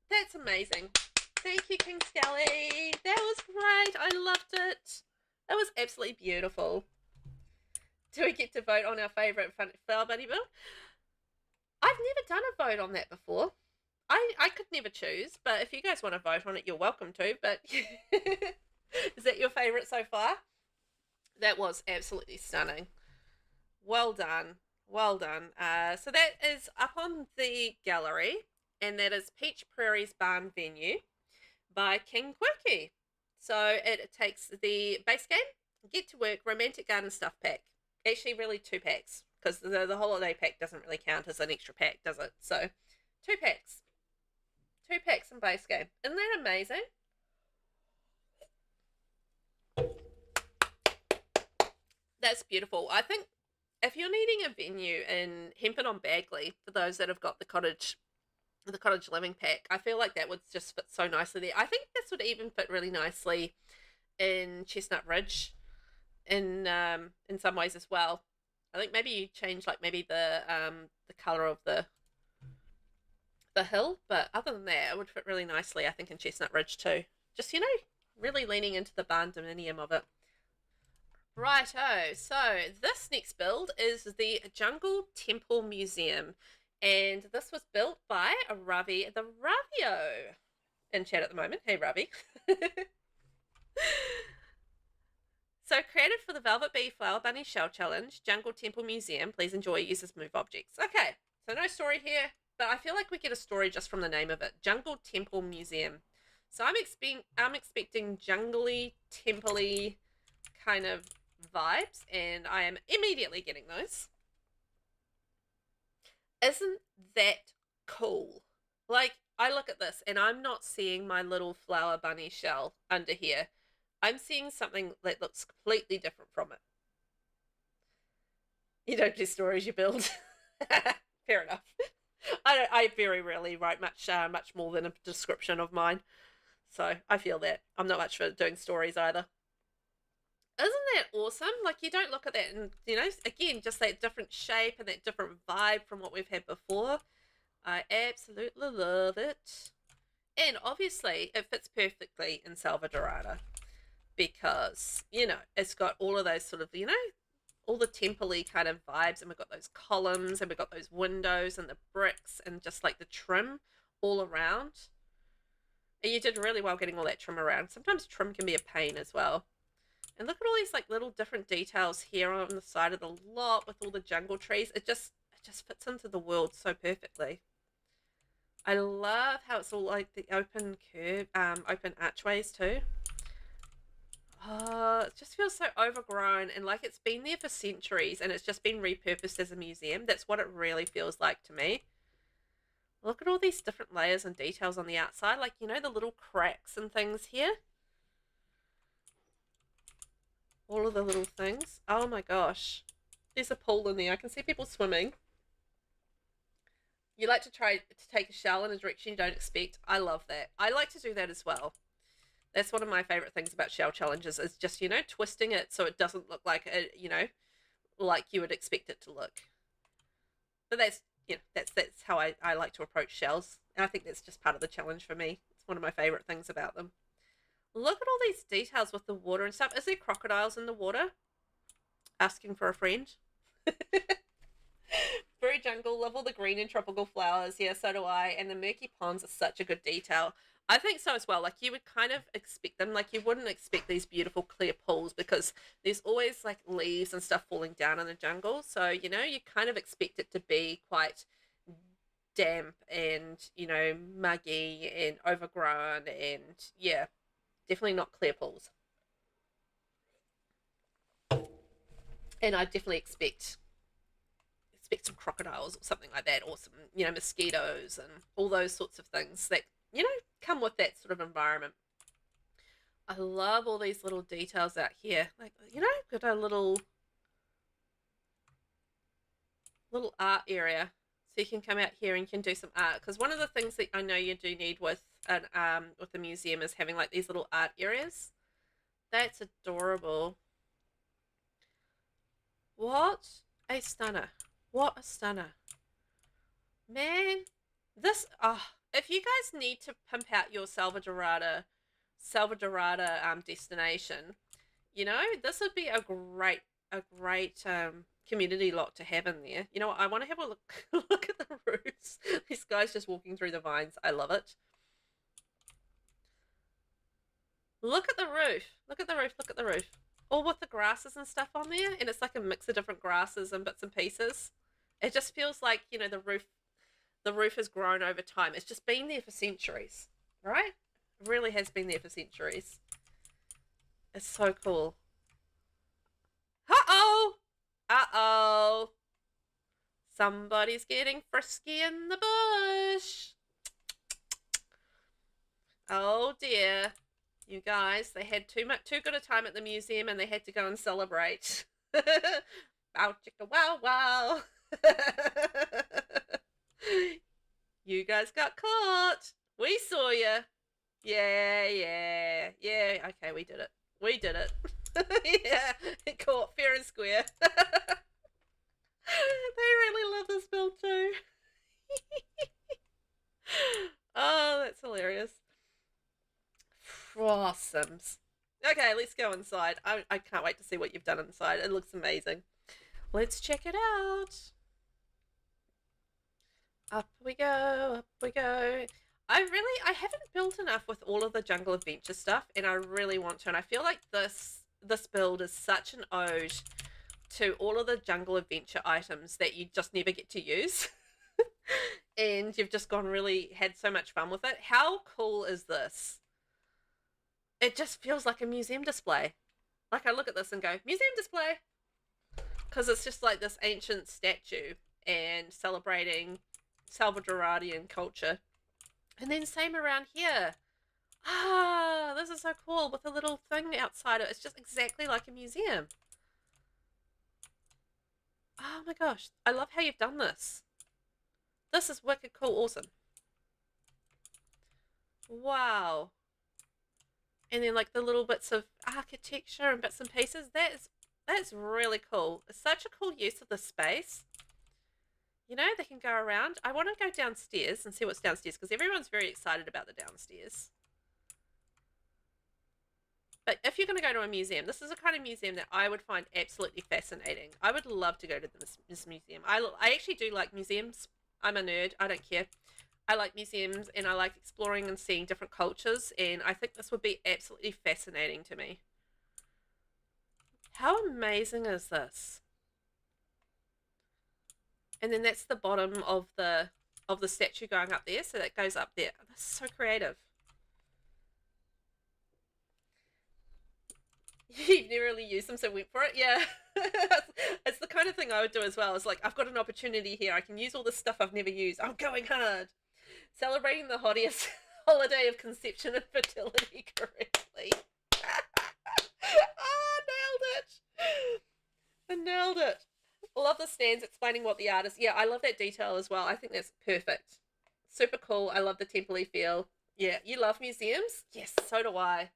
that's amazing. Thank you, King Skelly. That was great. I loved it. That was absolutely beautiful. Do we get to vote on our favourite Flower Bunny build? I've never done a vote on that before. I could never choose, but if you guys want to vote on it, you're welcome to. But is that your favourite so far? That was absolutely stunning. Well done. Well done. So that is up on the gallery, and that is Peach Prairie's Barn Venue by KINGKUIRKY. So it takes the base game, Get to Work, Romantic Garden Stuff Pack. Actually, really 2 packs, because the holiday pack doesn't really count as an extra pack, does it? So 2 packs. 2 packs in base game. Isn't that amazing? That's beautiful. I think if you're needing a venue in Hempel on Bagley, for those that have got the cottage living pack, I feel like that would just fit so nicely there. I think this would even fit really nicely in Chestnut Ridge in some ways as well. I think maybe you change like maybe the color of the hill, but other than that, it would fit really nicely, I think, in Chestnut Ridge too. Just, you know, really leaning into the barn dominium of it. Righto, so this next build is the Jungle Temple Museum, and this was built by RAVITHERAVIO in chat at the moment. Hey, Ravi. So created for the VelvettB Flower Bunny Shell Challenge, Jungle Temple Museum. Please enjoy, users move objects. Okay, so no story here, but I feel like we get a story just from the name of it. Jungle Temple Museum. So I'm expecting jungly, temple-y kind of vibes, and I am immediately getting those. Isn't that cool? Like, I look at this and I'm not seeing my little flower bunny shell under here. I'm seeing something that looks completely different from it. You don't do stories, you build. Fair enough. I very rarely write much more than a description of mine, so I feel that I'm not much for doing stories either. Isn't that awesome? Like, you don't look at that and, you know, again, just that different shape and that different vibe from what we've had before. I absolutely love it. And obviously, it fits perfectly in Salvadorada because, you know, it's got all of those sort of, you know, all the temple-y kind of vibes, and we've got those columns and we've got those windows and the bricks and just like the trim all around. And you did really well getting all that trim around. Sometimes trim can be a pain as well. And look at all these like little different details here on the side of the lot with all the jungle trees. It just just fits into the world so perfectly. I love how it's all like the open curve, open archways too. Oh, it just feels so overgrown and like it's been there for centuries and it's just been repurposed as a museum. That's what it really feels like to me. Look at all these different layers and details on the outside, like, you know, the little cracks and things here. All of the little things. Oh my gosh. There's a pool in there. I can see people swimming. You like to try to take a shell in a direction you don't expect. I love that. I like to do that as well. That's one of my favorite things about shell challenges is just, you know, twisting it so it doesn't look like it, you know, like you would expect it to look. But that's, you know, that's how I like to approach shells. And I think that's just part of the challenge for me. It's one of my favorite things about them. Look at all these details with the water and stuff. Is there crocodiles in the water? Asking for a friend. Very jungle. Love all the green and tropical flowers. Yeah, so do I. And the murky ponds are such a good detail. I think so as well. Like you would kind of expect them. Like you wouldn't expect these beautiful clear pools because there's always like leaves and stuff falling down in the jungle. So, you know, you kind of expect it to be quite damp and, you know, muggy and overgrown and yeah, definitely not clear pools. And I definitely expect some crocodiles or something like that, or some, you know, mosquitoes and all those sorts of things that, you know, come with that sort of environment. I love all these little details out here. Like, you know, got a little art area. So you can come out here and you can do some art. Because one of the things that I know you do need with the museum is having like these little art areas. That's adorable. What a stunner. What a stunner. Man, this, if you guys need to pimp out your Salvadorada destination, you know, this would be a great community lot to have in there. You know what, I want to have a look at the roofs. This guy's just walking through the vines. I love it. Look at the roof. Look at the roof. Look at the roof. All with the grasses and stuff on there, and it's like a mix of different grasses and bits and pieces. It just feels like, you know, the roof has grown over time. It's just been there for centuries, right? It really has been there for centuries. It's so cool. Uh-oh! Uh-oh! Somebody's getting frisky in the bush. Oh dear. You guys, they had too good a time at the museum and they had to go and celebrate. Bow chicka wow wow. You guys got caught. We saw you. Yeah. Okay, we did it. We did it. Yeah, caught fair and square. They really love this build too. Oh, that's hilarious. Frossums. Okay, let's go inside. I can't wait to see what you've done inside. It looks amazing. Let's check it out. Up we go, up we go. I haven't built enough with all of the Jungle Adventure stuff, and I really want to. And I feel like this build is such an ode to all of the Jungle Adventure items that you just never get to use. And you've just had so much fun with it. How cool is this? It just feels like a museum display. Like I look at this and go, museum display. Because it's just like this ancient statue and celebrating Salvadoradian culture. And then same around here. Ah, this is so cool with a little thing outside it. It's just exactly like a museum. Oh my gosh. I love how you've done this. This is wicked cool. Awesome. Wow. And then like the little bits of architecture and bits and pieces. That's really cool. It's such a cool use of the space. You know, they can go around. I want to go downstairs and see what's downstairs because everyone's very excited about the downstairs. But if you're going to go to a museum, this is a kind of museum that I would find absolutely fascinating. I would love to go to this museum. I actually do like museums. I'm a nerd. I don't care. I like museums and I like exploring and seeing different cultures, and I think this would be absolutely fascinating to me. How amazing is this? And then that's the bottom of the statue going up there, so that goes up there. That's so creative. You've never really used them, so went for it. Yeah. It's the kind of thing I would do as well. It's like, I've got an opportunity here. I can use all this stuff I've never used. I'm going hard. Celebrating the hottest holiday of conception and fertility correctly. Oh, nailed it. I nailed it. Love the stands explaining what the art is. Yeah, I love that detail as well. I think that's perfect. Super cool. I love the temple-y feel. Yeah, you love museums? Yes, so do I.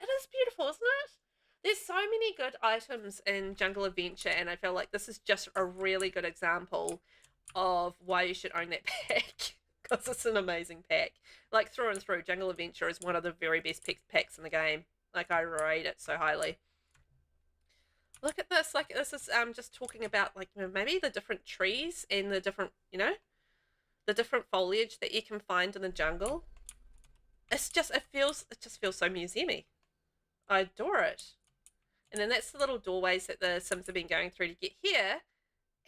It is beautiful, isn't it? There's so many good items in Jungle Adventure, and I feel like this is just a really good example of why you should own that pack, because it's an amazing pack. Like, through and through, Jungle Adventure is one of the very best packs in the game. Like, I rate it so highly. Look at this. Like, this is just talking about, like, maybe the different trees and the different, the different foliage that you can find in the jungle. It just feels so museumy. I adore it. And then that's the little doorways that the Sims have been going through to get here.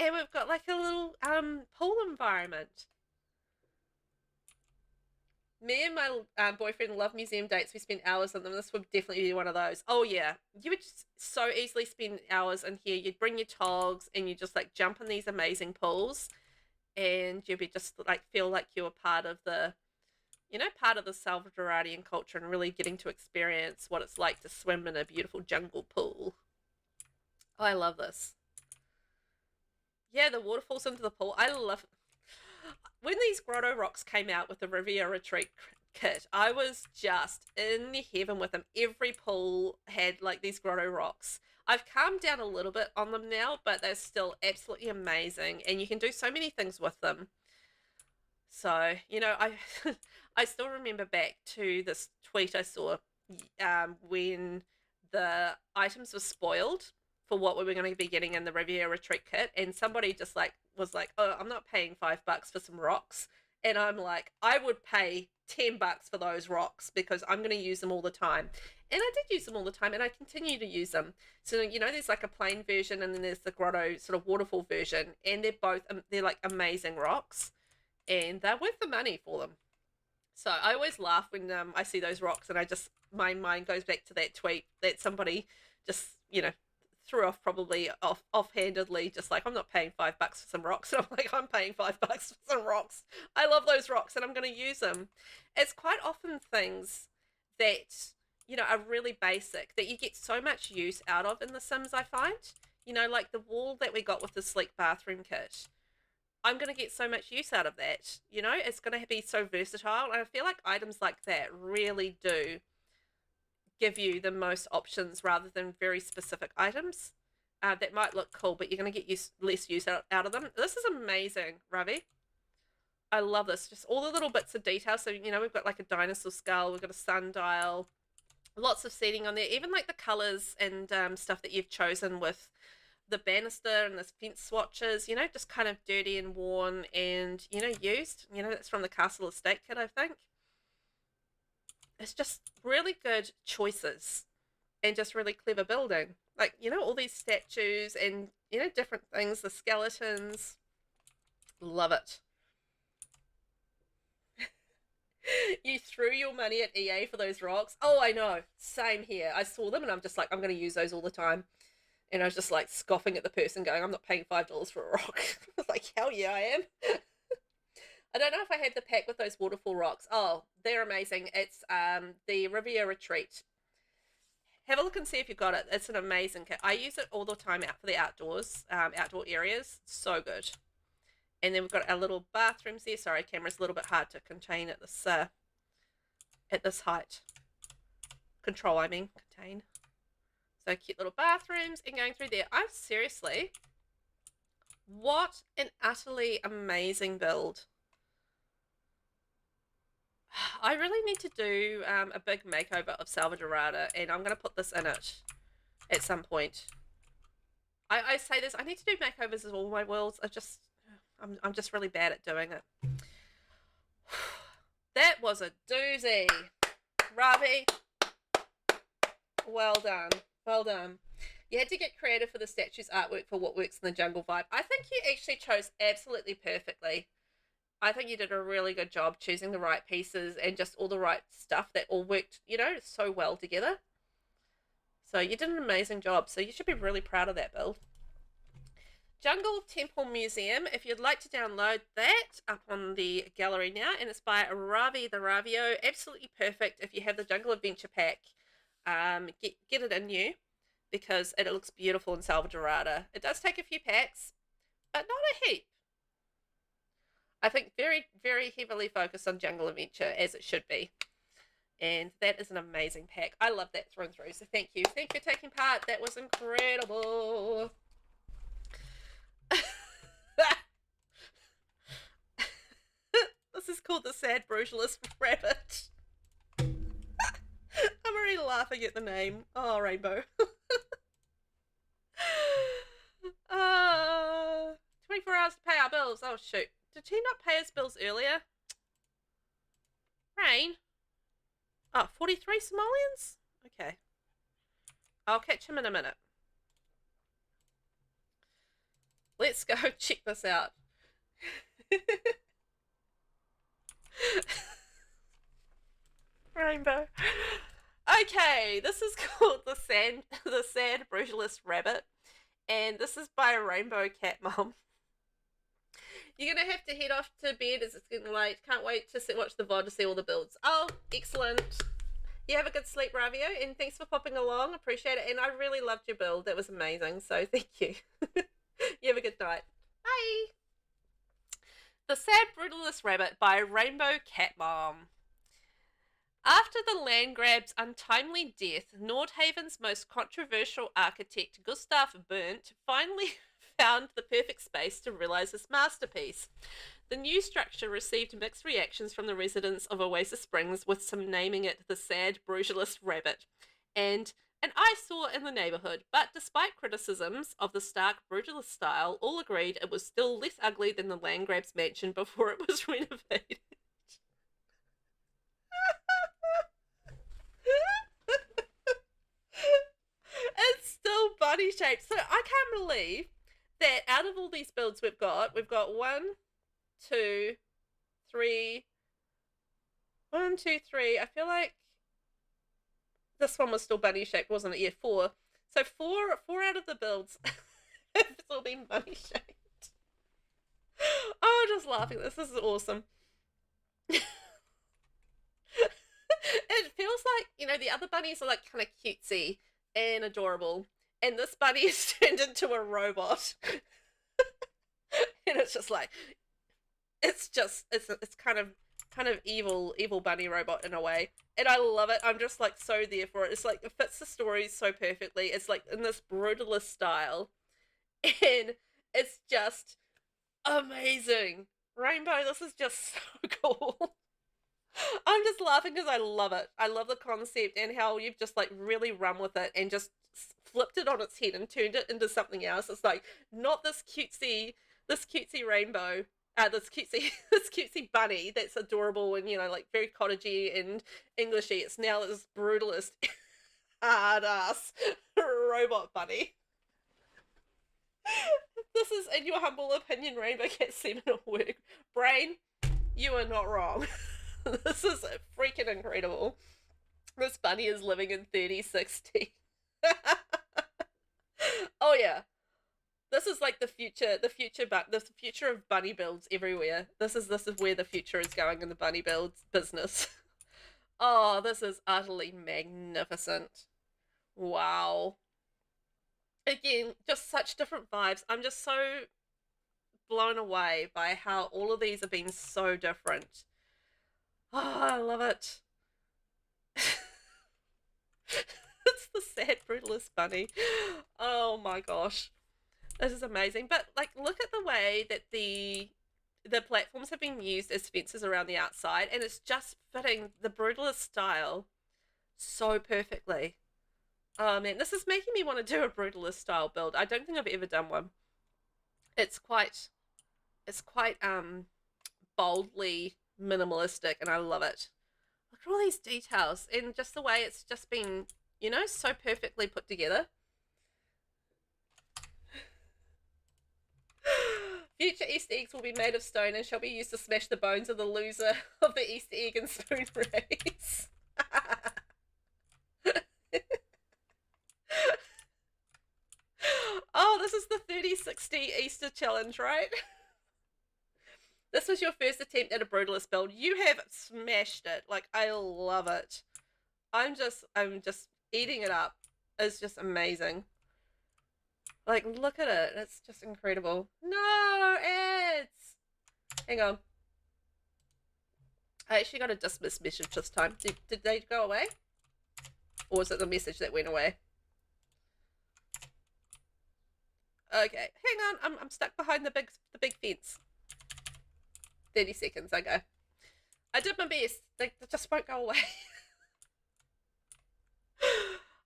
And we've got like a little pool environment. Me and my boyfriend love museum dates. We spend hours on them. This would definitely be one of those. Oh yeah, you would just so easily spend hours in here. You'd bring your togs and you just like jump in these amazing pools, and you'd be just like feel like you were part of the part of the Salvadoradian culture and really getting to experience what it's like to swim in a beautiful jungle pool. Oh, I love this. Yeah, the waterfalls into the pool. I love when these grotto rocks came out with the Riviera Retreat kit. I was just in heaven with them. Every pool had like these grotto rocks. I've calmed down a little bit on them now, but they're still absolutely amazing, and you can do so many things with them. So, I I still remember back to this tweet I saw when the items were spoiled for what we were going to be getting in the Riviera Retreat kit, and somebody just like was like, "Oh, I'm not paying $5 for some rocks," and I'm like, "I would pay $10 for those rocks because I'm going to use them all the time." And I did use them all the time, and I continue to use them. So there's like a plain version, and then there's the grotto sort of waterfall version, and they're like amazing rocks, and they're worth the money for them. So I always laugh when I see those rocks, and my mind goes back to that tweet that somebody just threw off, probably offhandedly, just like, I'm not paying $5 for some rocks. And I'm like, I'm paying $5 for some rocks. I love those rocks, and I'm going to use them. It's quite often things that are really basic that you get so much use out of in The Sims. I find like the wall that we got with the sleek bathroom kit. I'm going to get so much use out of that. It's going to be so versatile. And I feel like items like that really do give you the most options rather than very specific items that might look cool, but you're going to get less use out of them. This is amazing, Ravi. I love this. Just all the little bits of detail. So, we've got like a dinosaur skull. We've got a sundial. Lots of seating on there. Even like the colours and stuff that you've chosen with the banister and the fence swatches, just kind of dirty and worn and, used. That's from the Castle Estate kit, I think. It's just really good choices and just really clever building. Like, all these statues and, different things, the skeletons. Love it. You threw your money at EA for those rocks? Oh, I know. Same here. I saw them and I'm just like, I'm going to use those all the time. And I was just like scoffing at the person going, I'm not paying $5 for a rock. I was like, hell yeah, I am. I don't know if I have the pack with those waterfall rocks. Oh, they're amazing. It's the Riviera Retreat. Have a look and see if you've got it. It's an amazing kit. I use it all the time out for the outdoors, outdoor areas. So good. And then we've got our little bathrooms there. Sorry, camera's a little bit hard to contain at this height. Control, I mean, contain. So cute little bathrooms and going through there. I'm seriously, what an utterly amazing build. I really need to do a big makeover of Salvadorada, and I'm going to put this in it at some point. I say this, I need to do makeovers of all my worlds. I'm just really bad at doing it. That was a doozy. Ravi, well done. Well done. You had to get creative for the statue's artwork for what works in the jungle vibe. I think you actually chose absolutely perfectly. I think you did a really good job choosing the right pieces and just all the right stuff that all worked, you know, so well together. So you did an amazing job. So you should be really proud of that build. Jungle Temple Museum, if you'd like to download that, up on the gallery now, and it's by RAVITHERAVIO. Absolutely perfect if you have the Jungle Adventure Pack. Get it in you, because it looks beautiful in Salvadorada. It does take a few packs, but not a heap. I think very, very heavily focused on Jungle Adventure, as it should be. And that is an amazing pack. I love that through and through, so thank you. Thank you for taking part. That was incredible. This is called the Sad Brutalist Rabbit. I'm already laughing at the name. Oh, Rainbow. 24 hours to pay our bills. Oh, shoot. Did he not pay his bills earlier? Rain? Oh, 43 Somalians? Okay. I'll catch him in a minute. Let's go check this out. Rainbow. Okay, this is called the Sad Brutalist Rabbit, and this is by RAINBOWCATMOM. You're gonna have to head off to bed as it's getting late. Can't wait to watch the VOD to see all the builds. Oh, excellent. You have a good sleep, Ravio, and thanks for popping along. Appreciate it, and I really loved your build. That was amazing, so thank you. You have a good night. Bye. The Sad Brutalist Rabbit by RAINBOWCATMOM. After the land grab's untimely death, Nordhaven's most controversial architect, Gustav Berndt, finally found the perfect space to realize his masterpiece. The new structure received mixed reactions from the residents of Oasis Springs, with some naming it the Sad Brutalist Rabbit and an eyesore in the neighborhood. But despite criticisms of the stark brutalist style, all agreed it was still less ugly than the Landgrab's mansion before it was renovated. It's still bunny shaped. So I can't believe that out of all these builds we've got 1, 2, 3. 1, 2, 3. I feel like this one was still bunny shaped, wasn't it? Yeah, 4. So four out of the builds have still been bunny shaped. Oh, I'm just laughing. This is awesome. It feels like, you know, the other bunnies are like kind of cutesy and adorable, and this bunny is turned into a robot. And it's just like, it's kind of evil bunny robot in a way, and I love it. I'm just like so there for it. It's like it fits the story so perfectly. It's like in this brutalist style, and it's just amazing. Rainbow, this is just so cool. I'm just laughing because I love it. I love the concept and how you've just like really run with it and just flipped it on its head and turned it into something else. It's like not this cutesy rainbow, this cutesy bunny that's adorable and, you know, like very cottagey and Englishy. It's now this brutalist, hard ass robot bunny. This is, in your humble opinion, Rainbow Cat seminal work. Brain, you are not wrong. This is freaking incredible. This bunny is living in 3060. Oh yeah. This is like the future of bunny builds everywhere. This is where the future is going in the bunny builds business. Oh, this is utterly magnificent. Wow. Again, just such different vibes. I'm just so blown away by how all of these have been so different. Oh, I love it. It's the Sad Brutalist bunny. Oh my gosh. This is amazing. But like, look at the way that the platforms have been used as fences around the outside, and it's just fitting the brutalist style so perfectly. Oh man, this is making me want to do a brutalist style build. I don't think I've ever done one. It's quite boldly minimalistic, and I love it. Look at all these details and just the way it's just been, you know, so perfectly put together. Future Easter eggs will be made of stone and shall be used to smash the bones of the loser of the Easter egg and spoon race. Oh, this is the 3060 Easter challenge, right? This was your first attempt at a brutalist build. You have smashed it. Like, I love it. I'm just eating it up. It's just amazing. Like, look at it. It's just incredible. No, ads. Hang on. I actually got a dismiss message this time. Did they go away? Or was it the message that went away? Okay, hang on. I'm stuck behind the big fence. 30 seconds, I go. I did my best. They just won't go away.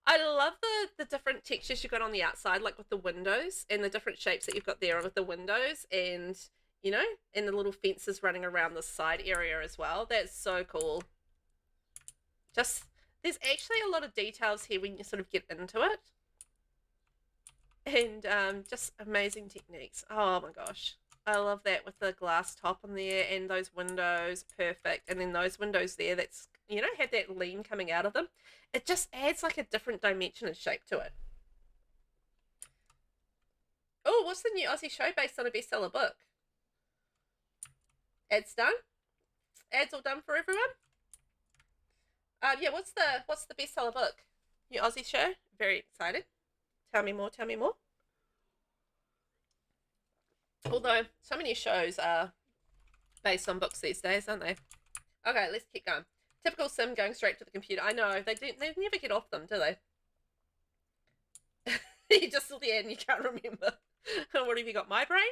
I love the different textures you got on the outside, like with the windows and the different shapes that you've got there with the windows and, you know, and the little fences running around the side area as well. That's so cool. Just, there's actually a lot of details here when you sort of get into it. And just amazing techniques. Oh my gosh. I love that with the glass top on there and those windows. Perfect. And then those windows there, that's, you know, have that lean coming out of them. It just adds like a different dimension and shape to it. Oh, what's the new Aussie show based on a bestseller book? Ads done? Ads all done for everyone? Yeah, what's the bestseller book? New Aussie show? Very excited. Tell me more, tell me more. Although, so many shows are based on books these days, aren't they? Okay, let's keep going. Typical sim going straight to the computer. I know, they never get off them, do they? You just saw the end and you can't remember. What have you got, my brain?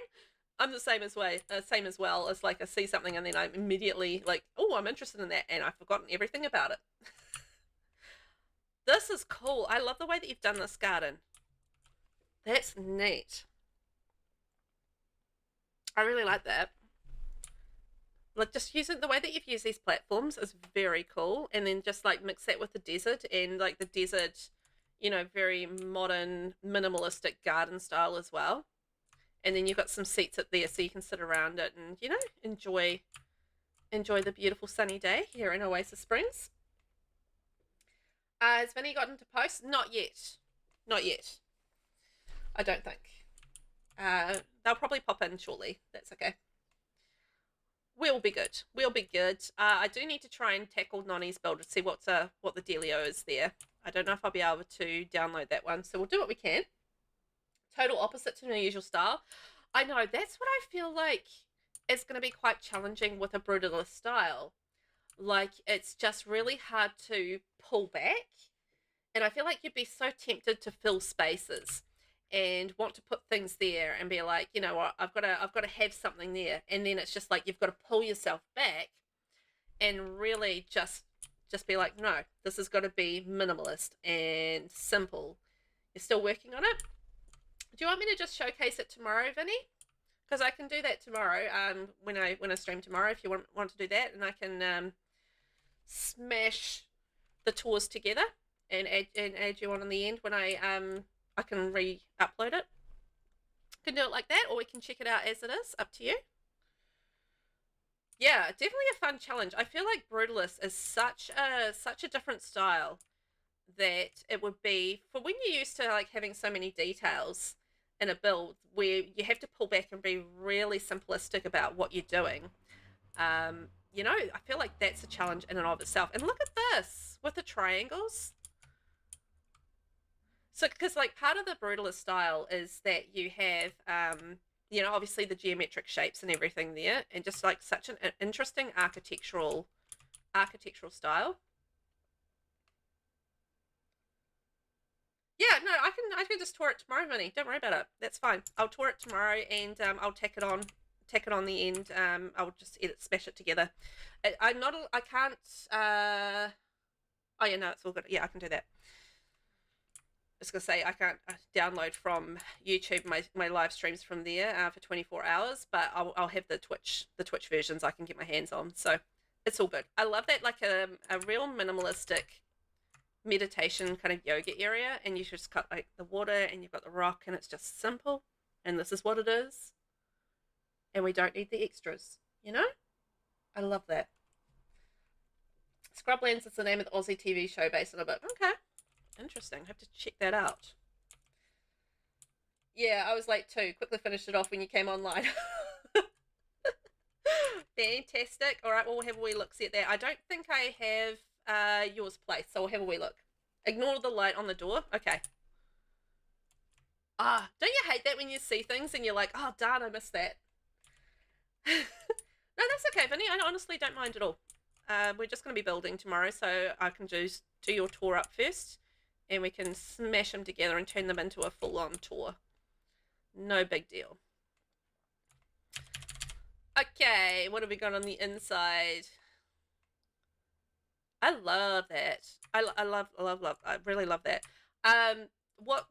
I'm the same as well as like I see something and then I'm immediately like, oh, I'm interested in that, and I've forgotten everything about it. This is cool. I love the way that you've done this garden. That's neat. I really like that. Like, just using the way that you've used these platforms is very cool. And then just like mix that with the desert and like the desert, you know, very modern minimalistic garden style as well. And then you've got some seats up there so you can sit around it and, you know, enjoy the beautiful sunny day here in Oasis Springs. Has Vinny gotten to post? Not yet. Not yet. I don't think. They'll probably pop in shortly. That's okay. We'll be good. We'll be good. I do need to try and tackle Nonny's build to see what the dealio is there. I don't know if I'll be able to download that one, so we'll do what we can. Total opposite to my usual style. I know, that's what I feel like is going to be quite challenging with a brutalist style. Like, it's just really hard to pull back. And I feel like you'd be so tempted to fill spaces and want to put things there and be like, you know what, I've got to have something there. And then it's just like you've got to pull yourself back and really just be like, no, this has got to be minimalist and simple. You're still working on it? Do you want me to just showcase it tomorrow, Vinny? Because I can do that tomorrow, when I stream tomorrow, if you want to do that, and I can smash the tours together and add you on in the end when I can re-upload it. Can do it like that, or we can check it out as it is. Up to you. Yeah, definitely a fun challenge. I feel like Brutalist is such a different style that it would be for when you're used to like having so many details in a build where you have to pull back and be really simplistic about what you're doing. You know, I feel like that's a challenge in and of itself. And look at this with the triangles. So, because like part of the brutalist style is that you have, you know, obviously the geometric shapes and everything there, and just like such an interesting architectural style. Yeah, no, I can just tour it tomorrow, Vinny. Don't worry about it. That's fine. I'll tour it tomorrow and I'll tack it on the end. I'll just smash it together. I can't. Oh yeah, no, it's all good. Yeah, I can do that. I was gonna say I can't download from YouTube my live streams from there for 24 hours, but I'll have the Twitch versions I can get my hands on. So it's all good. I love that, like a real minimalistic meditation kind of yoga area, and you just got like the water and you've got the rock and it's just simple, and this is what it is. and we don't need the extras, you know? I love that. Scrublands is the name of the Aussie TV show based on a book. Okay. Interesting. Have to check that out. Yeah, I was late too. Quickly finished it off when you came online. Fantastic. All right, well, we'll have a wee look-see at that. I don't think I have yours placed, so we'll have a wee look. Ignore the light on the door. Okay. Ah, don't you hate that when you see things and you're like, oh, darn, I missed that. No, that's okay, Vinny. I honestly don't mind at all. We're just going to be building tomorrow, so I can do your tour up first, and we can smash them together and turn them into a full-on tour. No big deal. Okay, what have we got on the inside? I love that. I love. I really love that. What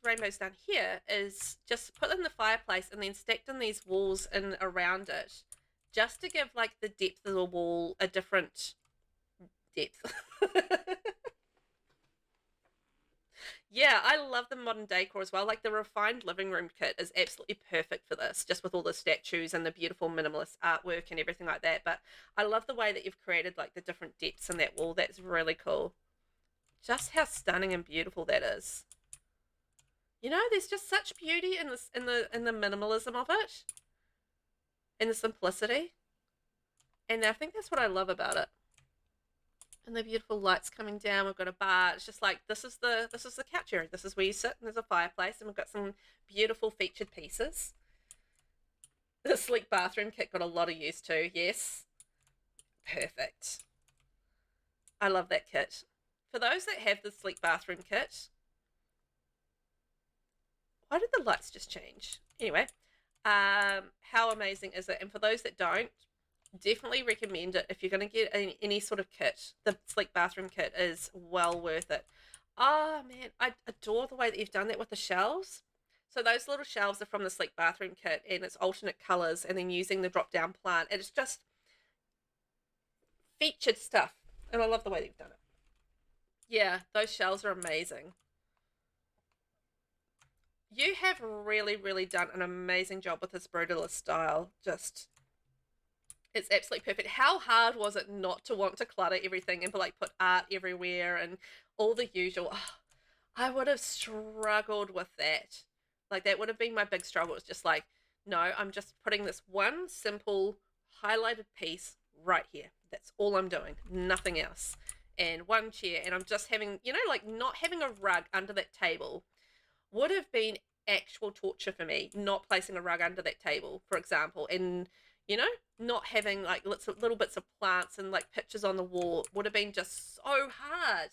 Rainbow's done here is just put in the fireplace and then stacked in these walls and around it, just to give like the depth of the wall a different depth. Yeah, I love the modern decor as well. Like the refined living room kit is absolutely perfect for this, just with all the statues and the beautiful minimalist artwork and everything like that. But I love the way that you've created like the different depths in that wall. That's really cool. Just how stunning and beautiful that is. You know, there's just such beauty in this, in the minimalism of it, in the simplicity, and I think that's what I love about it. And the beautiful lights coming down. We've got a bar. It's just like this is the couch area. This is where you sit, and there's a fireplace, and we've got some beautiful featured pieces. The sleek bathroom kit got a lot of use too. Yes, perfect. I love that kit. For those that have the sleek bathroom kit, why did the lights just change? Anyway, how amazing is it? And for those that don't, definitely recommend it if you're going to get any sort of kit. The sleek bathroom kit is well worth it. Oh man, I adore the way that you've done that with the shelves. So those little shelves are from the sleek bathroom kit, and it's alternate colors, and then using the drop down plant. It's just featured stuff, and I love the way that you've done it. Yeah, those shelves are amazing. You have really, really done an amazing job with this brutalist style. Just, it's absolutely perfect. How hard was it not to want to clutter everything and like put art everywhere and all the usual? Oh, I would have struggled with that. Like that would have been my big struggle. It's just like, no, I'm just putting this one simple highlighted piece right here. That's all I'm doing. Nothing else. And one chair, and I'm just having, you know, like not having a rug under that table would have been actual torture for me, not placing a rug under that table, for example, and, you know, not having like little bits of plants and like pictures on the wall would have been just so hard.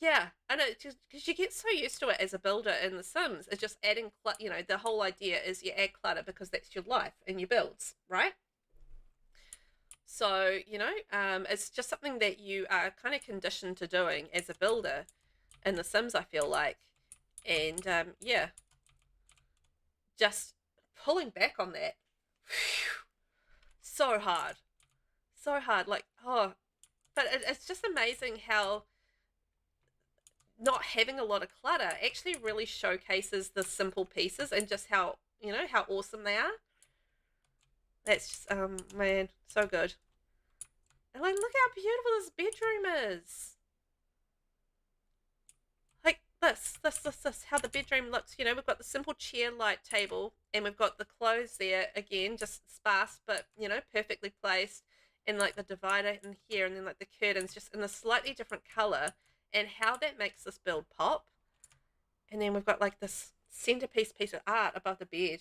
Yeah, I know, because you get so used to it as a builder in The Sims. It's just adding, you know, the whole idea is you add clutter because that's your life and your builds, right? So, you know, it's just something that you are kind of conditioned to doing as a builder in The Sims, I feel like. And yeah, just pulling back on that, whew, so hard, like, oh, but it's just amazing how not having a lot of clutter actually really showcases the simple pieces and just how, you know, how awesome they are. That's just, man, so good. And like, look how beautiful this bedroom is. This, how the bedroom looks. You know, we've got the simple chair light table, and we've got the clothes there, again, just sparse, but, you know, perfectly placed, and like the divider in here, and then like the curtains just in a slightly different color, and how that makes this build pop. And then we've got like this centerpiece piece of art above the bed.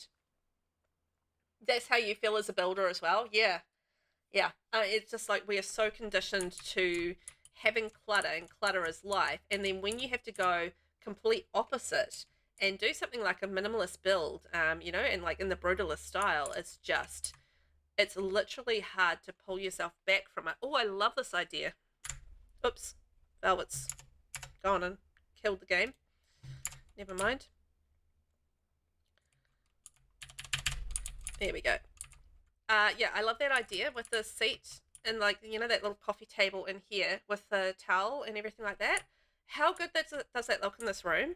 That's how you feel as a builder as well. Yeah. It's just like we are so conditioned to having clutter, and clutter is life, and then when you have to go complete opposite and do something like a minimalist build, you know, and like in the brutalist style, it's literally hard to pull yourself back from it. Oh, I love this idea. Oops, Velvet's gone and killed the game. Never mind. There we go. Yeah, I love that idea with the seat and like, you know, that little coffee table in here with the towel and everything like that. How good does that look in this room?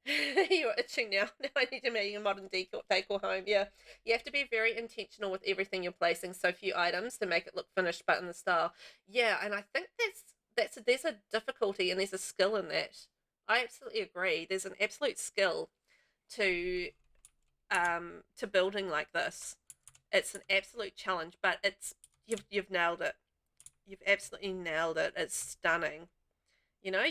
You're itching now. Now I need to make a modern decor home. Yeah, you have to be very intentional with everything you're placing. So few items to make it look finished, but in the style. Yeah, and I think there's a difficulty and there's a skill in that. I absolutely agree. There's an absolute skill to building like this. It's an absolute challenge, but you've nailed it. You've absolutely nailed it. It's stunning. You know,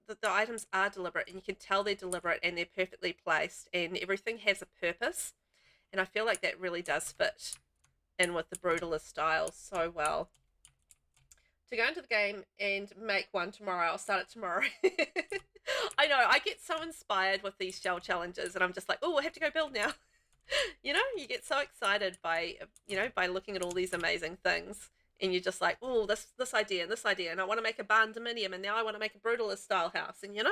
the items are deliberate, and you can tell they're deliberate and they're perfectly placed, and everything has a purpose. And I feel like that really does fit in with the brutalist style so well. To go into the game and make one tomorrow, I'll start it tomorrow. I know, I get so inspired with these shell challenges, and I'm just like, oh, I have to go build now. You know, you get so excited by, you know, by looking at all these amazing things, and you're just like, oh, this idea and this idea, and I want to make a barn dominium, and now I want to make a brutalist style house, and you know,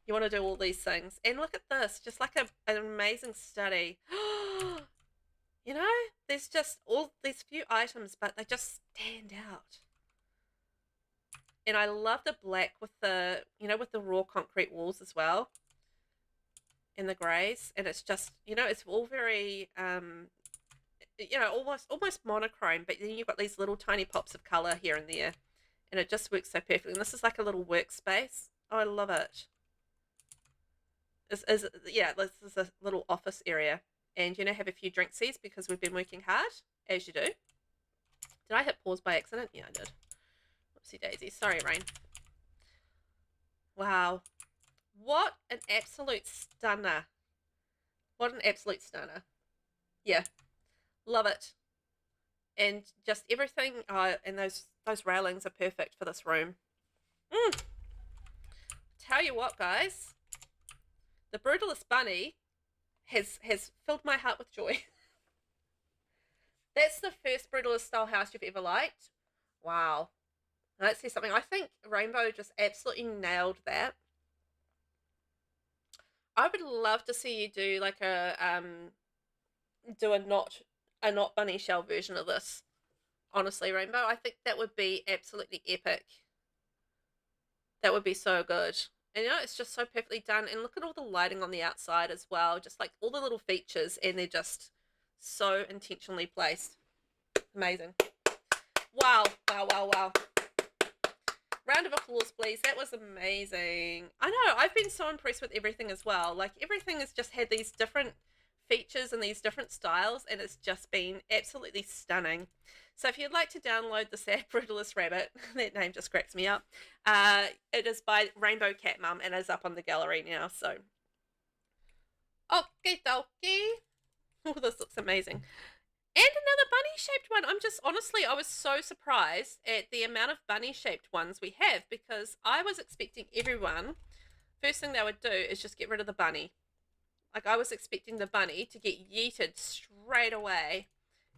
you want to do all these things. And look at this, just like an amazing study. You know, there's just all these few items, but they just stand out. And I love the black with the, you know, with the raw concrete walls as well. And the greys. And it's just, you know, it's all very, you know, almost monochrome. But then you've got these little tiny pops of colour here and there. And it just works so perfectly. And this is like a little workspace. Oh, I love it. Yeah, this is a little office area. And, you know, have a few drinksies because we've been working hard, as you do. Did I hit pause by accident? Yeah, I did. Whoopsie daisy. Sorry, Rain. Wow. What an absolute stunner. What an absolute stunner. Yeah. Love it. And just everything, and those railings are perfect for this room. Tell you what, guys. The Brutalist Bunny has filled my heart with joy. That's the first Brutalist style house you've ever liked. Wow. Let's see something. I think Rainbow just absolutely nailed that. I would love to see you do like do a not bunny shell version of this. Honestly, Rainbow, I think that would be absolutely epic. That would be so good. And you know, it's just so perfectly done. And look at all the lighting on the outside as well. Just like all the little features, and they're just so intentionally placed. Amazing. Wow, wow, wow, wow. Round of applause, please. That was amazing. I know, I've been so impressed with everything as well. Like, everything has just had these different features and these different styles, and it's just been absolutely stunning. So if you'd like to download the Sad Brutalist Rabbit, that name just cracks me up, it is by RAINBOWCATMOM and is up on the gallery now, so. Okie dokie. Oh, this looks amazing. And another bunny-shaped one. Honestly, I was so surprised at the amount of bunny-shaped ones we have, because I was expecting everyone, first thing they would do is just get rid of the bunny. Like, I was expecting the bunny to get yeeted straight away.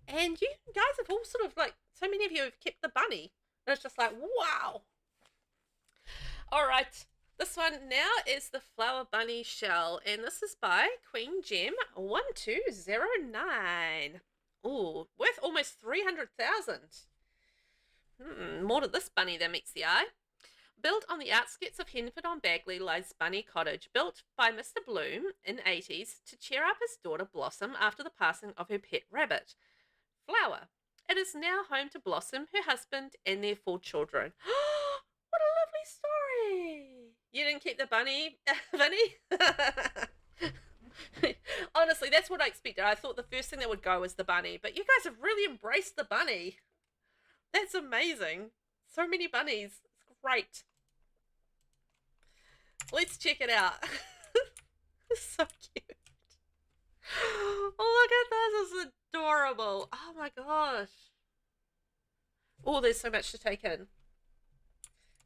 And you guys have all sort of, like, so many of you have kept the bunny. And it's just like, wow. All right. This one now is the Flower Bunny Shell. And this is by Queen Gem 1209. Ooh, worth almost 300,000. More to this bunny than meets the eye. Built on the outskirts of Henford-on-Bagley lies Bunny Cottage, built by Mr. Bloom in 80s to cheer up his daughter Blossom after the passing of her pet rabbit, Flower. It is now home to Blossom, her husband, and their 4 children. What a lovely story. You didn't keep the bunny, Vinny? Honestly, that's what I expected. I thought the first thing that would go was the bunny, but you guys have really embraced the bunny. That's amazing. So many bunnies. It's great. Let's check it out. It's so cute. Oh, look at this. It's adorable. Oh my gosh. Oh, there's so much to take in.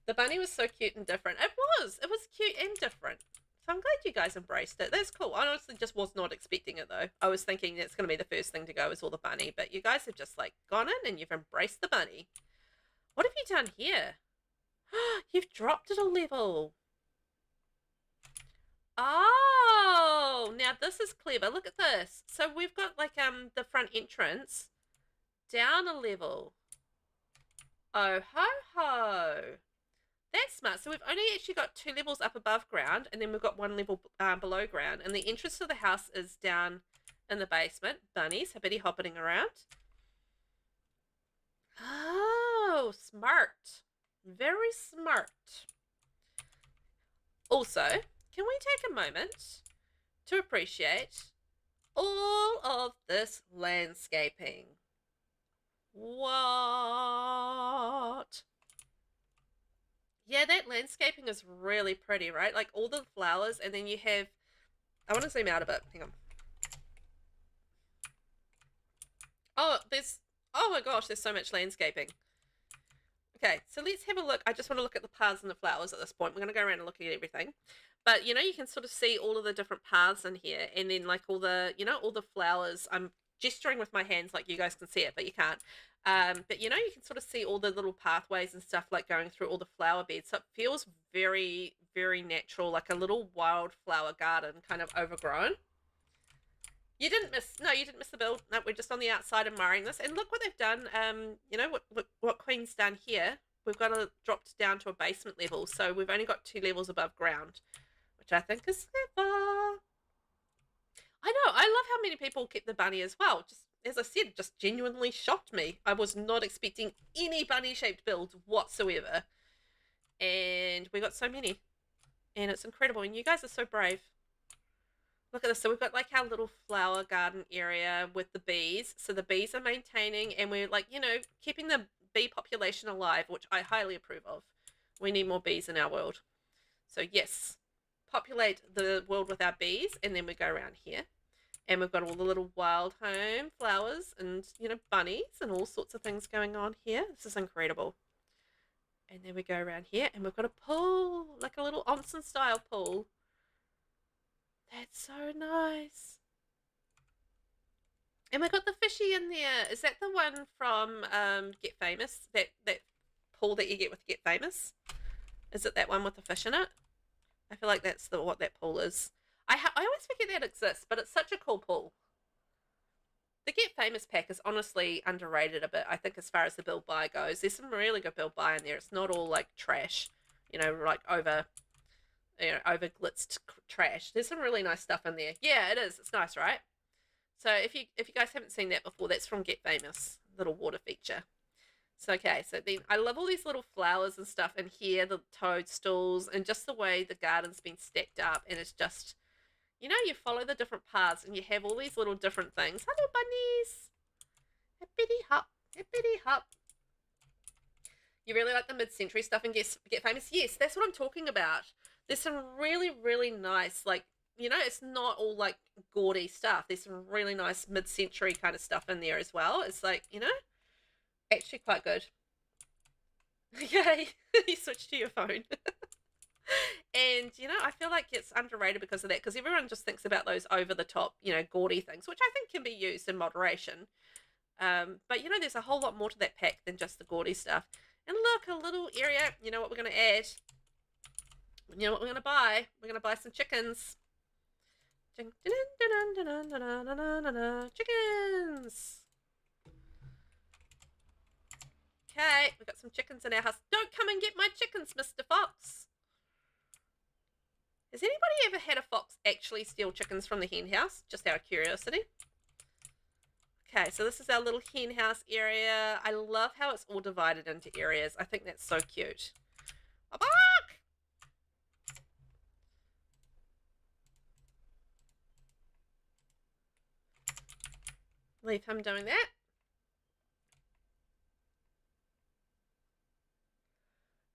The bunny was so cute and different. It was cute and different. So I'm glad you guys embraced it. That's cool. I honestly just was not expecting it, though. I was thinking it's going to be the first thing to go is all the bunny. But you guys have just, like, gone in and you've embraced the bunny. What have you done here? You've dropped it a level. Oh, now this is clever. Look at this. So we've got, like, the front entrance down a level. Oh, ho, ho. That's smart. So we've only actually got 2 levels up above ground, and then we've got 1 level below ground. And the entrance to the house is down in the basement. Bunnies, hippity hoppeting around. Oh, smart. Very smart. Also, can we take a moment to appreciate all of this landscaping? What? Yeah, that landscaping is really pretty, right? Like all the flowers, and then you have... I want to zoom out a bit. Hang on. Oh, there's... Oh my gosh, there's so much landscaping. Okay, so let's have a look. I just want to look at the paths and the flowers at this point. We're going to go around and look at everything. But, you know, you can sort of see all of the different paths in here. And then, like, all the, you know, all the flowers. I'm gesturing with my hands like you guys can see it, but you can't. But, you know, you can sort of see all the little pathways and stuff, like, going through all the flower beds. So it feels very, very natural, like a little wildflower garden, kind of overgrown. You didn't miss the build. No, we're just on the outside admiring this. And look what they've done. You know, what Queen's done here. We've got it dropped down to a basement level. So we've only got 2 levels above ground, which I think is clever. I know. I love how many people kept the bunny as well. Just, as I said, just genuinely shocked me. I was not expecting any bunny-shaped builds whatsoever. And we got so many. And it's incredible. And you guys are so brave. Look at this. So we've got like our little flower garden area with the bees. So the bees are maintaining, and we're like, you know, keeping the bee population alive, which I highly approve of. We need more bees in our world. So yes, populate the world with our bees, and then we go around here. And we've got all the little wild home flowers and, you know, bunnies and all sorts of things going on here. This is incredible. And then we go around here, and we've got a pool, like a little onsen style pool. That's so nice. And we got the fishy in there. Is that the one from Get Famous? That pool that you get with Get Famous? Is it that one with the fish in it? I feel like that's what that pool is. I always forget that exists, but it's such a cool pool. The Get Famous pack is honestly underrated a bit, I think, as far as the build buy goes. There's some really good build buy in there. It's not all like trash, you know, like over glitzed trash. There's some really nice stuff in there. Yeah, it is. It's nice, right? So if you guys haven't seen that before, that's from Get Famous, little water feature. So okay, so then I love all these little flowers and stuff in here, the toadstools, and just the way the garden's been stacked up, and it's just, you know, you follow the different paths and you have all these little different things. Hello, bunnies. Hippity hop, hippity hop. You really like the mid-century stuff in Get Famous? Yes, that's what I'm talking about. There's some really, really nice, like, you know, it's not all like gaudy stuff. There's some really nice mid-century kind of stuff in there as well. It's like, you know, actually quite good. Yay, you switched to your phone. And, you know, I feel like it's underrated because of that, because everyone just thinks about those over-the-top, you know, gaudy things, which I think can be used in moderation. But, you know, there's a whole lot more to that pack than just the gaudy stuff. And look, a little area, you know what we're going to add? You know what we're going to buy? We're going to buy some chickens. Chickens! Okay, we've got some chickens in our house. Don't come and get my chickens, Mr. Fox. Has anybody ever had a fox actually steal chickens from the hen house? Just out of curiosity. Okay, so this is our little hen house area. I love how it's all divided into areas. I think that's so cute. Bark! Leave him doing that.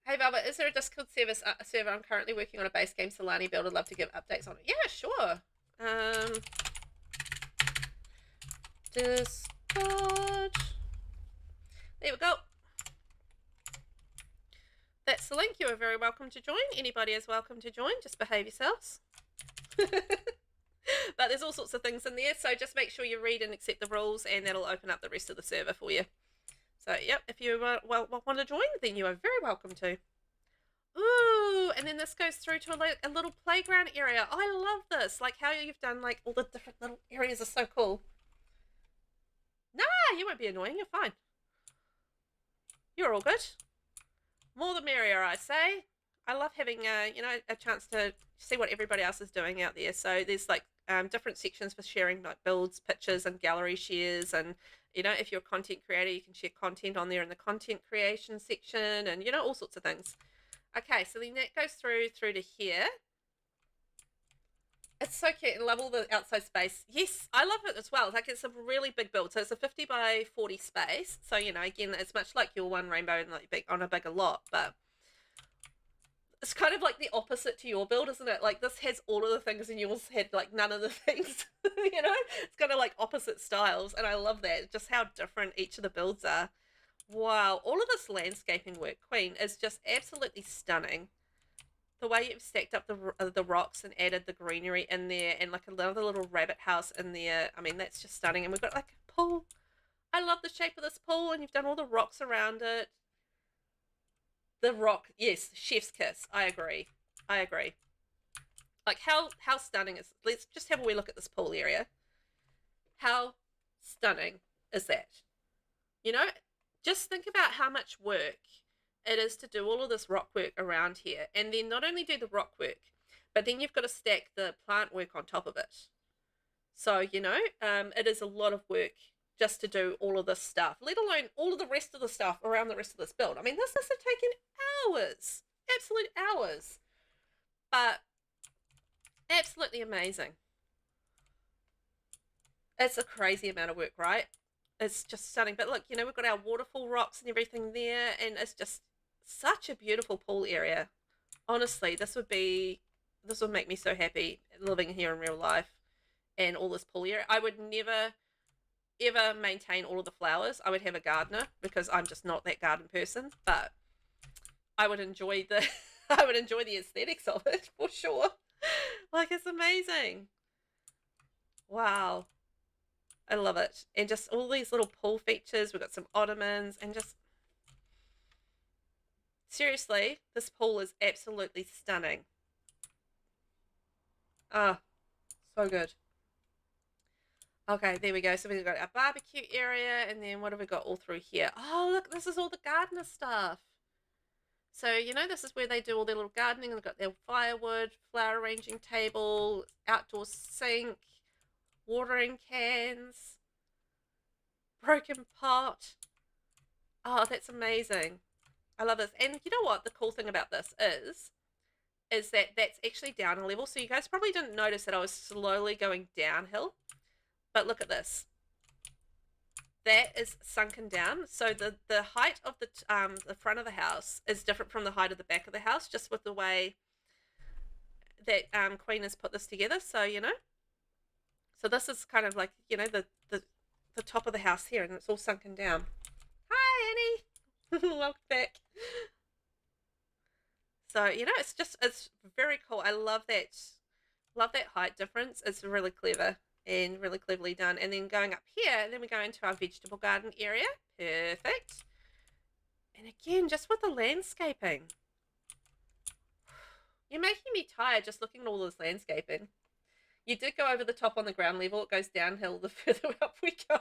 Hey Velvet, is there a Discord server? I'm currently working on a base game Solani build. I'd love to give updates on it. Yeah, sure. Discord. There we go. That's the link. You are very welcome to join. Anybody is welcome to join. Just behave yourselves. But there's all sorts of things in there, so just make sure you read and accept the rules, and that'll open up the rest of the server for you. So, yep, if you want to join, then you are very welcome to. Ooh, and then this goes through to a little playground area. I love this. Like how you've done like all the different little areas are so cool. Nah, you won't be annoying. You're fine. You're all good. More the merrier, I say. I love having you know, a chance to see what everybody else is doing out there. So there's like different sections for sharing like builds, pictures, and gallery shares. And you know, if you're a content creator, you can share content on there in the content creation section, and you know, all sorts of things. Okay, so then that goes through to here. It's so cute. I love all the outside space. Yes, I love it as well. Like, it's a really big build. So it's a 50 by 40 space. So, you know, again, it's much like your one Rainbow and like on a bigger lot, but it's kind of like the opposite to your build, isn't it? Like, this has all of the things and yours had like none of the things. You know, it's kind of like opposite styles, and I love that, just how different each of the builds are. Wow, all of this landscaping work, Queen, is just absolutely stunning. The way you've stacked up the rocks and added the greenery in there, and like another little rabbit house in there. I mean, that's just stunning. And we've got like a pool. I love the shape of this pool, and you've done all the rocks around it. The rock, yes, chef's kiss. I agree. I agree. Like, how stunning is... Let's just have a wee look at this pool area. How stunning is that? You know, just think about how much work it is to do all of this rock work around here, and then not only do the rock work, but then you've got to stack the plant work on top of it. So, you know, it is a lot of work just to do all of this stuff, let alone all of the rest of the stuff around the rest of this build. I mean, this has taken hours, absolute hours, but absolutely amazing. It's a crazy amount of work, right? It's just stunning. But look, you know, we've got our waterfall rocks and everything there, and it's just such a beautiful pool area. Honestly, this would make me so happy living here in real life, and all this pool area. I would never ever maintain all of the flowers. I would have a gardener, because I'm just not that garden person, but I would enjoy the I would enjoy the aesthetics of it for sure. Like, it's amazing. Wow. I love it. And just all these little pool features. We've got some ottomans, and just seriously, this pool is absolutely stunning. Ah, so good. Okay, there we go. So we've got our barbecue area, and then what have we got all through here? Oh, look, this is all the gardener stuff. So, you know, this is where they do all their little gardening. They've got their firewood, flower arranging table, outdoor sink, watering cans, broken pot. Oh, that's amazing. I love this. And you know what the cool thing about this is that that's actually down a level. So you guys probably didn't notice that I was slowly going downhill. But look at this. That is sunken down. So the height of the front of the house is different from the height of the back of the house, just with the way that Queen has put this together. So, you know, so this is kind of like, you know, the top of the house here, and it's all sunken down. Hi, Annie. Welcome back. So, you know, it's very cool. I love that height difference. It's really clever and really cleverly done. And then going up here, and then we go into our vegetable garden area. Perfect. And again, just with the landscaping. You're making me tired just looking at all this landscaping. You did go over the top on the ground level. It goes downhill the further up we go.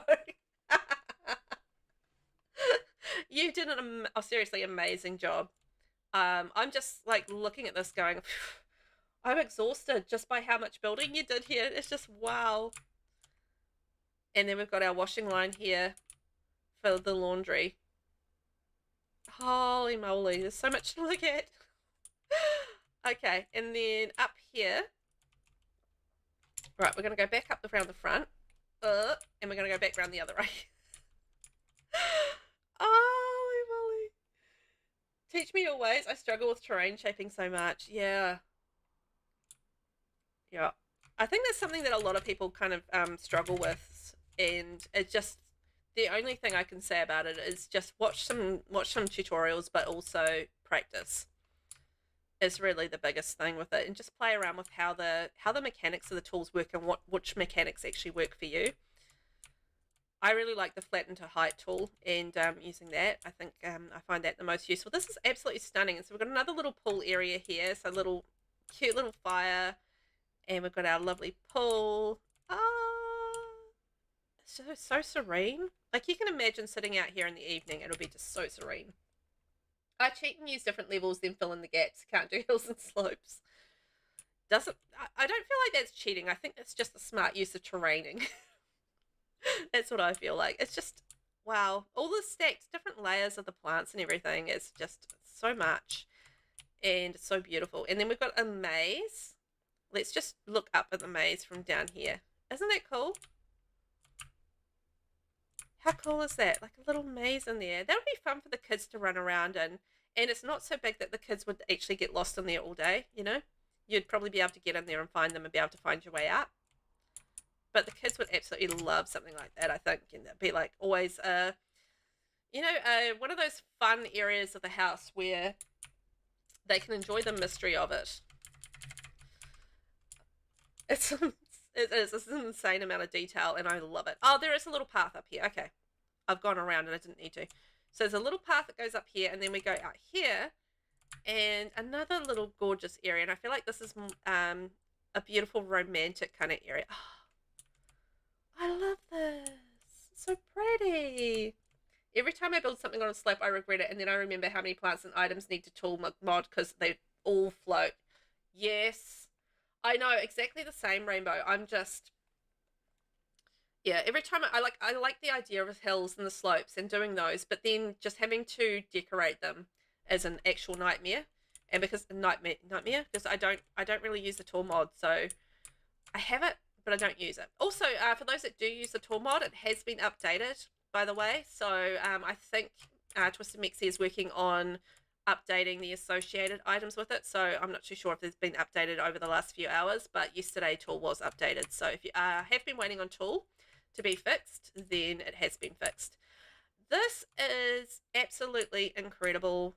You did a seriously amazing job. I'm just like looking at this going, I'm exhausted just by how much building you did here. It's just wow. And then we've got our washing line here for the laundry. Holy moly, there's so much to look at. Okay, and then up here. Right, we're going to go back up around the front. And we're going to go back around the other way. Holy moly. Teach me your ways. I struggle with terrain shaping so much. Yeah. Yeah. I think that's something that a lot of people kind of struggle with. And it's just, the only thing I can say about it is just watch some tutorials, but also practice is really the biggest thing with it, and just play around with how the mechanics of the tools work and which mechanics actually work for you. I really like the flatten to height tool, and using that, I think I find that the most useful. This is absolutely stunning. And so we've got another little pool area here, so little cute little fire, and we've got our lovely pool. So serene. Like, you can imagine sitting out here in the evening, it'll be just so serene. I cheat and use different levels, then fill in the gaps. Can't do hills and slopes. Doesn't, I don't feel like that's cheating. I think it's just a smart use of terraining. That's what I feel like. It's just, wow. All the stacked different layers of the plants and everything. It's just so much. And it's so beautiful. And then we've got a maze. Let's just look up at the maze from down here. Isn't that cool? How cool is that? Like a little maze in there. That would be fun for the kids to run around in. And it's not so big that the kids would actually get lost in there all day, you know? You'd probably be able to get in there and find them and be able to find your way out. But the kids would absolutely love something like that, I think. And it'd be like always, you know, one of those fun areas of the house where they can enjoy the mystery of it. It is an insane amount of detail, and I love it. Oh, there is a little path up here. Okay. I've gone around and I didn't need to. So there's a little path that goes up here, and then we go out here, and another little gorgeous area. And I feel like this is a beautiful romantic kind of area. Oh, I love this. It's so pretty. Every time I build something on a slope, I regret it, and then I remember how many plants and items need to tool mod because they all float. Yes. I know, exactly the same, Rainbow. I'm just, yeah, every time I like the idea of hills and the slopes and doing those, but then just having to decorate them as an actual nightmare. And because nightmare because I don't really use the tool mod, so I have it, but I don't use it. Also, for those that do use the tool mod, it has been updated, by the way. So I think Twisted Mexi is working on updating the associated items with it, so I'm not too sure if it's been updated over the last few hours, but yesterday tool was updated. So if you have been waiting on tool to be fixed, then it has been fixed. This is absolutely incredible.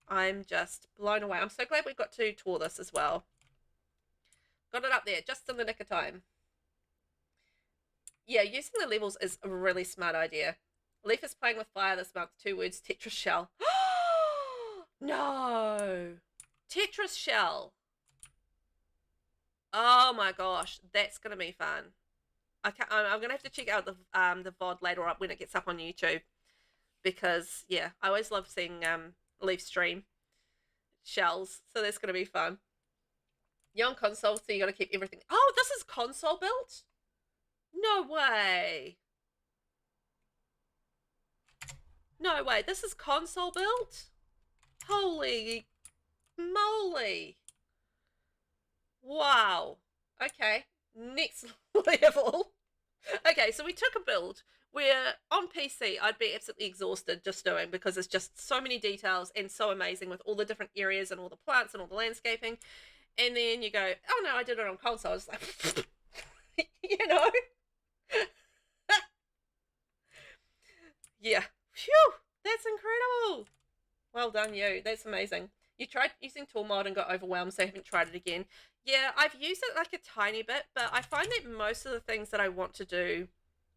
I'm just blown away. I'm so glad we got to tour this as well. Got it up there just in the nick of time. Yeah, using the levels is a really smart idea. Leaf is playing with fire this month. 2 words, Tetris shell. No, Tetris shell. Oh my gosh, that's gonna be fun. I'm gonna have to check out the VOD later up when it gets up on YouTube, because yeah, I always love seeing Leaf stream shells, so that's gonna be fun. You're on console, so you gotta keep everything. Oh, this is console built? No way. No way, this is console built? Holy moly. Wow. Okay. Next level. Okay, so we took a build where on PC I'd be absolutely exhausted just doing, because it's just so many details and so amazing with all the different areas and all the plants and all the landscaping. And then you go, oh no, I did it on console. It's like, you know? Yeah. Phew. That's incredible. Well done, you. That's amazing. You tried using tool mod and got overwhelmed, so I haven't tried it again. Yeah, I've used it like a tiny bit, but I find that most of the things that I want to do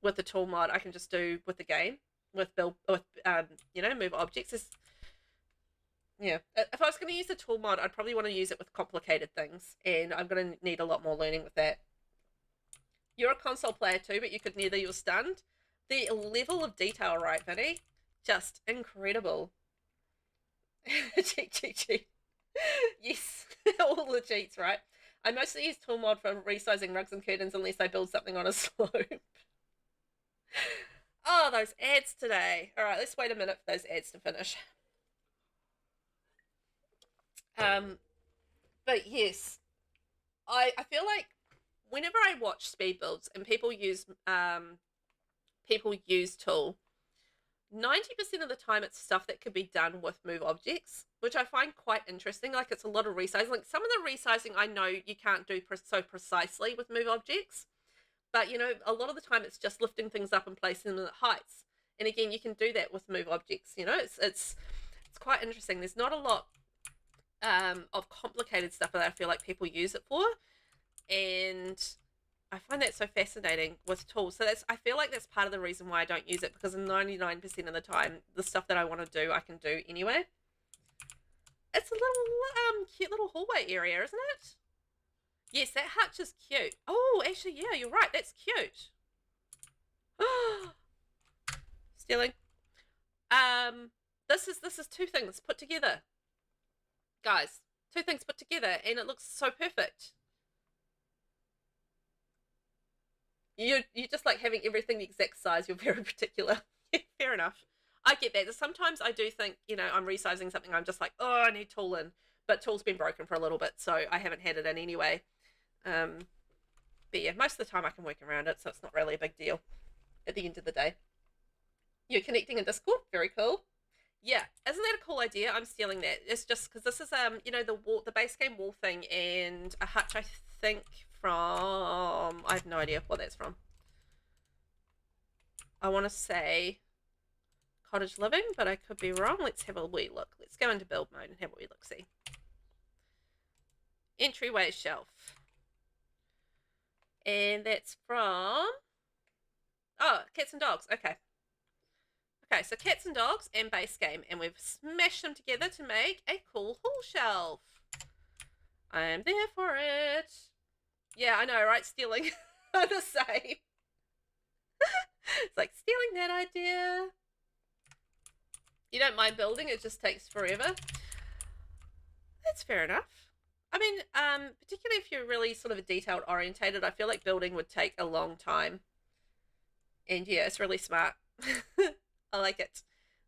with the tool mod, I can just do with the game, with you know, move objects. Yeah. If I was going to use the tool mod, I'd probably want to use it with complicated things, and I'm going to need a lot more learning with that. You're a console player too, but you could neither. You're stunned. The level of detail, right, Vinny? Just incredible. Cheat. Yes, all the cheats, right? I mostly use tool mod for resizing rugs and curtains unless I build something on a slope. Oh, those ads today. All right, let's wait a minute for those ads to finish. But yes, I feel like whenever I watch speed builds and people use tool, 90% of the time it's stuff that could be done with move objects, which I find quite interesting. Like, it's a lot of resizing. Like, some of the resizing I know you can't do so precisely with move objects, but you know, a lot of the time it's just lifting things up and placing them at heights. And again, you can do that with move objects. You know, it's quite interesting. There's not a lot of complicated stuff that I feel like people use it for, and I find that so fascinating with tools. So I feel like that's part of the reason why I don't use it, because 99% of the time, the stuff that I want to do, I can do anyway. It's a little cute little hallway area, isn't it? Yes, that hutch is cute. Oh, actually, yeah, you're right. That's cute. Stealing. this is two things put together. Guys, two things put together, and it looks so perfect. You just like having everything the exact size. You're very particular. Fair enough. I get that. Sometimes I do think, you know, I'm resizing something. I'm just like, oh, I need tool in. But tool's been broken for a little bit, so I haven't had it in anyway. But yeah, most of the time I can work around it, so it's not really a big deal at the end of the day. You're connecting in Discord. Very cool. Yeah, isn't that a cool idea? I'm stealing that. It's just because this is you know, the base game wall thing and a hutch, I think, from, I have no idea what that's from. I want to say cottage living, but I could be wrong. Let's have a wee look. Let's go into build mode and have a wee look. See, entryway shelf, and that's from, oh, cats and dogs. Okay. Okay, so cats and dogs and base game, and we've smashed them together to make a cool haul shelf. I am there for it. Yeah, I know, right? Stealing the same. It's like stealing that idea. You don't mind building, it just takes forever. That's fair enough. I mean, particularly if you're really sort of a detailed orientated, I feel like building would take a long time. And yeah, it's really smart. I like it.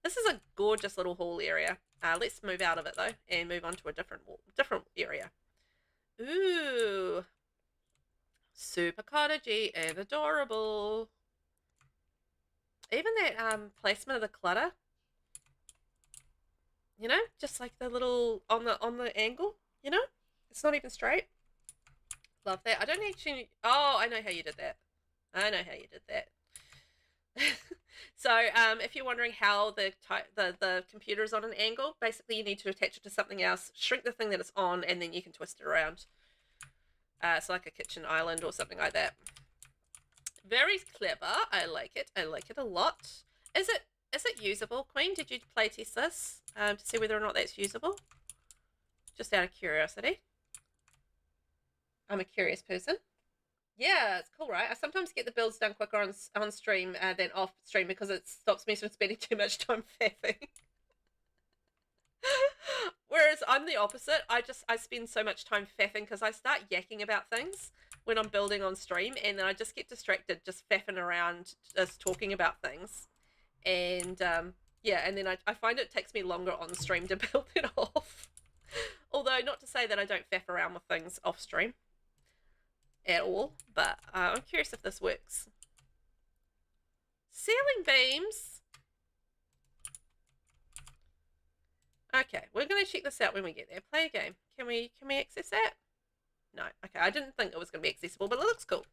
This is a gorgeous little hall area. Let's move out of it though and move on to a different area. Ooh, super cottagey and adorable. Even that placement of the clutter, you know, just like the little on the angle, you know, it's not even straight. Love that. I don't actually. Oh, I know how you did that. I know how you did that. So if you're wondering how the computer is on an angle, basically you need to attach it to something else, shrink the thing that it's on, and then you can twist it around. It's like a kitchen island or something like that. Very clever. I like it. I like it a lot. Is it usable, Queen? Did you play test this to see whether or not that's usable? Just out of curiosity. I'm a curious person. Yeah, it's cool, right? I sometimes get the builds done quicker on stream than off stream because it stops me from spending too much time faffing. Whereas I'm the opposite. I spend so much time faffing because I start yakking about things when I'm building on stream, and then I just get distracted just faffing around, just talking about things. And yeah, and then I find it takes me longer on stream to build it off. Although, not to say that I don't faff around with things off stream at all, but I'm curious if this works. Ceiling beams. Okay, we're going to check this out when we get there. Play a game. Can we access that? No. Okay, I didn't think it was going to be accessible, but it looks cool.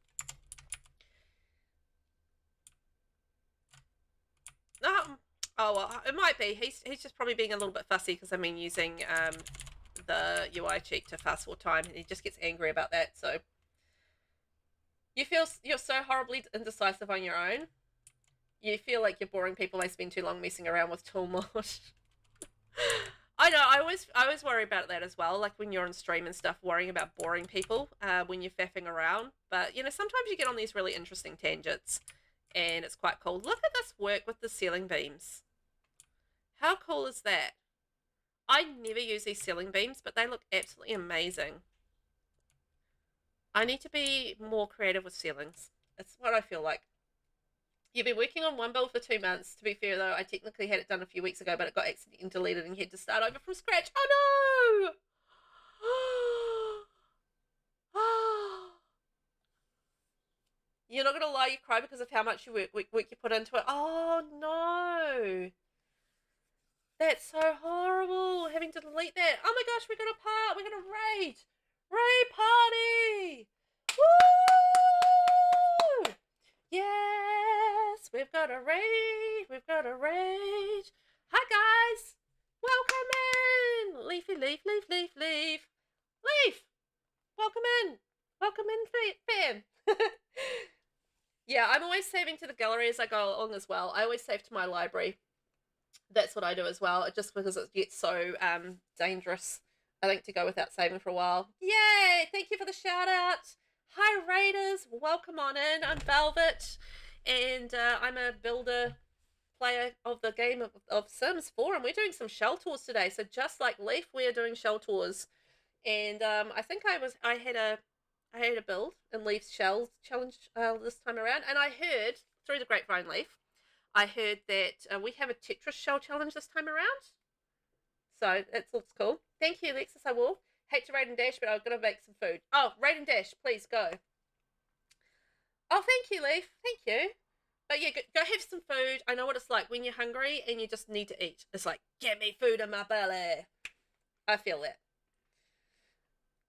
Oh well, it might be. He's just probably being a little bit fussy because I've been using the UI cheat to fast forward time, and he just gets angry about that. So you feel you're so horribly indecisive on your own. You feel like you're boring people. They spend too long messing around with tool mod. I know. I always worry about that as well. Like when you're on stream and stuff, worrying about boring people when you're faffing around. But you know, sometimes you get on these really interesting tangents, and it's quite cool. Look at this work with the ceiling beams. How cool is that? I never use these ceiling beams, but they look absolutely amazing. I need to be more creative with ceilings. That's what I feel like. You've been working on one build for 2 months. To be fair, though, I technically had it done a few weeks ago, but it got accidentally deleted and you had to start over from scratch. Oh, no! You're not going to lie, you cry because of how much work you put into it. Oh, no. That's so horrible, having to delete that. Oh, my gosh, we're going to part. We're going to raid. Raid party. Woo! Yes, we've got a raid. We've got a raid. Hi, guys. Welcome in. Leafy, leaf, leaf, leaf, leaf. Leaf. Welcome in. Welcome in, fam. Yeah, I'm always saving to the gallery as I go along as well. I always save to my library. That's what I do as well, just because it gets so dangerous, I think, to go without saving for a while. Yay! Thank you for the shout out. Hi, Raiders. Welcome on in. I'm Velvet, and I'm a builder player of the game of Sims 4, and we're doing some shell tours today. So just like Leaf, we are doing shell tours. And I think I had a build in Leaf's Shells Challenge this time around, and I heard through the grapevine, Leaf, I heard that we have a Tetris Shell Challenge this time around. So that looks cool. Thank you, Alexis. I will. Hate to raid and dash, but I'm gonna make some food. Oh, raid and dash, please go. Oh, thank you, Leaf. Thank you. But yeah, go have some food. I know what it's like when you're hungry and you just need to eat. It's like, get me food in my belly. I feel that.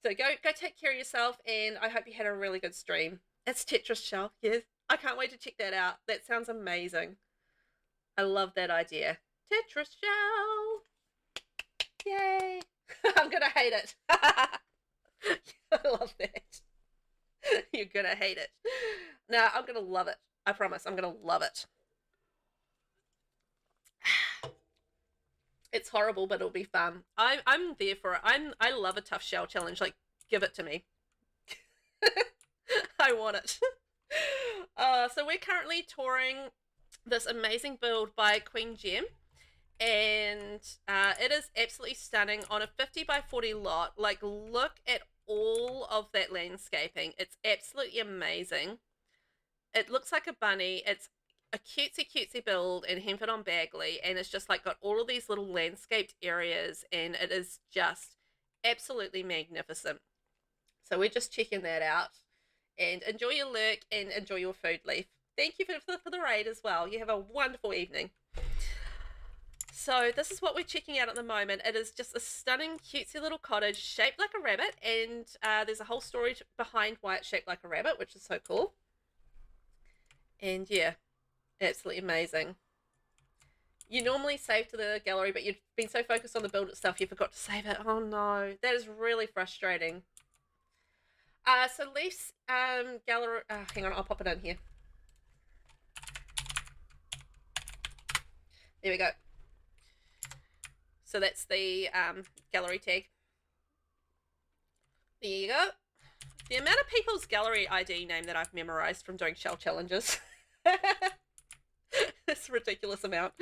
So go take care of yourself, and I hope you had a really good stream. It's Tetris Shell, yes. I can't wait to check that out. That sounds amazing. I love that idea. Tetris Shell. Yay. I'm gonna hate it. I love that. You're gonna hate it. No, I'm gonna love it. I promise, I'm gonna love it. It's horrible, but it'll be fun. I'm there for it. I love a tough shell challenge. Like, give it to me. I want it. So we're currently touring this amazing build by Queen Gem, and it is absolutely stunning on a 50 by 40 lot. Like, look at all of that landscaping. It's absolutely amazing. It looks like a bunny. It's a cutesy build in Hempford on Bagley, and it's just like got all of these little landscaped areas, and it is just absolutely magnificent. So we're just checking that out, and enjoy your lurk and enjoy your food, Leaf. Thank you for the raid as well. You have a wonderful evening. So this is what we're checking out at the moment. It is just a stunning cutesy little cottage shaped like a rabbit, and there's a whole story behind why it's shaped like a rabbit, which is so cool. And yeah, absolutely amazing. You normally save to the gallery, but you've been so focused on the build itself you forgot to save it. Oh no, that is really frustrating. So Leaf's gallery, hang on, I'll pop it in here. There we go. So that's the gallery tag. There you go. The amount of people's gallery ID name that I've memorized from doing shell challenges. It's a ridiculous amount.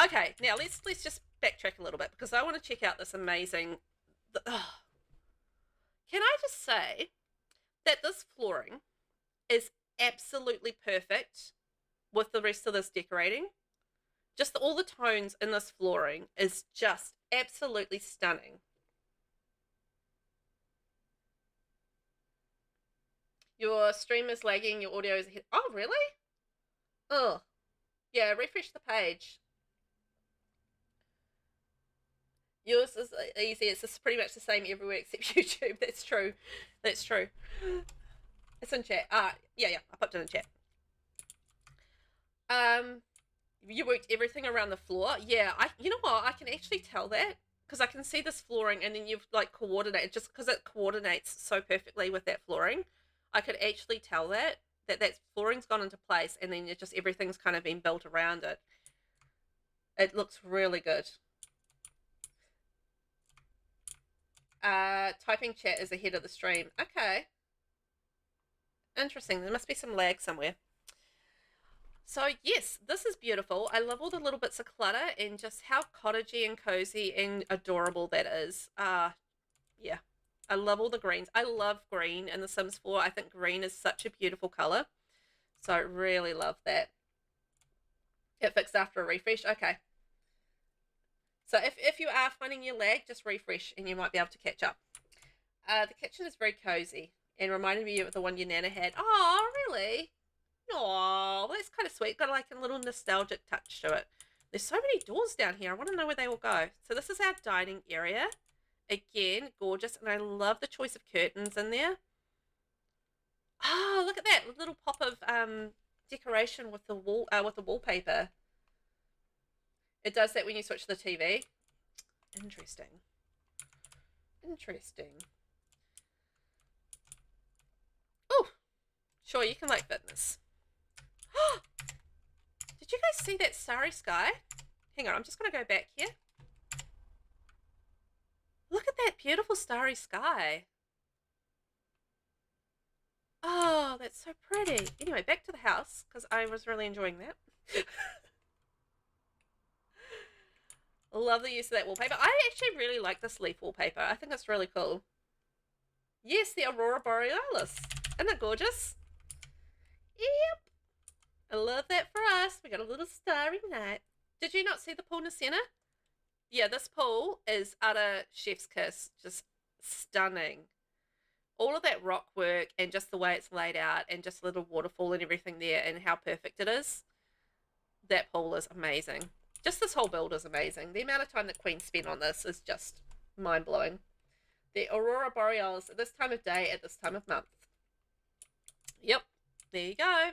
Okay, now let's just backtrack a little bit, because I want to check out this amazing... Can I just say that this flooring is absolutely perfect with the rest of this decorating? Just all the tones in this flooring is just absolutely stunning. Your stream is lagging, your audio is ahead. Oh, really? Oh, yeah, refresh the page. Yours is easy. It's just pretty much the same everywhere except YouTube. That's true. That's true. It's in chat. Yeah, I popped it in chat. You worked everything around the floor. Yeah, you know what? I can actually tell that, because I can see this flooring, and then you've like coordinated, just because it coordinates so perfectly with that flooring. I could actually tell that flooring's gone into place, and then just everything's kind of been built around it. It looks really good. Typing chat is ahead of the stream. Okay. Interesting. There must be some lag somewhere. So yes, this is beautiful. I love all the little bits of clutter and just how cottagey and cozy and adorable that is. Yeah. I love all the greens. I love green in The Sims 4. I think green is such a beautiful color. So I really love that. It fixed after a refresh. Okay. So if you are finding your lag, just refresh and you might be able to catch up. The kitchen is very cozy and reminded me of the one your Nana had. Oh, really? Oh, that's kind of sweet. Got like a little nostalgic touch to it. There's so many doors down here. I want to know where they all go. So this is our dining area. Again, gorgeous. And I love the choice of curtains in there. Oh, look at that little pop of decoration with the wallpaper. It does that when you switch the TV. Interesting. Interesting. Oh, sure, you can like fitness. Did you guys see that starry sky? Hang on, I'm just going to go back here. Look at that beautiful starry sky. Oh, that's so pretty. Anyway, back to the house, because I was really enjoying that. Love the use of that wallpaper. I actually really like this leaf wallpaper. I think it's really cool. Yes, the Aurora Borealis. Isn't it gorgeous? Yep. I love that for us. We got a little starry night. Did you not see the pool NISCENNA? Yeah, this pool is utter chef's kiss. Just stunning. All of that rock work and just the way it's laid out and just a little waterfall and everything there and how perfect it is. That pool is amazing. Just this whole build is amazing. The amount of time that Queen spent on this is just mind-blowing. The Aurora Borealis at this time of day, at this time of month. Yep, there you go.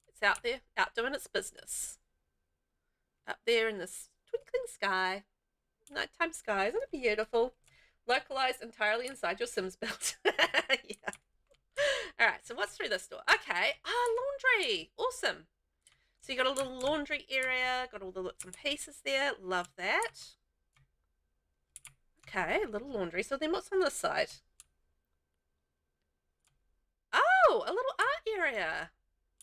It's out there, out doing its business. Up there in this twinkling sky. Nighttime sky, isn't it beautiful? Localized entirely inside your Sims build. Yeah. Alright, so what's through this door? Okay. Laundry. Awesome. So you got a little laundry area, got all the bits and pieces there. Love that. Okay, a little laundry. So then what's on this side? Oh, a little art area.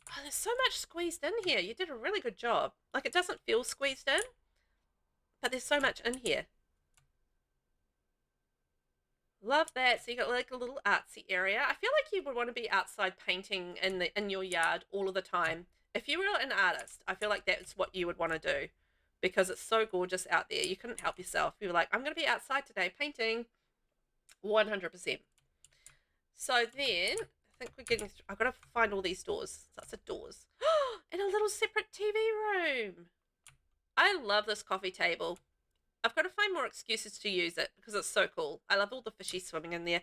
Oh, there's so much squeezed in here. You did a really good job. Like, it doesn't feel squeezed in, but there's so much in here. Love that. So you got like a little artsy area. I feel like you would want to be outside painting in your yard all of the time. If you were an artist, I feel like that's what you would want to do because it's so gorgeous out there. You couldn't help yourself. You were like, I'm going to be outside today painting 100%. So then I think we're getting, I've got to find all these doors. Lots of doors. And a little separate TV room. I love this coffee table. I've got to find more excuses to use it because it's so cool. I love all the fishies swimming in there.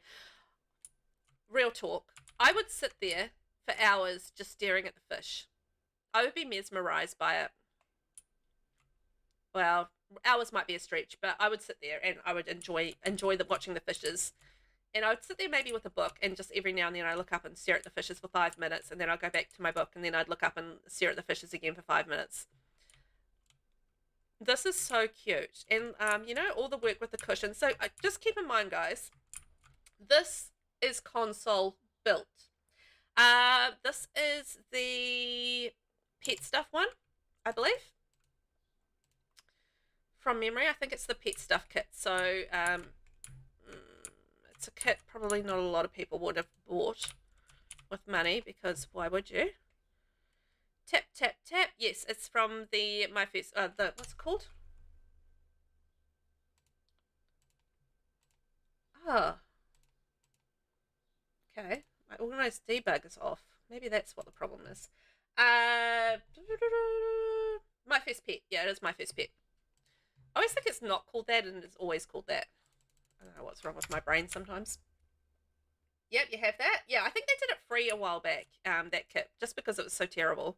Real talk. I would sit there for hours just staring at the fish. I would be mesmerized by it. Well, hours might be a stretch, but I would sit there and I would enjoy watching the fishes. And I would sit there maybe with a book and just every now and then I look up and stare at the fishes for 5 minutes and then I'd go back to my book and then I'd look up and stare at the fishes again for 5 minutes. This is so cute. And, you know, all the work with the cushions. So just keep in mind, guys, this is console built. This is the pet stuff one, I believe. From memory, I think it's the pet stuff kit. So it's a kit probably not a lot of people would have bought with money because why would you? Tap, tap, tap. Yes, it's from the what's it called? Oh. Okay. My organized debug is off. Maybe that's what the problem is. My first pet. Yeah, it is my first pet. I always think it's not called that and it's always called that. I don't know what's wrong with my brain sometimes. Yep, you have that. Yeah, I think they did it free a while back, that kit, just because it was so terrible.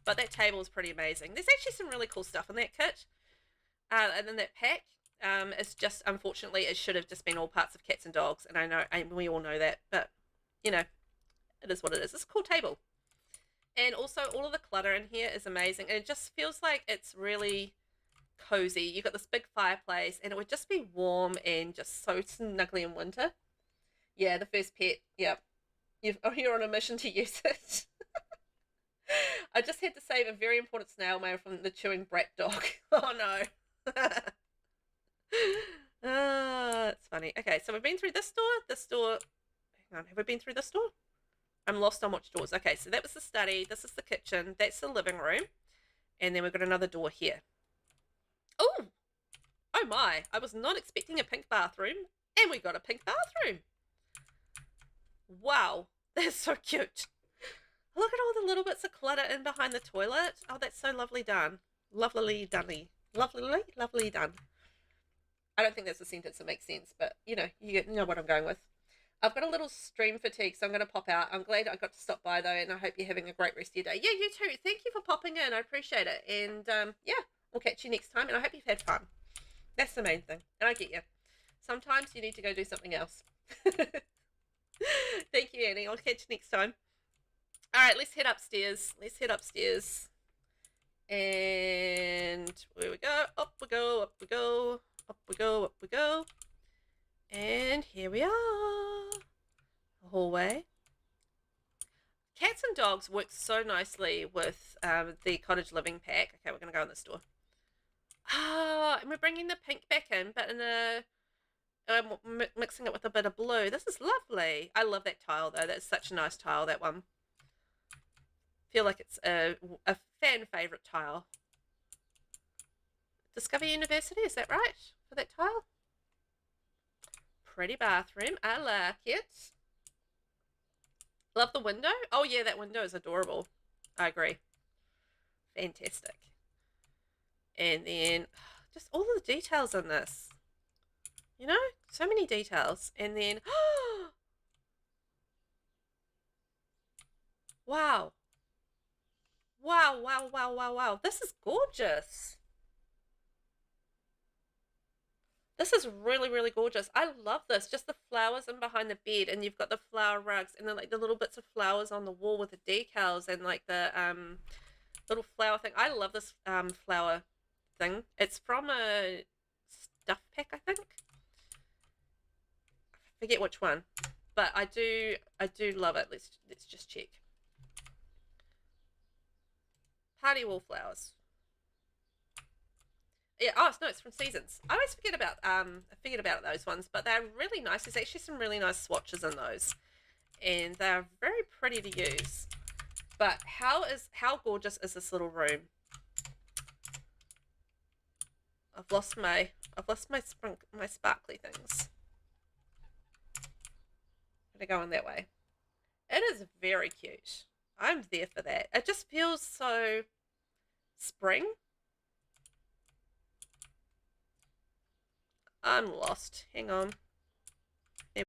But that table is pretty amazing. There's actually some really cool stuff in that kit. And then that pack, it's just, unfortunately, it should have just been all parts of cats and dogs. And I know, we all know that. But, you know, it is what it is. It's a cool table. And also, all of the clutter in here is amazing. And it just feels like it's really cozy. You've got this big fireplace. And it would just be warm and just so snuggly in winter. Yeah, the first pet. Yep. You're on a mission to use it. I just had to save a very important snail mail from the chewing brat dog. Oh no. It's funny. Okay, so we've been through this door. Hang on, have we been through this door? I'm lost on which doors. Okay, so that was the study. This is the kitchen. That's the living room. And then we've got another door here. Oh! Oh my. I was not expecting a pink bathroom. And we got a pink bathroom. Wow. That's so cute. Look at all the little bits of clutter in behind the toilet. Oh, that's so lovely done. Lovely done. Lovely done. I don't think that's a sentence that makes sense, but you know what I'm going with. I've got a little stream fatigue, so I'm going to pop out. I'm glad I got to stop by though, and I hope you're having a great rest of your day. Yeah, you too. Thank you for popping in. I appreciate it. And yeah, we'll catch you next time, and I hope you've had fun. That's the main thing. And I get you. Sometimes you need to go do something else. Thank you, Annie. I'll catch you next time. All right, let's head upstairs. And where we go? Up we go, up we go, up we go, up we go. And here we are. The hallway. Cats and dogs work so nicely with the cottage living pack. Okay, we're going to go in this door. Ah, and we're bringing the pink back in, but in a mixing it with a bit of blue. This is lovely. I love that tile though. That's such a nice tile, that one. Feel like it's a fan favorite tile. Discover University, is that right for that tile? Pretty bathroom. I like it. Love the window. Oh yeah, that window is adorable. I agree. Fantastic. And then just all of the details in this. You know, so many details. And then, wow. Wow, wow, wow, wow, wow. This is gorgeous. This is really, really gorgeous. I love this. Just the flowers in behind the bed, and you've got the flower rugs, and then like the little bits of flowers on the wall with the decals, and like the little flower thing. I love this flower thing. It's from a stuff pack, I think. I forget which one, but I do love it. Let's just check. Party wallflowers. Yeah, oh no, it's from Seasons. I always forget about those ones, but they're really nice. There's actually some really nice swatches in those, and they're very pretty to use. But how gorgeous is this little room? I've lost my sparkly things. I'm gonna go in that way. It is very cute. I'm there for that. It just feels so spring. I'm lost. Hang on. There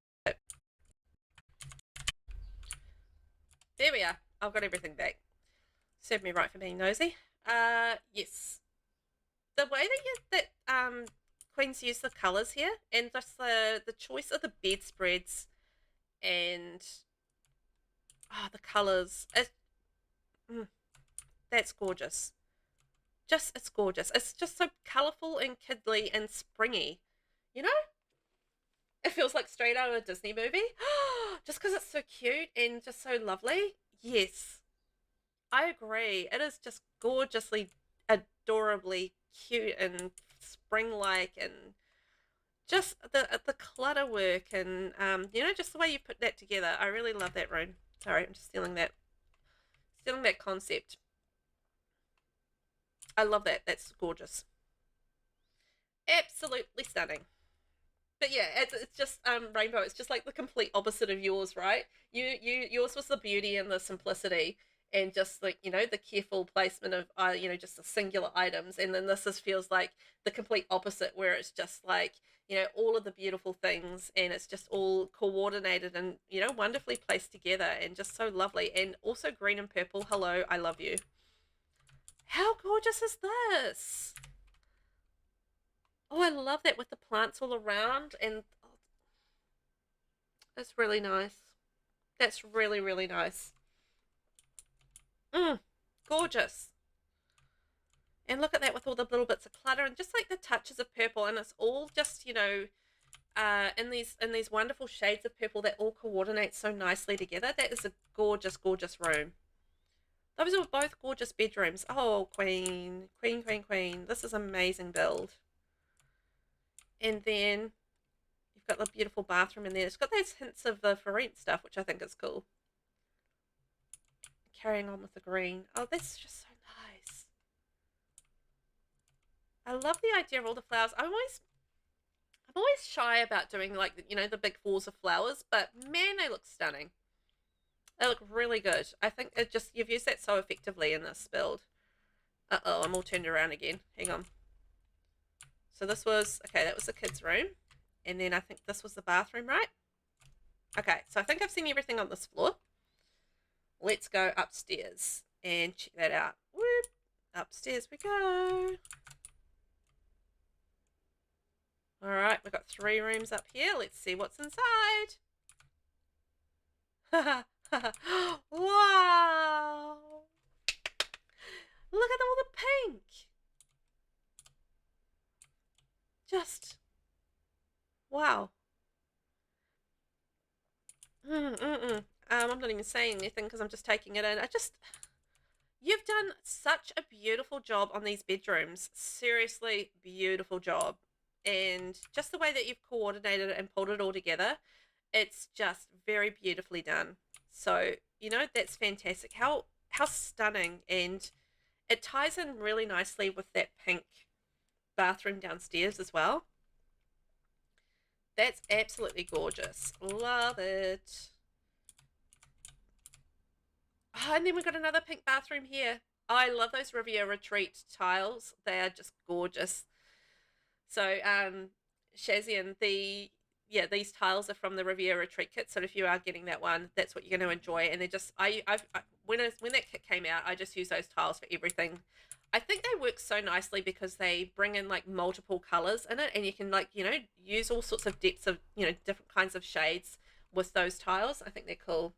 we are. I've got everything back. Serve me right for being nosy. Yes. The way that Queens use the colours here, and just the choice of the bedspreads, and the colours, that's gorgeous. It's gorgeous. It's just so colourful and kiddly and springy. You know? It feels like straight out of a Disney movie. Just because it's so cute and just so lovely. Yes. I agree. It is just gorgeously, adorably cute and spring-like, and just the clutter work, and you know, just the way you put that together. I really love that room. Sorry, I'm just stealing that concept. I love that. That's gorgeous. Absolutely stunning. But yeah, it's just Rainbow. It's just like the complete opposite of yours, right? Yours was the beauty and the simplicity, and just like, you know, the careful placement of you know, just the singular items, and then this feels like the complete opposite, where it's just like, you know, all of the beautiful things, and it's just all coordinated and, you know, wonderfully placed together, and just so lovely, and also green and purple. Hello, I love you. How gorgeous is this? Oh, I love that with the plants all around, and that's really nice. That's really, really nice. Gorgeous. And look at that with all the little bits of clutter and just like the touches of purple, and it's all just, you know, in these wonderful shades of purple that all coordinate so nicely together. That is a gorgeous, gorgeous room. Those are both gorgeous bedrooms. Oh, queen, queen, queen, queen. This is an amazing build. And then you've got the beautiful bathroom in there. It's got those hints of the for rent stuff, which I think is cool. Carrying on with the green. Oh, that's just so nice. I love the idea of all the flowers. I'm always shy about doing, like, you know, the big walls of flowers, but man, they look stunning. They look really good. I think you've used that so effectively in this build. Uh-oh, I'm all turned around again. Hang on. So this was, okay, that was the kids' room. And then I think this was the bathroom, right? Okay, so I think I've seen everything on this floor. Let's go upstairs and check that out. Whoop. Upstairs we go. All right, we've got 3 rooms up here. Let's see what's inside. Wow. Look at all the pink. Just, wow. I'm not even saying anything because I'm just taking it in. You've done such a beautiful job on these bedrooms. Seriously, beautiful job. And just the way that you've coordinated it and pulled it all together, it's just very beautifully done. So, you know, that's fantastic. How stunning. And it ties in really nicely with that pink bathroom downstairs as well. That's absolutely gorgeous. Love it. Oh, and then we've got another pink bathroom here. Oh, I love those Riviera Retreat tiles. They are just gorgeous. So, Shazian, these tiles are from the Riviera Retreat kit. So if you are getting that one, that's what you're going to enjoy. And they're just, when that kit came out, I just use those tiles for everything. I think they work so nicely because they bring in like multiple colors in it, and you can like, you know, use all sorts of depths of, you know, different kinds of shades with those tiles. I think they're cool.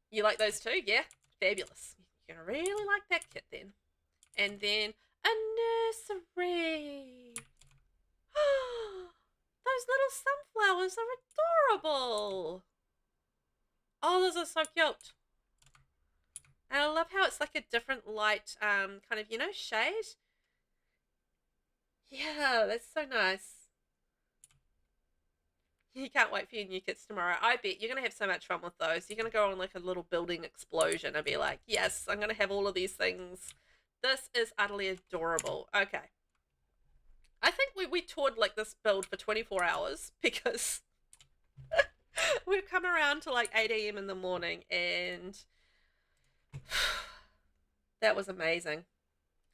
You like those too? Yeah, fabulous. You're gonna really like that kit then. And then a nursery. Those little sunflowers are adorable. Oh, those are so cute. And I love how it's like a different light, kind of, you know, shade. Yeah, that's so nice. You can't wait for your new kits tomorrow. I bet you're going to have so much fun with those. You're going to go on like a little building explosion and be like, yes, I'm going to have all of these things. This is utterly adorable. Okay. I think we toured like this build for 24 hours because we've come around to like 8 a.m. in the morning, and that was amazing.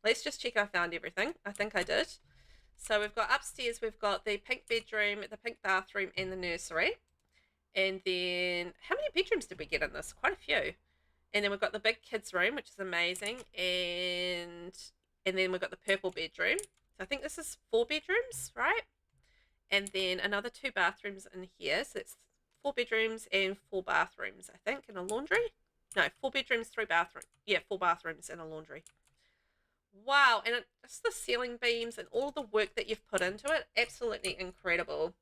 Let's just check I found everything. I think I did. So we've got upstairs, we've got the pink bedroom, the pink bathroom, and the nursery. And then, how many bedrooms did we get in this? Quite a few. And then we've got the big kids room, which is amazing. And then we've got the purple bedroom. So I think this is 4 bedrooms, right? And then another 2 bathrooms in here. So it's 4 bedrooms and 4 bathrooms, I think, and a laundry. No, 4 bedrooms, 3 bathrooms. Yeah, 4 bathrooms and a laundry. Wow, and just the ceiling beams and all the work that you've put into it, absolutely incredible.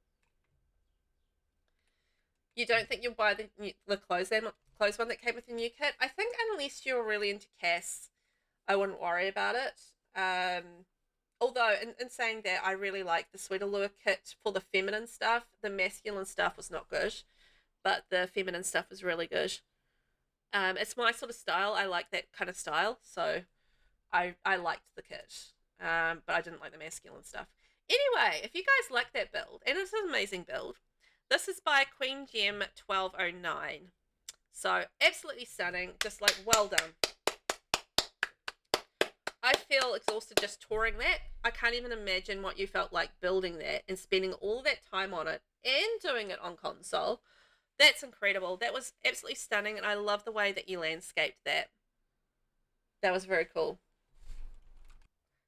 You don't think you'll buy the clothes one that came with the new kit? I think unless you're really into Cass, I wouldn't worry about it. Although, in saying that, I really like the Sweet Allure kit for the feminine stuff. The masculine stuff was not good, but the feminine stuff was really good. It's my sort of style. I like that kind of style, so I liked the kit, but I didn't like the masculine stuff. Anyway, if you guys like that build, and it's an amazing build, this is by Queen Gem 1209. So absolutely stunning, just like well done. I feel exhausted just touring that. I can't even imagine what you felt like building that and spending all that time on it and doing it on console. That's incredible. That was absolutely stunning, and I love the way that you landscaped that. That was very cool.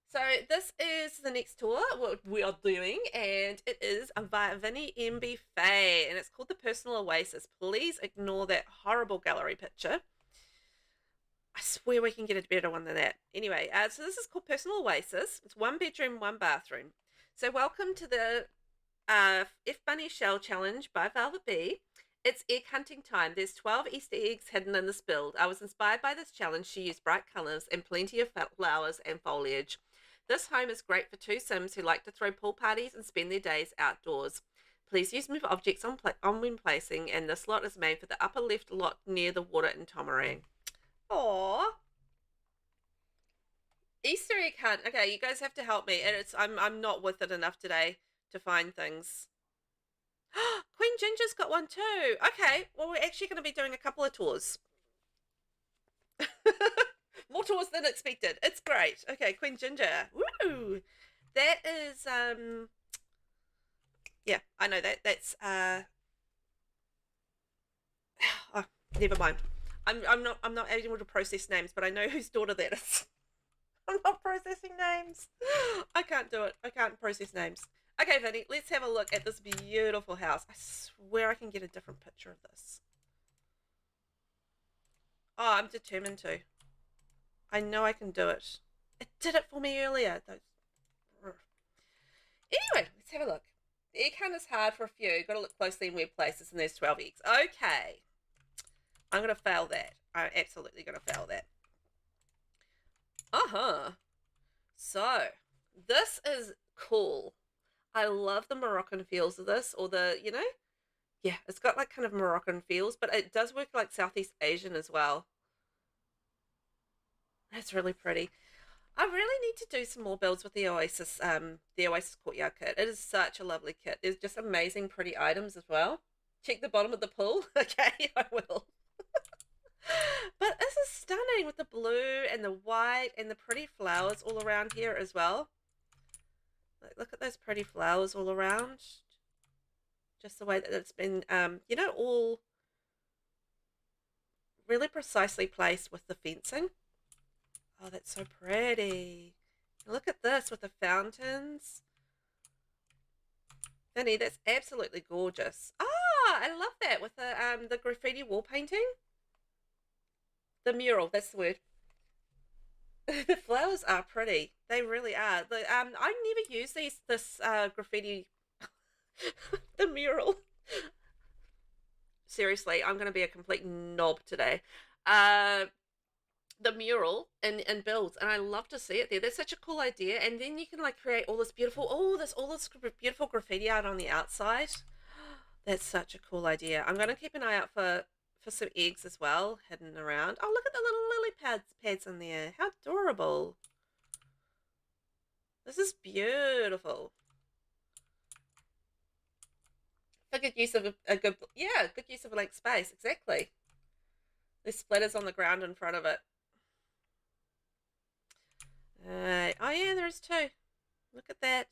So this is the next tour what we are doing, and it is by VINNYENBYFAE, and it's called the Personal Oasis. Please ignore that horrible gallery picture. I swear we can get a better one than that. Anyway, so this is called Personal Oasis. It's 1 bedroom, 1 bathroom. So welcome to the F Bunny Shell Challenge by VelvettB. It's egg hunting time. There's 12 Easter eggs hidden in this build. I was inspired by this challenge to use bright colours and plenty of flowers and foliage. This home is great for 2 Sims who like to throw pool parties and spend their days outdoors. Please use move objects on when placing, and this lot is made for the upper left lot near the water in Tomarang. Aww. Easter egg hunt. Okay, you guys have to help me. I'm not with it enough today to find things. Queen Ginger's got one too. Okay, well, we're actually going to be doing a couple of tours. More tours than expected. It's great. Okay, Queen Ginger. Woo! That is, yeah, I know that. That's, oh, never mind. I'm not able to process names, but I know whose daughter that is. I'm not processing names. I can't do it. I can't process names. Okay, Vinny, let's have a look at this beautiful house. I swear I can get a different picture of this. Oh, I'm determined to. I know I can do it. It did it for me earlier. Anyway, let's have a look. The egg hunt is hard for a few. Got to look closely in weird places, and there's 12 eggs. Okay. I'm going to fail that. I'm absolutely going to fail that. So, this is cool. I love the Moroccan feels of this, or the, you know, yeah, it's got like kind of Moroccan feels, but it does work like Southeast Asian as well. That's really pretty. I really need to do some more builds with the Oasis Courtyard kit. It is such a lovely kit. There's just amazing pretty items as well. Check the bottom of the pool. Okay, I will. But this is stunning with the blue and the white and the pretty flowers all around here as well. Look at those pretty flowers all around. Just the way that it's been, you know, all really precisely placed with the fencing. Oh, that's so pretty. Look at this with the fountains. Vinny, that's absolutely gorgeous. Ah, I love that with the graffiti wall painting. The mural, that's the word. The flowers are pretty. They really are. I never use this graffiti, the mural. Seriously, I'm going to be a complete knob today. The mural in builds, and I love to see it there. That's such a cool idea. And then you can like create all this beautiful, all this beautiful graffiti art on the outside. That's such a cool idea. I'm going to keep an eye out for some eggs as well hidden around. Oh, look at the little lily pads in there. How adorable. This is beautiful. For good use of good use of a blank space. Exactly. There's splatters on the ground in front of it. Oh yeah, there's two. Look at that.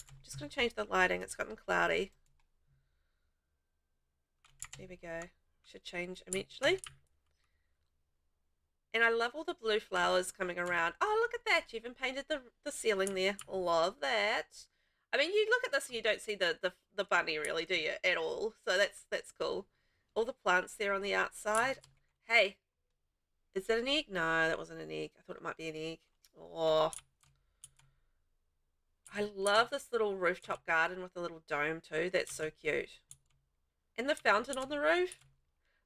I'm just going to change the lighting. It's gotten cloudy. There we go. Should change eventually. And I love all the blue flowers coming around. Oh, look at that. You even painted the ceiling there. Love that. I mean, you look at this and you don't see the bunny really, do you? At all. So that's cool. All the plants there on the outside. Hey, is that an egg? No, that wasn't an egg. I thought it might be an egg. Oh, I love this little rooftop garden with a little dome too. That's so cute. And the fountain on the roof.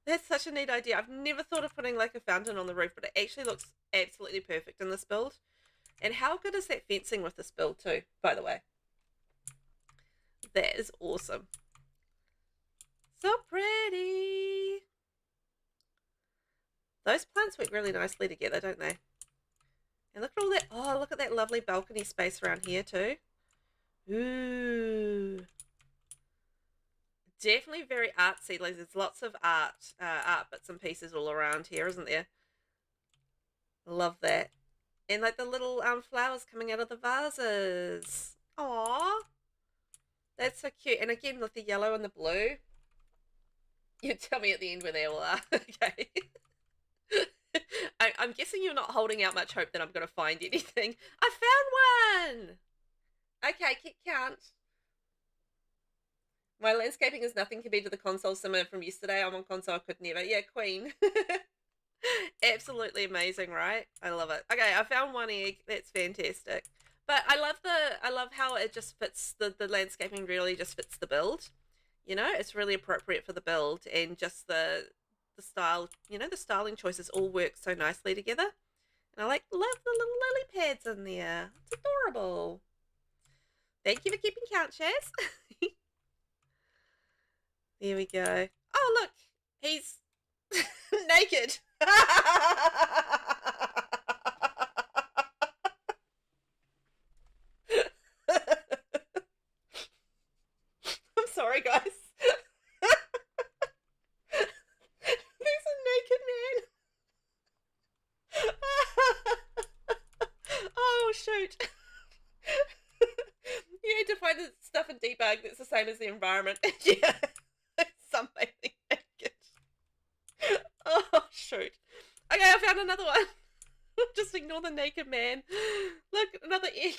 That's such a neat idea. I've never thought of putting like a fountain on the roof, but it actually looks absolutely perfect in this build. And how good is that fencing with this build too, by the way? That is awesome. So pretty. Those plants work really nicely together, don't they? And look at all that. Oh, look at that lovely balcony space around here too. Ooh. Definitely very artsy. Like there's lots of art bits and pieces all around here, isn't there? Love that. And like the little flowers coming out of the vases. Aww. That's so cute. And again, with the yellow and the blue. You tell me at the end where they all are. Okay. I'm guessing you're not holding out much hope that I'm going to find anything. I found one! Okay, keep count. My landscaping is nothing compared to the console simmer from yesterday. I'm on console, I could never. Yeah, queen. Absolutely amazing, right? I love it. Okay, I found one egg. That's fantastic. But I love how it just fits, the landscaping really just fits the build. You know, it's really appropriate for the build, and just the style, you know, the styling choices all work so nicely together. And I love the little lily pads in there. It's adorable. Thank you for keeping count, Shaz. There we go. Oh, look. He's naked. I'm sorry, guys. There's a naked man. Oh, shoot. You need to find the stuff in debug that's the same as the environment. Yeah. Sunbathing naked. Oh, shoot. Okay, I found another one. Just ignore the naked man. Look, another egg.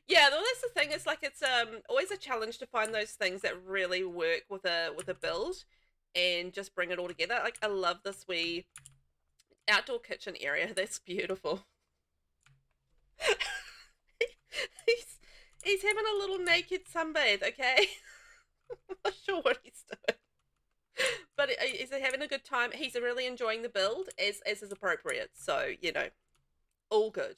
Yeah, well, that's the thing. It's like it's always a challenge to find those things that really work with a build and just bring it all together. Like, I love this wee outdoor kitchen area. That's beautiful. He's having a little naked sunbathe, okay? I'm not sure what he's doing. But he's having a good time. He's really enjoying the build, as is appropriate. So, you know, all good.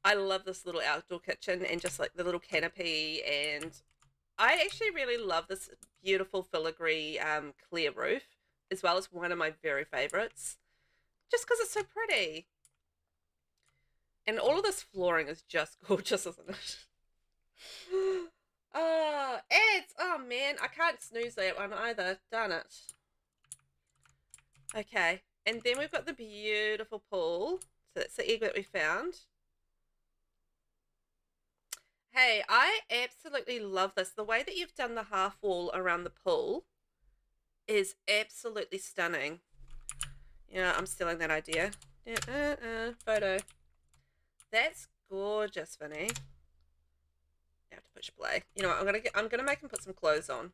I love this little outdoor kitchen and just like the little canopy, and I actually really love this beautiful filigree clear roof, as well as one of my very favorites, just because it's so pretty. And all of this flooring is just gorgeous, isn't it? Oh, ads! Oh man, I can't snooze that one either. Darn it. Okay, and then we've got the beautiful pool. So that's the egg that we found. Hey, I absolutely love this. The way that you've done the half wall around the pool is absolutely stunning. Yeah, I'm stealing that idea. Photo. That's gorgeous, Vinny. You have to push play. You know what, I'm gonna make him put some clothes on,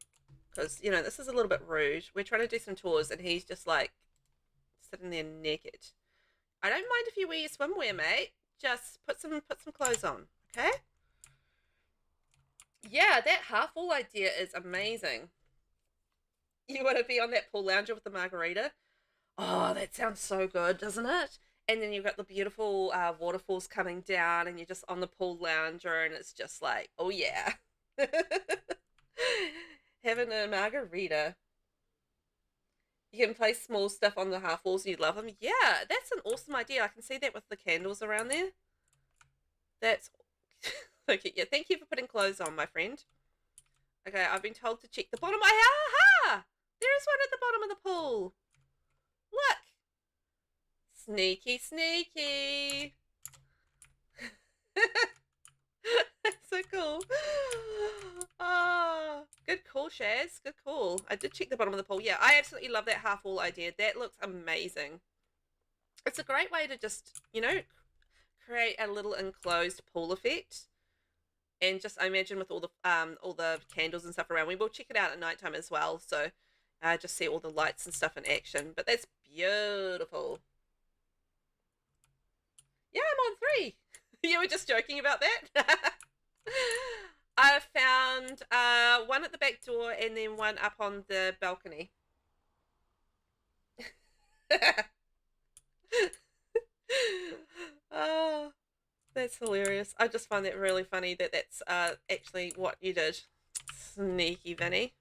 because you know this is a little bit rude. We're trying to do some tours and he's just like sitting there naked. I don't mind if you wear your swimwear, mate. Just put some clothes on, okay? Yeah, that half wall idea is amazing. You want to be on that pool lounger with the margarita? Oh, that sounds so good, doesn't it? And then you've got the beautiful waterfalls coming down, and you're just on the pool lounger, and it's just like, oh yeah. Having a margarita. You can place small stuff on the half walls and you love them. Yeah, that's an awesome idea. I can see that with the candles around there. That's okay. Yeah, thank you for putting clothes on, my friend. Okay, I've been told to check the bottom. Aha! There is one at the bottom of the pool. Look. Sneaky, sneaky. So cool. Oh, good call, Shaz. Good call. I did check the bottom of the pool. Yeah, I absolutely love that half wall idea. That looks amazing. It's a great way to just, you know, create a little enclosed pool effect. And just, I imagine with all the candles and stuff around, we will check it out at nighttime as well. So just see all the lights and stuff in action. But that's beautiful. Yeah, I'm on 3. You were just joking about that? I found one at the back door and then one up on the balcony. Oh, that's hilarious. I just find that really funny that that's actually what you did. Sneaky Vinny.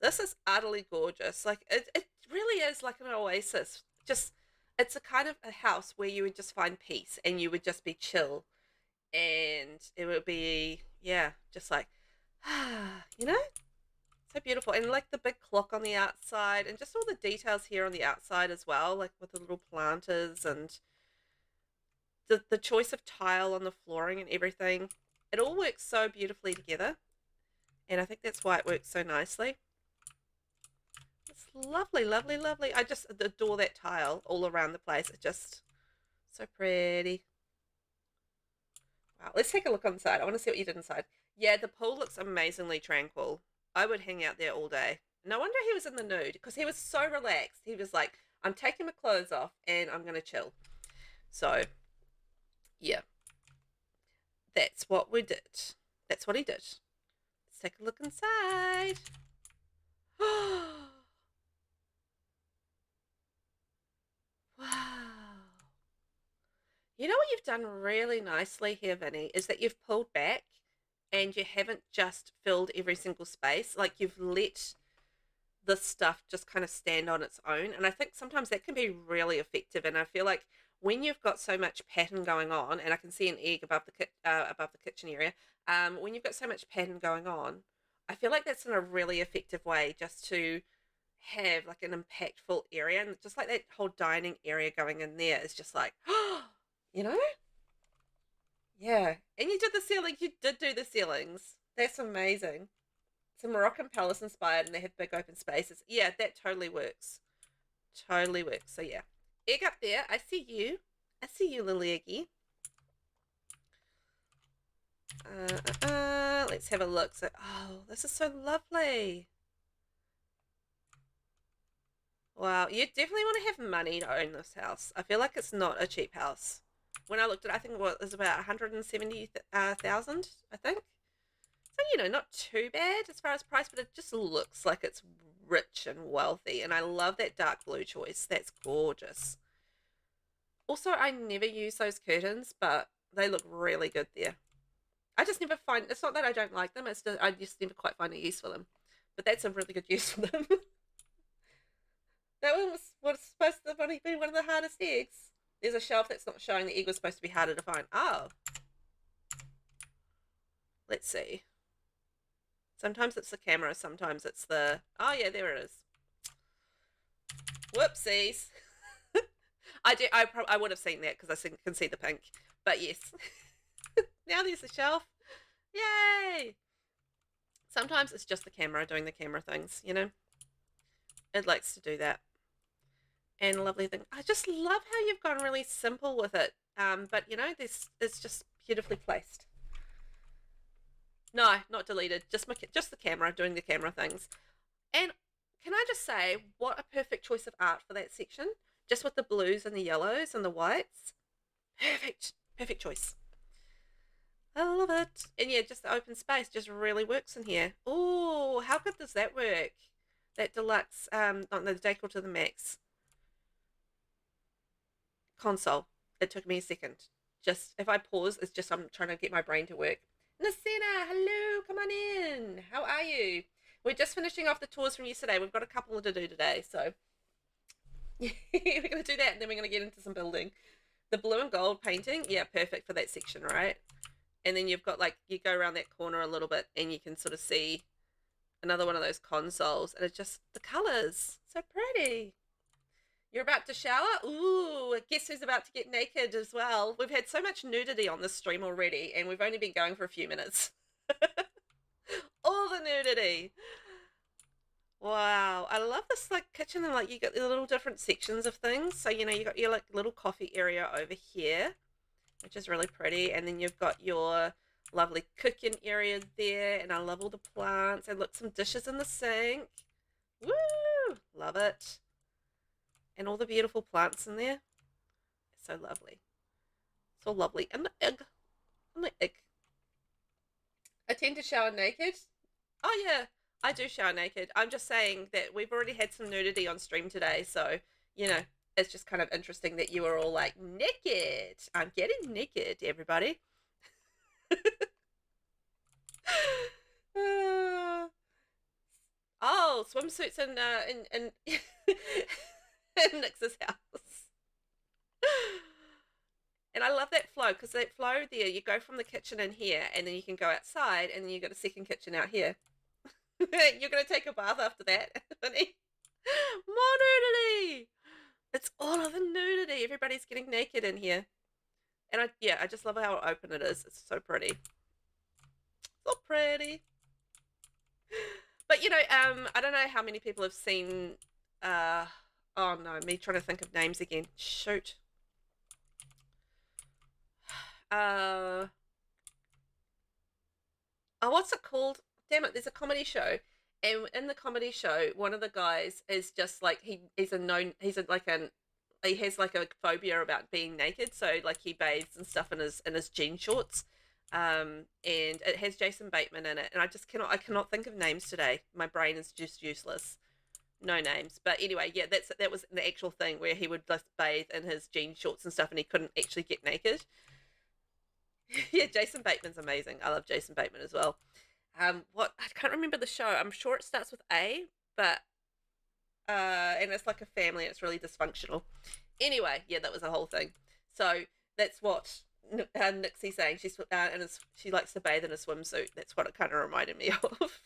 This is utterly gorgeous. Like, it really is like an oasis. Just, it's a kind of a house where you would just find peace and you would just be chill. And it would be, yeah, just like, you know? So beautiful. And like the big clock on the outside and just all the details here on the outside as well, like with the little planters and the choice of tile on the flooring and everything. It all works so beautifully together. And I think that's why it works so nicely. It's lovely, lovely, lovely. I just adore that tile all around the place. It's just so pretty. Wow, let's take a look inside. I want to see what you did inside. Yeah, the pool looks amazingly tranquil. I would hang out there all day. No wonder he was in the nude, because he was so relaxed. He was like, I'm taking my clothes off and I'm going to chill. So, yeah. That's what we did. That's what he did. Let's take a look inside. Wow. You know what you've done really nicely here, Vinny, is that you've pulled back and you haven't just filled every single space. Like, you've let the stuff just kind of stand on its own. And I think sometimes that can be really effective. And I feel like when you've got so much pattern going on, and I can see an egg above the kitchen area, when you've got so much pattern going on, I feel like that's in a really effective way just to have like an impactful area. And just like that whole dining area going in there is just like, you know? Yeah. And you did the ceilings. You did do the ceilings. That's amazing. It's a Moroccan palace inspired and they have big open spaces. Yeah, that totally works. Totally works. So yeah. Egg up there. I see you. I see you, little eggy. Let's have a look. So, oh, this is so lovely. Wow, you definitely want to have money to own this house. I feel like it's not a cheap house. When I looked at it, I think it was about 170,000, I think. So you know, not too bad as far as price, but it just looks like it's rich and wealthy. And I love that dark blue choice. That's gorgeous. Also, I never use those curtains, but they look really good there. I just never find, it's not that I don't like them, it's just, I just never quite find a use for them. But that's a really good use for them. That one was supposed to be one of the hardest eggs. There's a shelf that's not showing the egg was supposed to be harder to find. Oh. Let's see. Sometimes it's the camera, sometimes it's the... Oh, yeah, there it is. Whoopsies. I would have seen that because I can see the pink. But yes. Now there's a shelf. Yay! Sometimes it's just the camera doing the camera things, you know? It likes to do that. And a lovely thing. I just love how you've gone really simple with it. But, you know, it's just beautifully placed. No, not deleted. Just the camera doing the camera things. And can I just say, what a perfect choice of art for that section. Just with the blues and the yellows and the whites. Perfect. Perfect choice. I love it. And yeah, just the open space just really works in here. Oh, how good does that work? That deluxe, the decor to the max console. It took me a second. Just, if I pause, it's just I'm trying to get my brain to work. NISCENNA, hello, come on in. How are you? We're just finishing off the tours from yesterday. We've got a couple to do today, so we're going to do that, and then we're going to get into some building. The blue and gold painting, yeah, perfect for that section, right? And then you've got, like, you go around that corner a little bit, and you can sort of see another one of those consoles, and it's just the colors, so pretty. You're about to shower? Ooh, guess who's about to get naked as well? We've had so much nudity on this stream already, and we've only been going for a few minutes. All the nudity. Wow, I love this like kitchen, and like you got the little different sections of things. So, you know, you got your like little coffee area over here, which is really pretty, and then you've got your lovely cooking area there, and I love all the plants, and look, some dishes in the sink. Woo! Love it. And all the beautiful plants in there. It's so lovely. So lovely. And the egg. And the egg. I tend to shower naked. Oh yeah, I do shower naked. I'm just saying that we've already had some nudity on stream today, so, you know, it's just kind of interesting that you were all like, naked. I'm getting naked, everybody. Oh, swimsuits in in Nix's house. And I love that flow, because that flow there, you go from the kitchen in here, and then you can go outside, and then you got a second kitchen out here. You're going to take a bath after that, honey. More nudity. It's all of the nudity. Everybody's getting naked in here. And I just love how open it is. It's so pretty. So pretty. But, you know, I don't know how many people have seen, oh no, me trying to think of names again. Shoot. Oh, what's it called? Damn it, there's a comedy show. And in the comedy show, one of the guys is just like, he has like a phobia about being naked. So like he bathes and stuff in his jean shorts. And it has Jason Bateman in it, and I cannot think of names today. My brain is just useless. No names. But anyway, yeah, that was the actual thing where he would just bathe in his jean shorts and stuff, and he couldn't actually get naked. Yeah, Jason Bateman's amazing. I love Jason Bateman as well. I can't remember the show. I'm sure it starts with A, but and it's like a family. It's really dysfunctional. Anyway, yeah, that was the whole thing. So that's what Nixie's saying. She likes to bathe in a swimsuit. That's what it kind of reminded me of.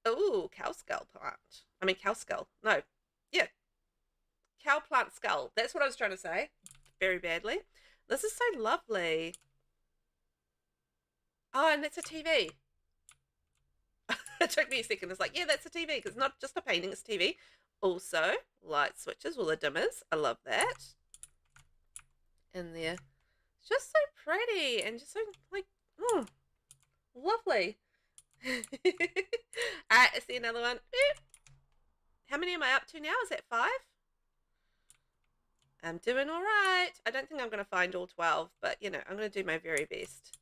Oh, cow skull plant. I mean, cow skull. No, yeah, cow plant skull. That's what I was trying to say. Very badly. This is so lovely. Oh, and it's a TV. It took me a second. It's like, yeah, that's a TV, because it's not just a painting, it's TV. Also, light switches, well, the dimmers. I love that. In there. It's just so pretty and just so, like, oh, lovely. Alright, I see another one. How many am I up to now? Is that 5? I'm doing all right. I don't think I'm going to find all 12, but, you know, I'm going to do my very best.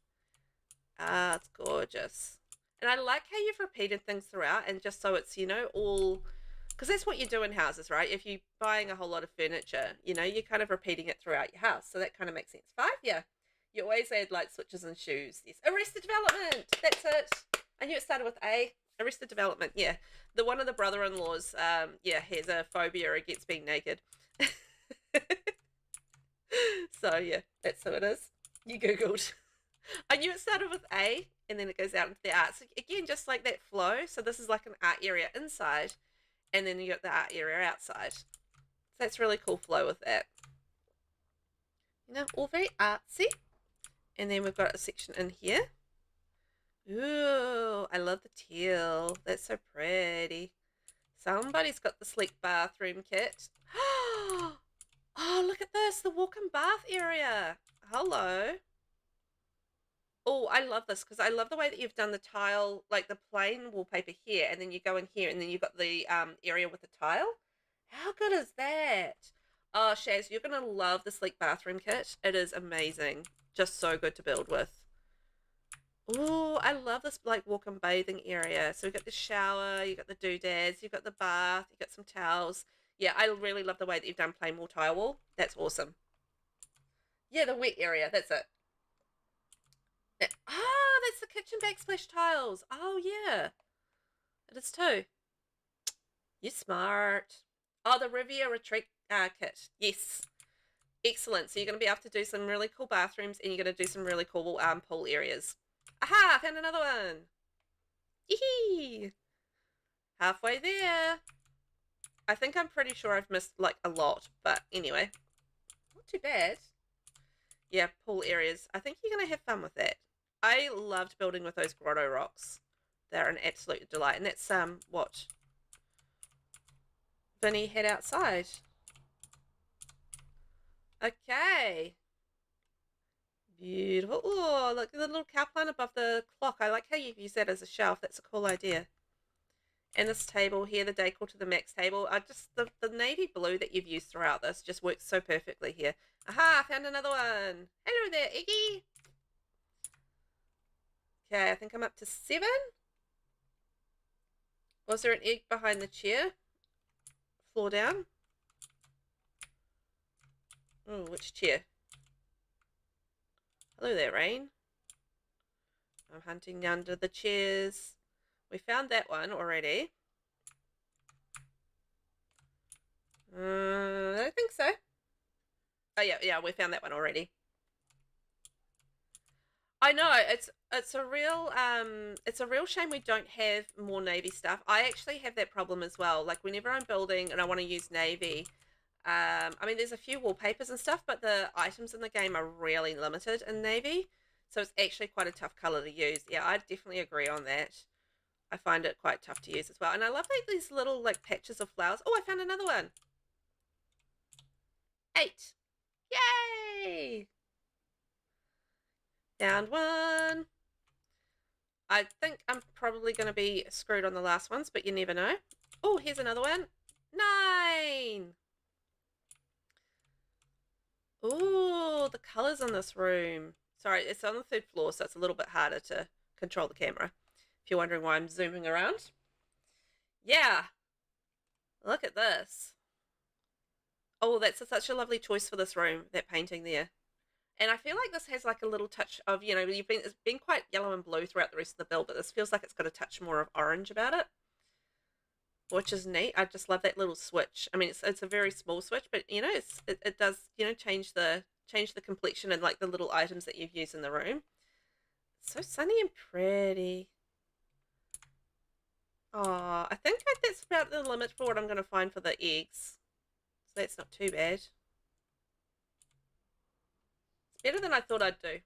Ah, it's gorgeous. And I like how you've repeated things throughout, and just so it's, you know, all, because that's what you do in houses, right? If you're buying a whole lot of furniture, you know, you're kind of repeating it throughout your house. So that kind of makes sense. 5, yeah. You always add light switches and shoes. Yes. Arrested Development. That's it. I knew it started with A. Arrested Development. Yeah. The one of the brother-in-laws, yeah, has a phobia against being naked. So yeah, that's who it is. You Googled. I knew it started with A and then it goes out into the arts. Again, just like that flow. So this is like an art area inside and then you got the art area outside. So that's really cool flow with that. You know, all very artsy. And then we've got a section in here. Ooh, I love the teal. That's so pretty. Somebody's got the sleek bathroom kit. Oh, look at this. The walk-in bath area. Hello. Oh, I love this because I love the way that you've done the tile, like the plain wallpaper here, and then you go in here, and then you've got the area with the tile. How good is that? Oh, Shaz, you're going to love the sleek bathroom kit. It is amazing. Just so good to build with. Oh, I love this like walk-in bathing area. So we've got the shower, you've got the doodads, you've got the bath, you've got some towels. Yeah, I really love the way that you've done plain wall tile wall. That's awesome. Yeah, the wet area. That's it. Oh, that's the kitchen backsplash tiles. Oh, yeah. It is too. You're smart. Oh, the Riviera Retreat kit. Yes. Excellent. So you're going to be able to do some really cool bathrooms and you're going to do some really cool pool areas. Aha! Found another one. Yee! Halfway there. I think I'm pretty sure I've missed like a lot, but anyway. Not too bad. Yeah, pool areas. I think you're going to have fun with that. I loved building with those grotto rocks. They're an absolute delight. And that's what Vinny had outside. Okay. Beautiful. Oh, look at the little cow plant above the clock. I like how you've used that as a shelf. That's a cool idea. And this table here, the decor to the max table. Just the navy blue that you've used throughout this just works so perfectly here. Aha, found another one. Hello there, Iggy. Okay, I think I'm up to 7. Was there an egg behind the chair? Floor down. Oh, which chair? Hello there, Rain. I'm hunting under the chairs. We found that one already. I don't think so. Oh yeah, we found that one already. I know it's a real shame we don't have more navy stuff. I actually have that problem as well. Like whenever I'm building and I want to use navy, I mean there's a few wallpapers and stuff, but the items in the game are really limited in navy, so it's actually quite a tough color to use. Yeah, I definitely agree on that. I find it quite tough to use as well, and I love like these little like patches of flowers. Oh, I found another one. 8. Yay! Found one. I think I'm probably going to be screwed on the last ones, but you never know. Oh, here's another one. 9. Oh, the colors in this room. Sorry, it's on the 3rd floor, so it's a little bit harder to control the camera. If you're wondering why I'm zooming around. Yeah. Look at this. Oh, that's such a lovely choice for this room, that painting there. And I feel like this has like a little touch of, you know, it's been quite yellow and blue throughout the rest of the build, but this feels like it's got a touch more of orange about it, which is neat. I just love that little switch. I mean, it's a very small switch, but you know, it does, you know, change the complexion and like the little items that you've used in the room. It's so sunny and pretty. Oh, I think that's about the limit for what I'm going to find for the eggs. So that's not too bad. Better than I thought I'd do.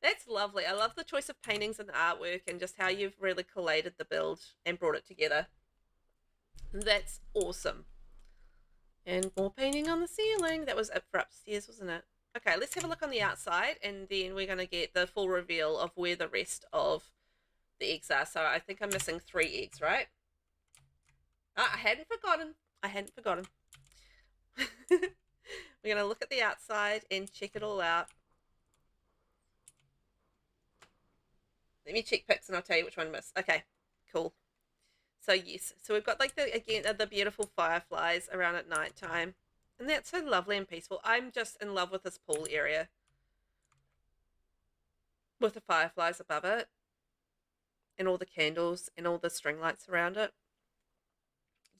That's lovely. I love the choice of paintings and artwork and just how you've really collated the build and brought it together. That's awesome. And more painting on the ceiling. That was up for upstairs, wasn't it? Okay, let's have a look on the outside and then we're going to get the full reveal of where the rest of the eggs are. So I think I'm missing 3 eggs, right? I hadn't forgotten. We're going to look at the outside and check it all out. Let me check pics and I'll tell you which one I missed. Okay, cool. So yes, so we've got like the beautiful fireflies around at night time. And that's so lovely and peaceful. I'm just in love with this pool area. With the fireflies above it. And all the candles and all the string lights around it.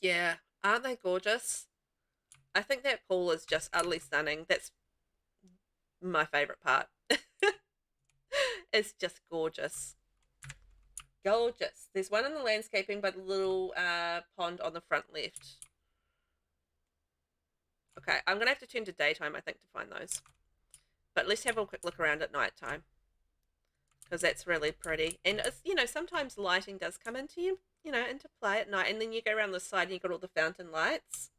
Yeah, aren't they gorgeous? I think that pool is just utterly stunning. That's my favourite part. It's just gorgeous. Gorgeous. There's one in the landscaping by the little pond on the front left. Okay, I'm going to have to turn to daytime, I think, to find those. But let's have a quick look around at night time. Because that's really pretty. And, it's, you know, sometimes lighting does come into into play at night. And then you go around the side and you've got all the fountain lights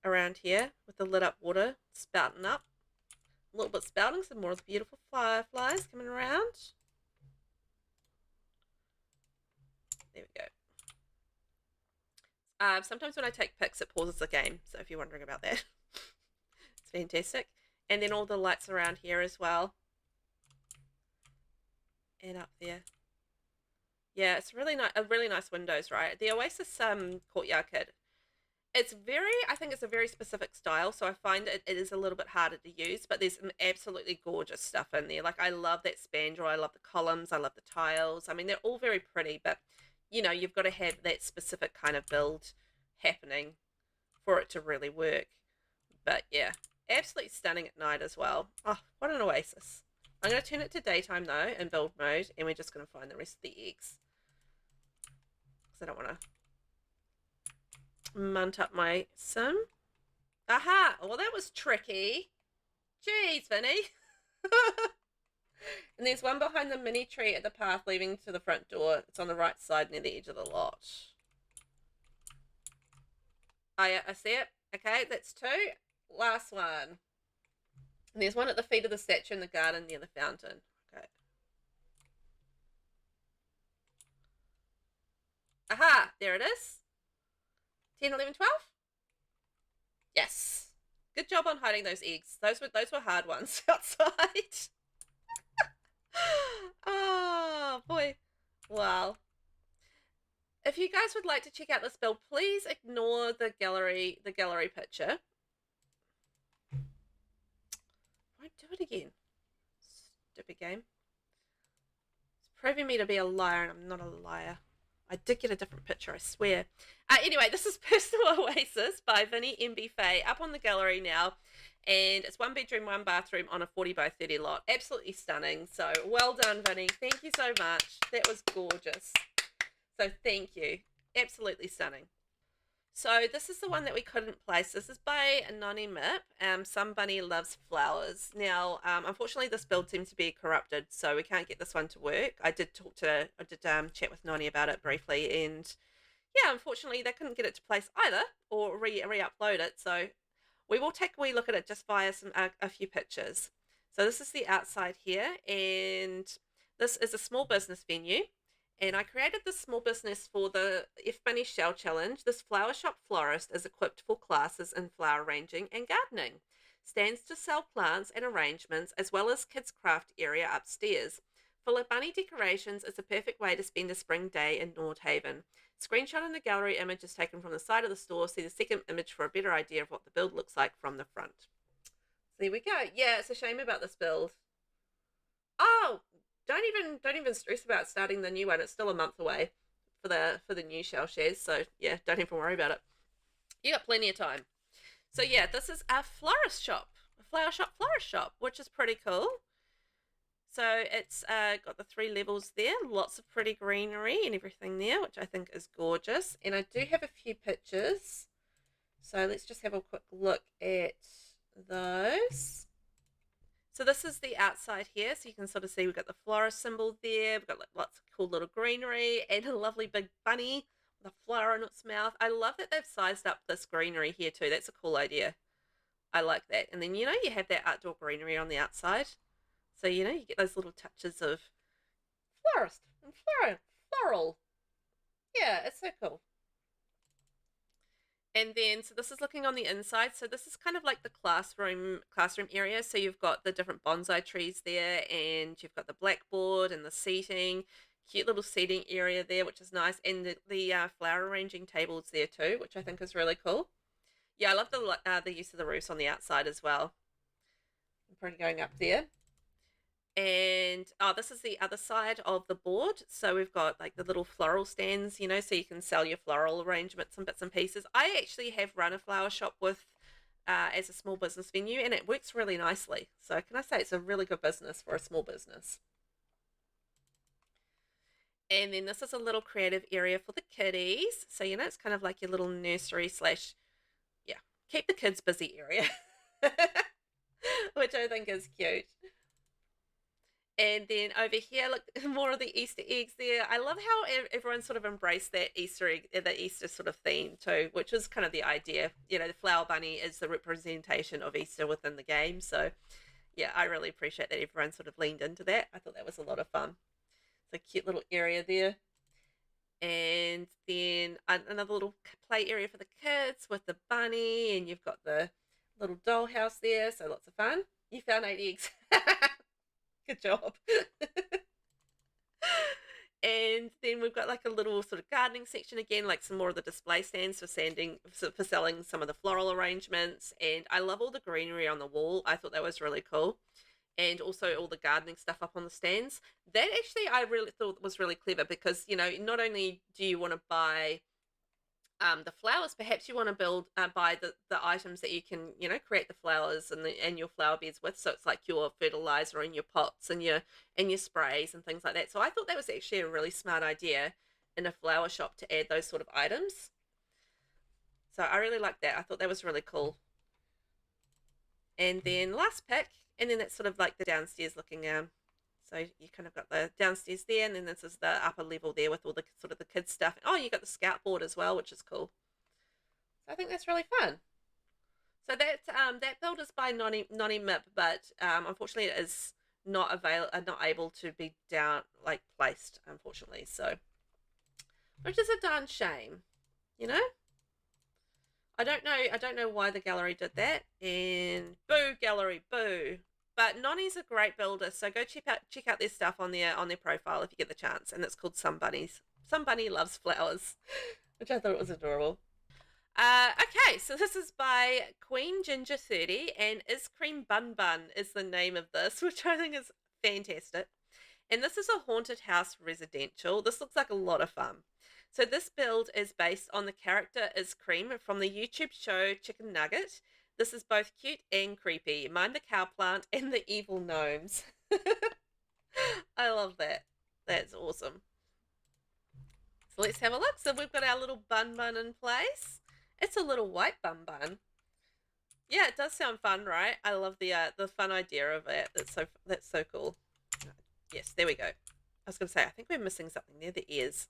around here with the lit up water spouting up. A little bit spouting, some more of the beautiful fireflies coming around. There we go. Sometimes when I take pics, it pauses the game. So if you're wondering about that, it's fantastic. And then all the lights around here as well. And up there. Yeah, it's really nice. Really nice windows, right? The Oasis courtyard kit. It's I think it's a very specific style, so I find it is a little bit harder to use, but there's some absolutely gorgeous stuff in there. Like, I love that spandrel, I love the columns, I love the tiles. I mean, they're all very pretty, but, you know, you've got to have that specific kind of build happening for it to really work. But, yeah, absolutely stunning at night as well. Oh, what an oasis. I'm going to turn it to daytime, though, in build mode, and we're just going to find the rest of the eggs. Because I don't want to munt up my sim. Aha! Well, that was tricky. Jeez, Vinny. And there's one behind the mini tree at the path leading to the front door. It's on the right side near the edge of the lot. Oh, yeah, I see it. Okay, that's two. Last one. And there's one at the feet of the statue in the garden near the fountain. Okay. Aha! There it is. 10, 11, 12? Yes. Good job on hiding those eggs. Those were hard ones outside. Oh, boy. Wow. If you guys would like to check out this build, please ignore the gallery picture. Won't do it again. Stupid game. It's proving me to be a liar, and I'm not a liar. I did get a different picture, I swear. Anyway, this is Personal Oasis by VinnyYenbyFae up on the gallery now. And it's 1 bedroom, 1 bathroom on a 40 by 30 lot. Absolutely stunning. So well done, Vinny. Thank you so much. That was gorgeous. So thank you. Absolutely stunning. So this is the one that we couldn't place. This is by NONNYMIP. Some Bunny Loves Flowers. Now, unfortunately, this build seems to be corrupted, so we can't get this one to work. I did chat with Nonny about it briefly, and yeah, unfortunately, they couldn't get it to place either, or re-upload it. So we will take a wee look at it just via a few pictures. So this is the outside here, and this is a small business venue. And I created this small business for the F Bunny Shell Challenge. This flower shop florist is equipped for classes in flower arranging and gardening. Stands to sell plants and arrangements, as well as kids' craft area upstairs. Full of bunny decorations, it's a perfect way to spend a spring day in Nordhaven. Screenshot in the gallery image is taken from the side of the store. See the second image for a better idea of what the build looks like from the front. So there we go. Yeah, it's a shame about this build. Oh! Don't even stress about starting the new one. It's still a month away for the new shell shares. So yeah, don't even worry about it. You got plenty of time. So yeah, this is a florist shop, a flower shop, florist shop, which is pretty cool. So it's got the 3 levels there, lots of pretty greenery and everything there, which I think is gorgeous. And I do have a few pictures. So let's just have a quick look at those. So this is the outside here, so you can sort of see we've got the florist symbol there, we've got like lots of cool little greenery, and a lovely big bunny with a flower in its mouth. I love that they've sized up this greenery here too. That's a cool idea. I like that. And then, you know, you have that outdoor greenery on the outside. So, you know, you get those little touches of florist and floral. Yeah, it's so cool. And then, so this is looking on the inside. So this is kind of like the classroom area. So you've got the different bonsai trees there, and you've got the blackboard and the seating, cute little seating area there, which is nice. And the flower arranging tables there too, which I think is really cool. Yeah, I love the use of the roofs on the outside as well. I'm probably going up there. And oh, this is the other side of the board. So we've got like the little floral stands, you know, so you can sell your floral arrangements and bits and pieces. I actually have run a flower shop with as a small business venue, and it works really nicely. So can I say it's a really good business for a small business. And then this is a little creative area for the kiddies. So, you know, it's kind of like your little nursery slash, yeah, keep the kids busy area, which I think is cute. And then over here, look, more of the Easter eggs there. I love how everyone sort of embraced that Easter egg, the Easter sort of theme too, which is kind of the idea. You know, the flower bunny is the representation of Easter within the game. So, yeah, I really appreciate that everyone sort of leaned into that. I thought that was a lot of fun. It's a cute little area there. And then another little play area for the kids with the bunny, and you've got the little dollhouse there. So lots of fun. You found 8 eggs. Good job. And then we've got like a little sort of gardening section again, like some more of the display stands for selling some of the floral arrangements. And I love all the greenery on the wall. I thought that was really cool. And also all the gardening stuff up on the stands. That actually I really thought was really clever because, you know, not only do you want to buy the flowers, perhaps you want to buy the items that you can, you know, create the flowers and your flower beds with. So it's like your fertilizer and your pots and your sprays and things like that. So I thought that was actually a really smart idea in a flower shop to add those sort of items. So I really liked that. I thought that was really cool. And then last pick, and then that's sort of like the downstairs looking so you kind of got the downstairs there, and then this is the upper level there with all the sort of the kids stuff. Oh, you got the scout board as well, which is cool. So I think that's really fun. So that build is by NONNYMIP, but unfortunately it is not able to be placed, unfortunately. So, which is a darn shame, you know. I don't know why the gallery did that. And boo gallery, boo. But Nonny's a great builder, so go check out their stuff on their profile if you get the chance. And it's called Some Bunnies. Some Bunny Loves Flowers, which I thought was adorable. Okay, so this is by Queen Ginger 30, and Is Cream Bun Bun is the name of this, which I think is fantastic. And this is a haunted house residential. This looks like a lot of fun. So this build is based on the character Is Cream from the YouTube show Chicken Nugget. This is both cute and creepy. Mind the cow plant and the evil gnomes. I love that. That's awesome. So let's have a look. So we've got our little bun in place. It's a little white bun. Yeah, it does sound fun, right? I love the fun idea of it. That's so cool. Yes, there we go. I was going to say, I think we're missing something near the ears.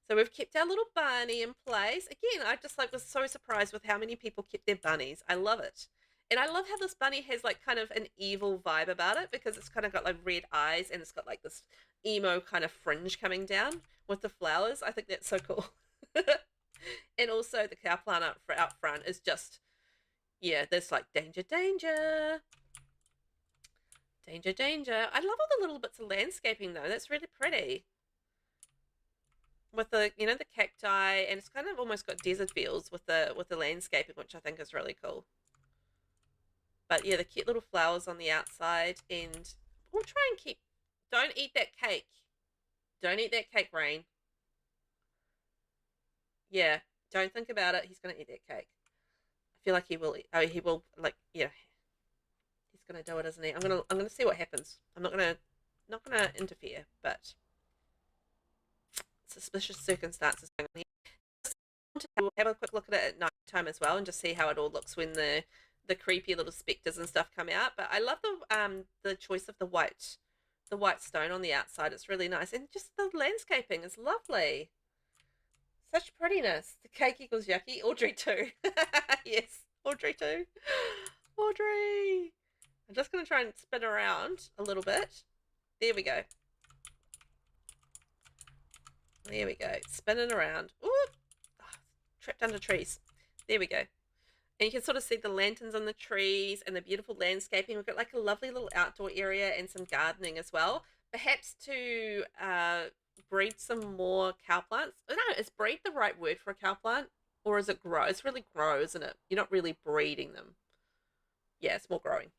So we've kept our little bunny in place. Again, I just was so surprised with how many people kept their bunnies. I love it. And I love how this bunny has like kind of an evil vibe about it because it's kind of got like red eyes and it's got like this emo kind of fringe coming down with the flowers. I think that's so cool. And also the cow plant out front is just, yeah, there's like danger, danger. Danger, danger. I love all the little bits of landscaping though. That's really pretty. With the, you know, the cacti, and it's kind of almost got desert feels with the landscaping, which I think is really cool. But yeah, the cute little flowers on the outside, and we'll try and keep. Don't eat that cake. Don't eat that cake, Rain. Yeah, don't think about it. He's gonna eat that cake. I feel like he will. He will. Like, yeah, he's gonna do it, isn't he? I'm gonna see what happens. I'm not gonna interfere, but. Suspicious circumstances going on here. We'll have a quick look at it at night time as well and just see how it all looks when the creepy little spectres and stuff come out. But I love the choice of the white stone on the outside. It's really nice, and just the landscaping is lovely. Such prettiness. The cake equals yucky. Audrey too. Yes, Audrey too. Audrey. I'm just going to try and spin around a little bit. There we go. There we go. Spinning around. Ooh. trapped under trees. There we go. And you can sort of see the lanterns on the trees and the beautiful landscaping. We've got like a lovely little outdoor area and some gardening as well. Perhaps to breed some more cow plants. I don't know, is breed the right word for a cow plant? Or is it grow? It's really grow, isn't it? You're not really breeding them. Yeah, it's more growing.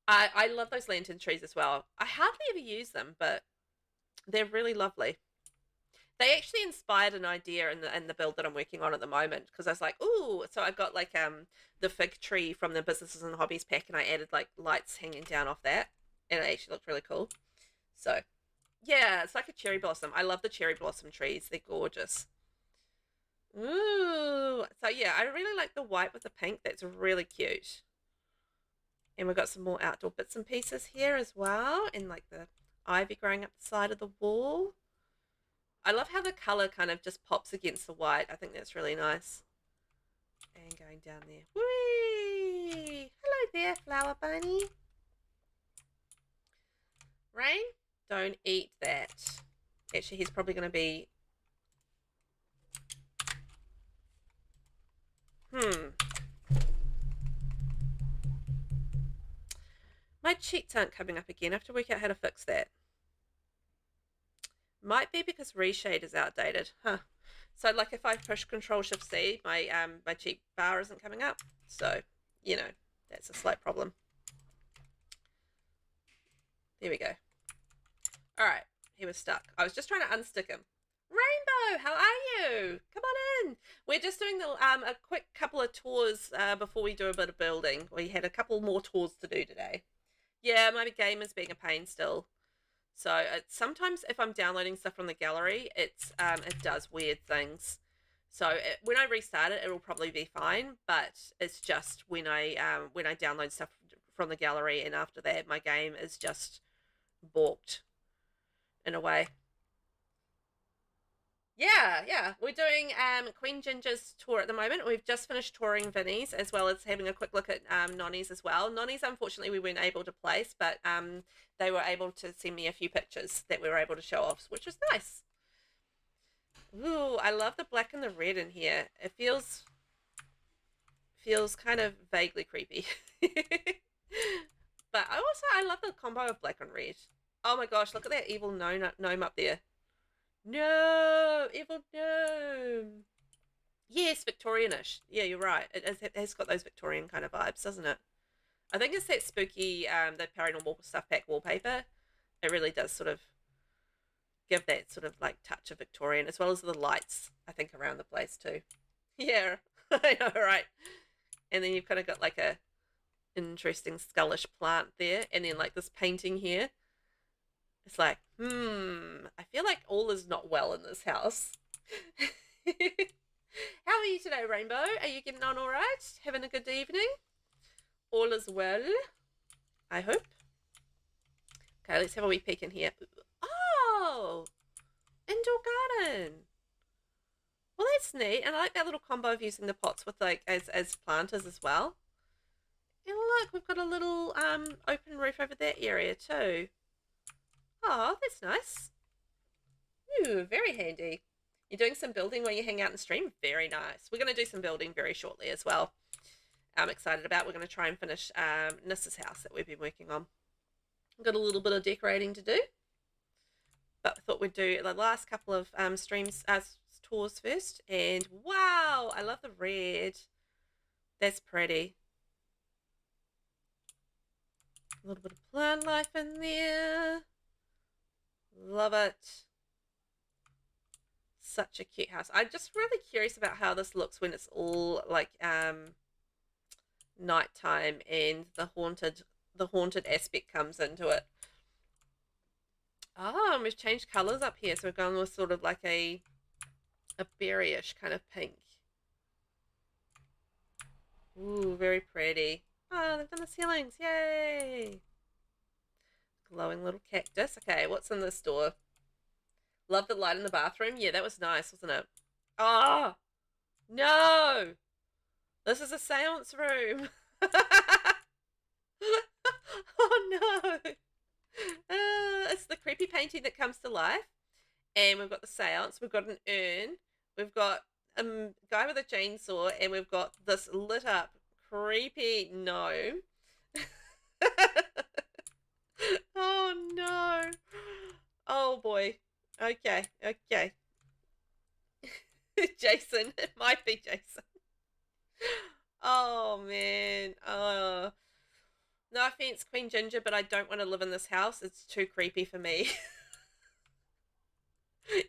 I love those lantern trees as well. I hardly ever use them, but they're really lovely. They actually inspired an idea in the build that I'm working on at the moment, because I was like, ooh, so I got like the fig tree from the businesses and hobbies pack, and I added like lights hanging down off that, and it actually looked really cool. So yeah, it's like a cherry blossom. I love the cherry blossom trees. They're gorgeous. Ooh, so yeah, I really like the white with the pink. That's really cute. And we've got some more outdoor bits and pieces here as well, and like the ivy growing up the side of the wall. I love how the colour kind of just pops against the white. I think that's really nice. And going down there. Whee! Hello there, flower bunny. Rain, don't eat that. Actually, he's probably going to be... My cheeks aren't coming up again. I have to work out how to fix that. Might be because reshade is outdated. Huh. So like if I push Control-Shift-C, my my cheek bar isn't coming up. So, you know, that's a slight problem. There we go. Alright, he was stuck. I was just trying to unstick him. Rainbow, how are you? Come on in. We're just doing the a quick couple of tours before we do a bit of building. We had a couple more tours to do today. Yeah, my game is being a pain still. So sometimes if I'm downloading stuff from the gallery, it does weird things. So when I restart it, it'll probably be fine. But it's just when I download stuff from the gallery, and after that, my game is just balked in a way. Yeah. We're doing Queen Ginger's tour at the moment. We've just finished touring Vinny's, as well as having a quick look at Nonny's as well. Nonny's, unfortunately, we weren't able to place, but they were able to send me a few pictures that we were able to show off, which was nice. Ooh, I love the black and the red in here. It feels kind of vaguely creepy. But I love the combo of black and red. Oh my gosh, look at that evil gnome up there. No, evil gnome. Yes, Victorianish. Yeah, you're right. It has got those Victorian kind of vibes, doesn't it? I think it's that spooky, the paranormal stuff pack wallpaper. It really does sort of give that sort of like touch of Victorian, as well as the lights, I think, around the place too. Yeah, I know, right? And then you've kind of got like a interesting skullish plant there, and then like this painting here. It's like, I feel like all is not well in this house. How are you today, Rainbow? Are you getting on all right? Having a good evening? All is well, I hope. Okay, let's have a wee peek in here. Oh, indoor garden. Well, that's neat. And I like that little combo of using the pots with like as planters as well. And look, we've got a little open roof over that area too. Oh, that's nice. Ooh, very handy. You're doing some building while you hang out and stream? Very nice. We're going to do some building very shortly as well. I'm excited about. We're going to try and finish Nissa's house that we've been working on. We've got a little bit of decorating to do. But I thought we'd do the last couple of tours first. And wow, I love the red. That's pretty. A little bit of plant life in there. Love it. Such a cute house. I'm just really curious about how this looks when it's all like nighttime and the haunted aspect comes into it. Oh, and we've changed colours up here, so we're going with sort of like a berryish kind of pink. Ooh, very pretty. Oh, they've done the ceilings. Yay! Glowing little cactus. Okay, what's in this door? Love the light in the bathroom. Yeah, that was nice, wasn't it? Oh, no. This is a seance room. Oh, no. It's the creepy painting that comes to life. And we've got the seance. We've got an urn. We've got guy with a chainsaw, and we've got this lit up creepy gnome. Oh no. Oh boy. Okay, okay. Jason. It might be Jason. Oh man. No offense, Queen Ginger, but I don't want to live in this house. It's too creepy for me.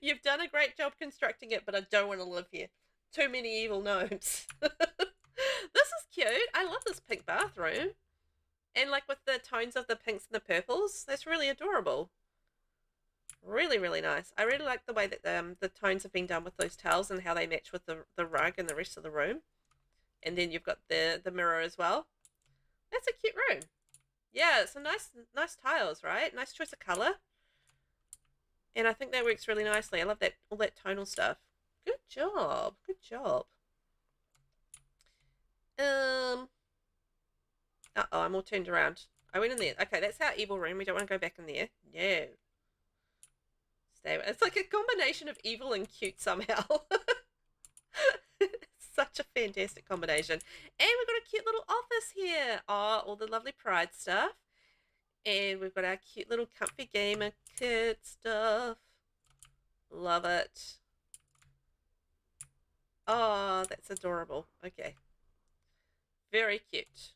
You've done a great job constructing it, but I don't want to live here. Too many evil gnomes. This is cute. I love this pink bathroom. And like with the tones of the pinks and the purples, that's really adorable. Really, really nice. I really like the way that the tones have been done with those towels and how they match with the rug and the rest of the room. And then you've got the mirror as well. That's a cute room. Yeah, it's a nice tiles, right? Nice choice of colour. And I think that works really nicely. I love that, all that tonal stuff. Good job. Good job. Uh-oh, I'm all turned around. I went in there. Okay, that's our evil room. We don't want to go back in there. No. Stay. It's like a combination of evil and cute somehow. Such a fantastic combination. And we've got a cute little office here. Oh, all the lovely Pride stuff. And we've got our cute little comfy gamer kit stuff. Love it. Oh, that's adorable. Okay. Very cute.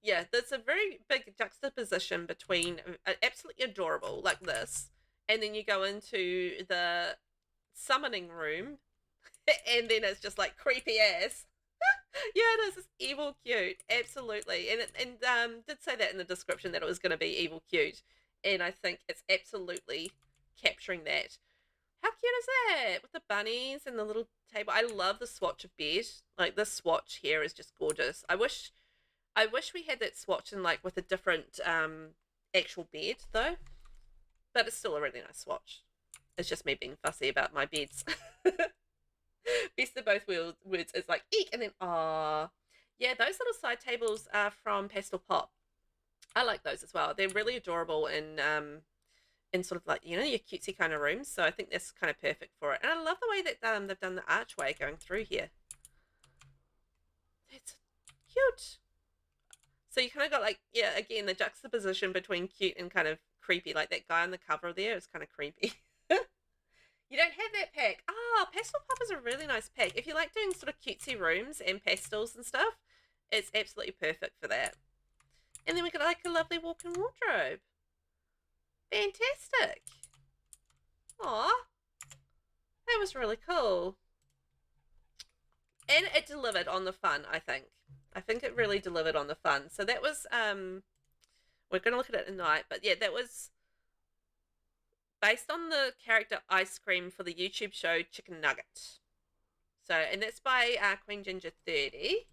Yeah, there's a very big juxtaposition between absolutely adorable, like this, and then you go into the summoning room, and then it's just like creepy ass. Yeah, it is. It's evil cute. Absolutely. And did say that in the description that it was going to be evil cute. And I think it's absolutely capturing that. How cute is that? With the bunnies and the little table. I love the swatch of bed. Like this swatch here is just gorgeous. I wish we had that swatch in like with a different actual bed though. But it's still a really nice swatch. It's just me being fussy about my beds. Best of both worlds is like eek and then ah. Yeah, those little side tables are from Pastel Pop. I like those as well. They're really adorable in sort of like, you know, your cutesy kind of rooms. So I think that's kind of perfect for it. And I love the way that they've done the archway going through here. That's cute. So you kind of got like, yeah, again, the juxtaposition between cute and kind of creepy. Like that guy on the cover there is kind of creepy. You don't have that pack. Ah, Pastel Pop is a really nice pack. If you like doing sort of cutesy rooms and pastels and stuff, it's absolutely perfect for that. And then we got like a lovely walk-in wardrobe. Fantastic. Aw. That was really cool. And it delivered on the fun, I think. I think it really delivered on the fun. So that was, we're going to look at it tonight, but yeah, that was based on the character Ice Cream for the YouTube show Chicken Nugget. So, and that's by Queen Ginger 30.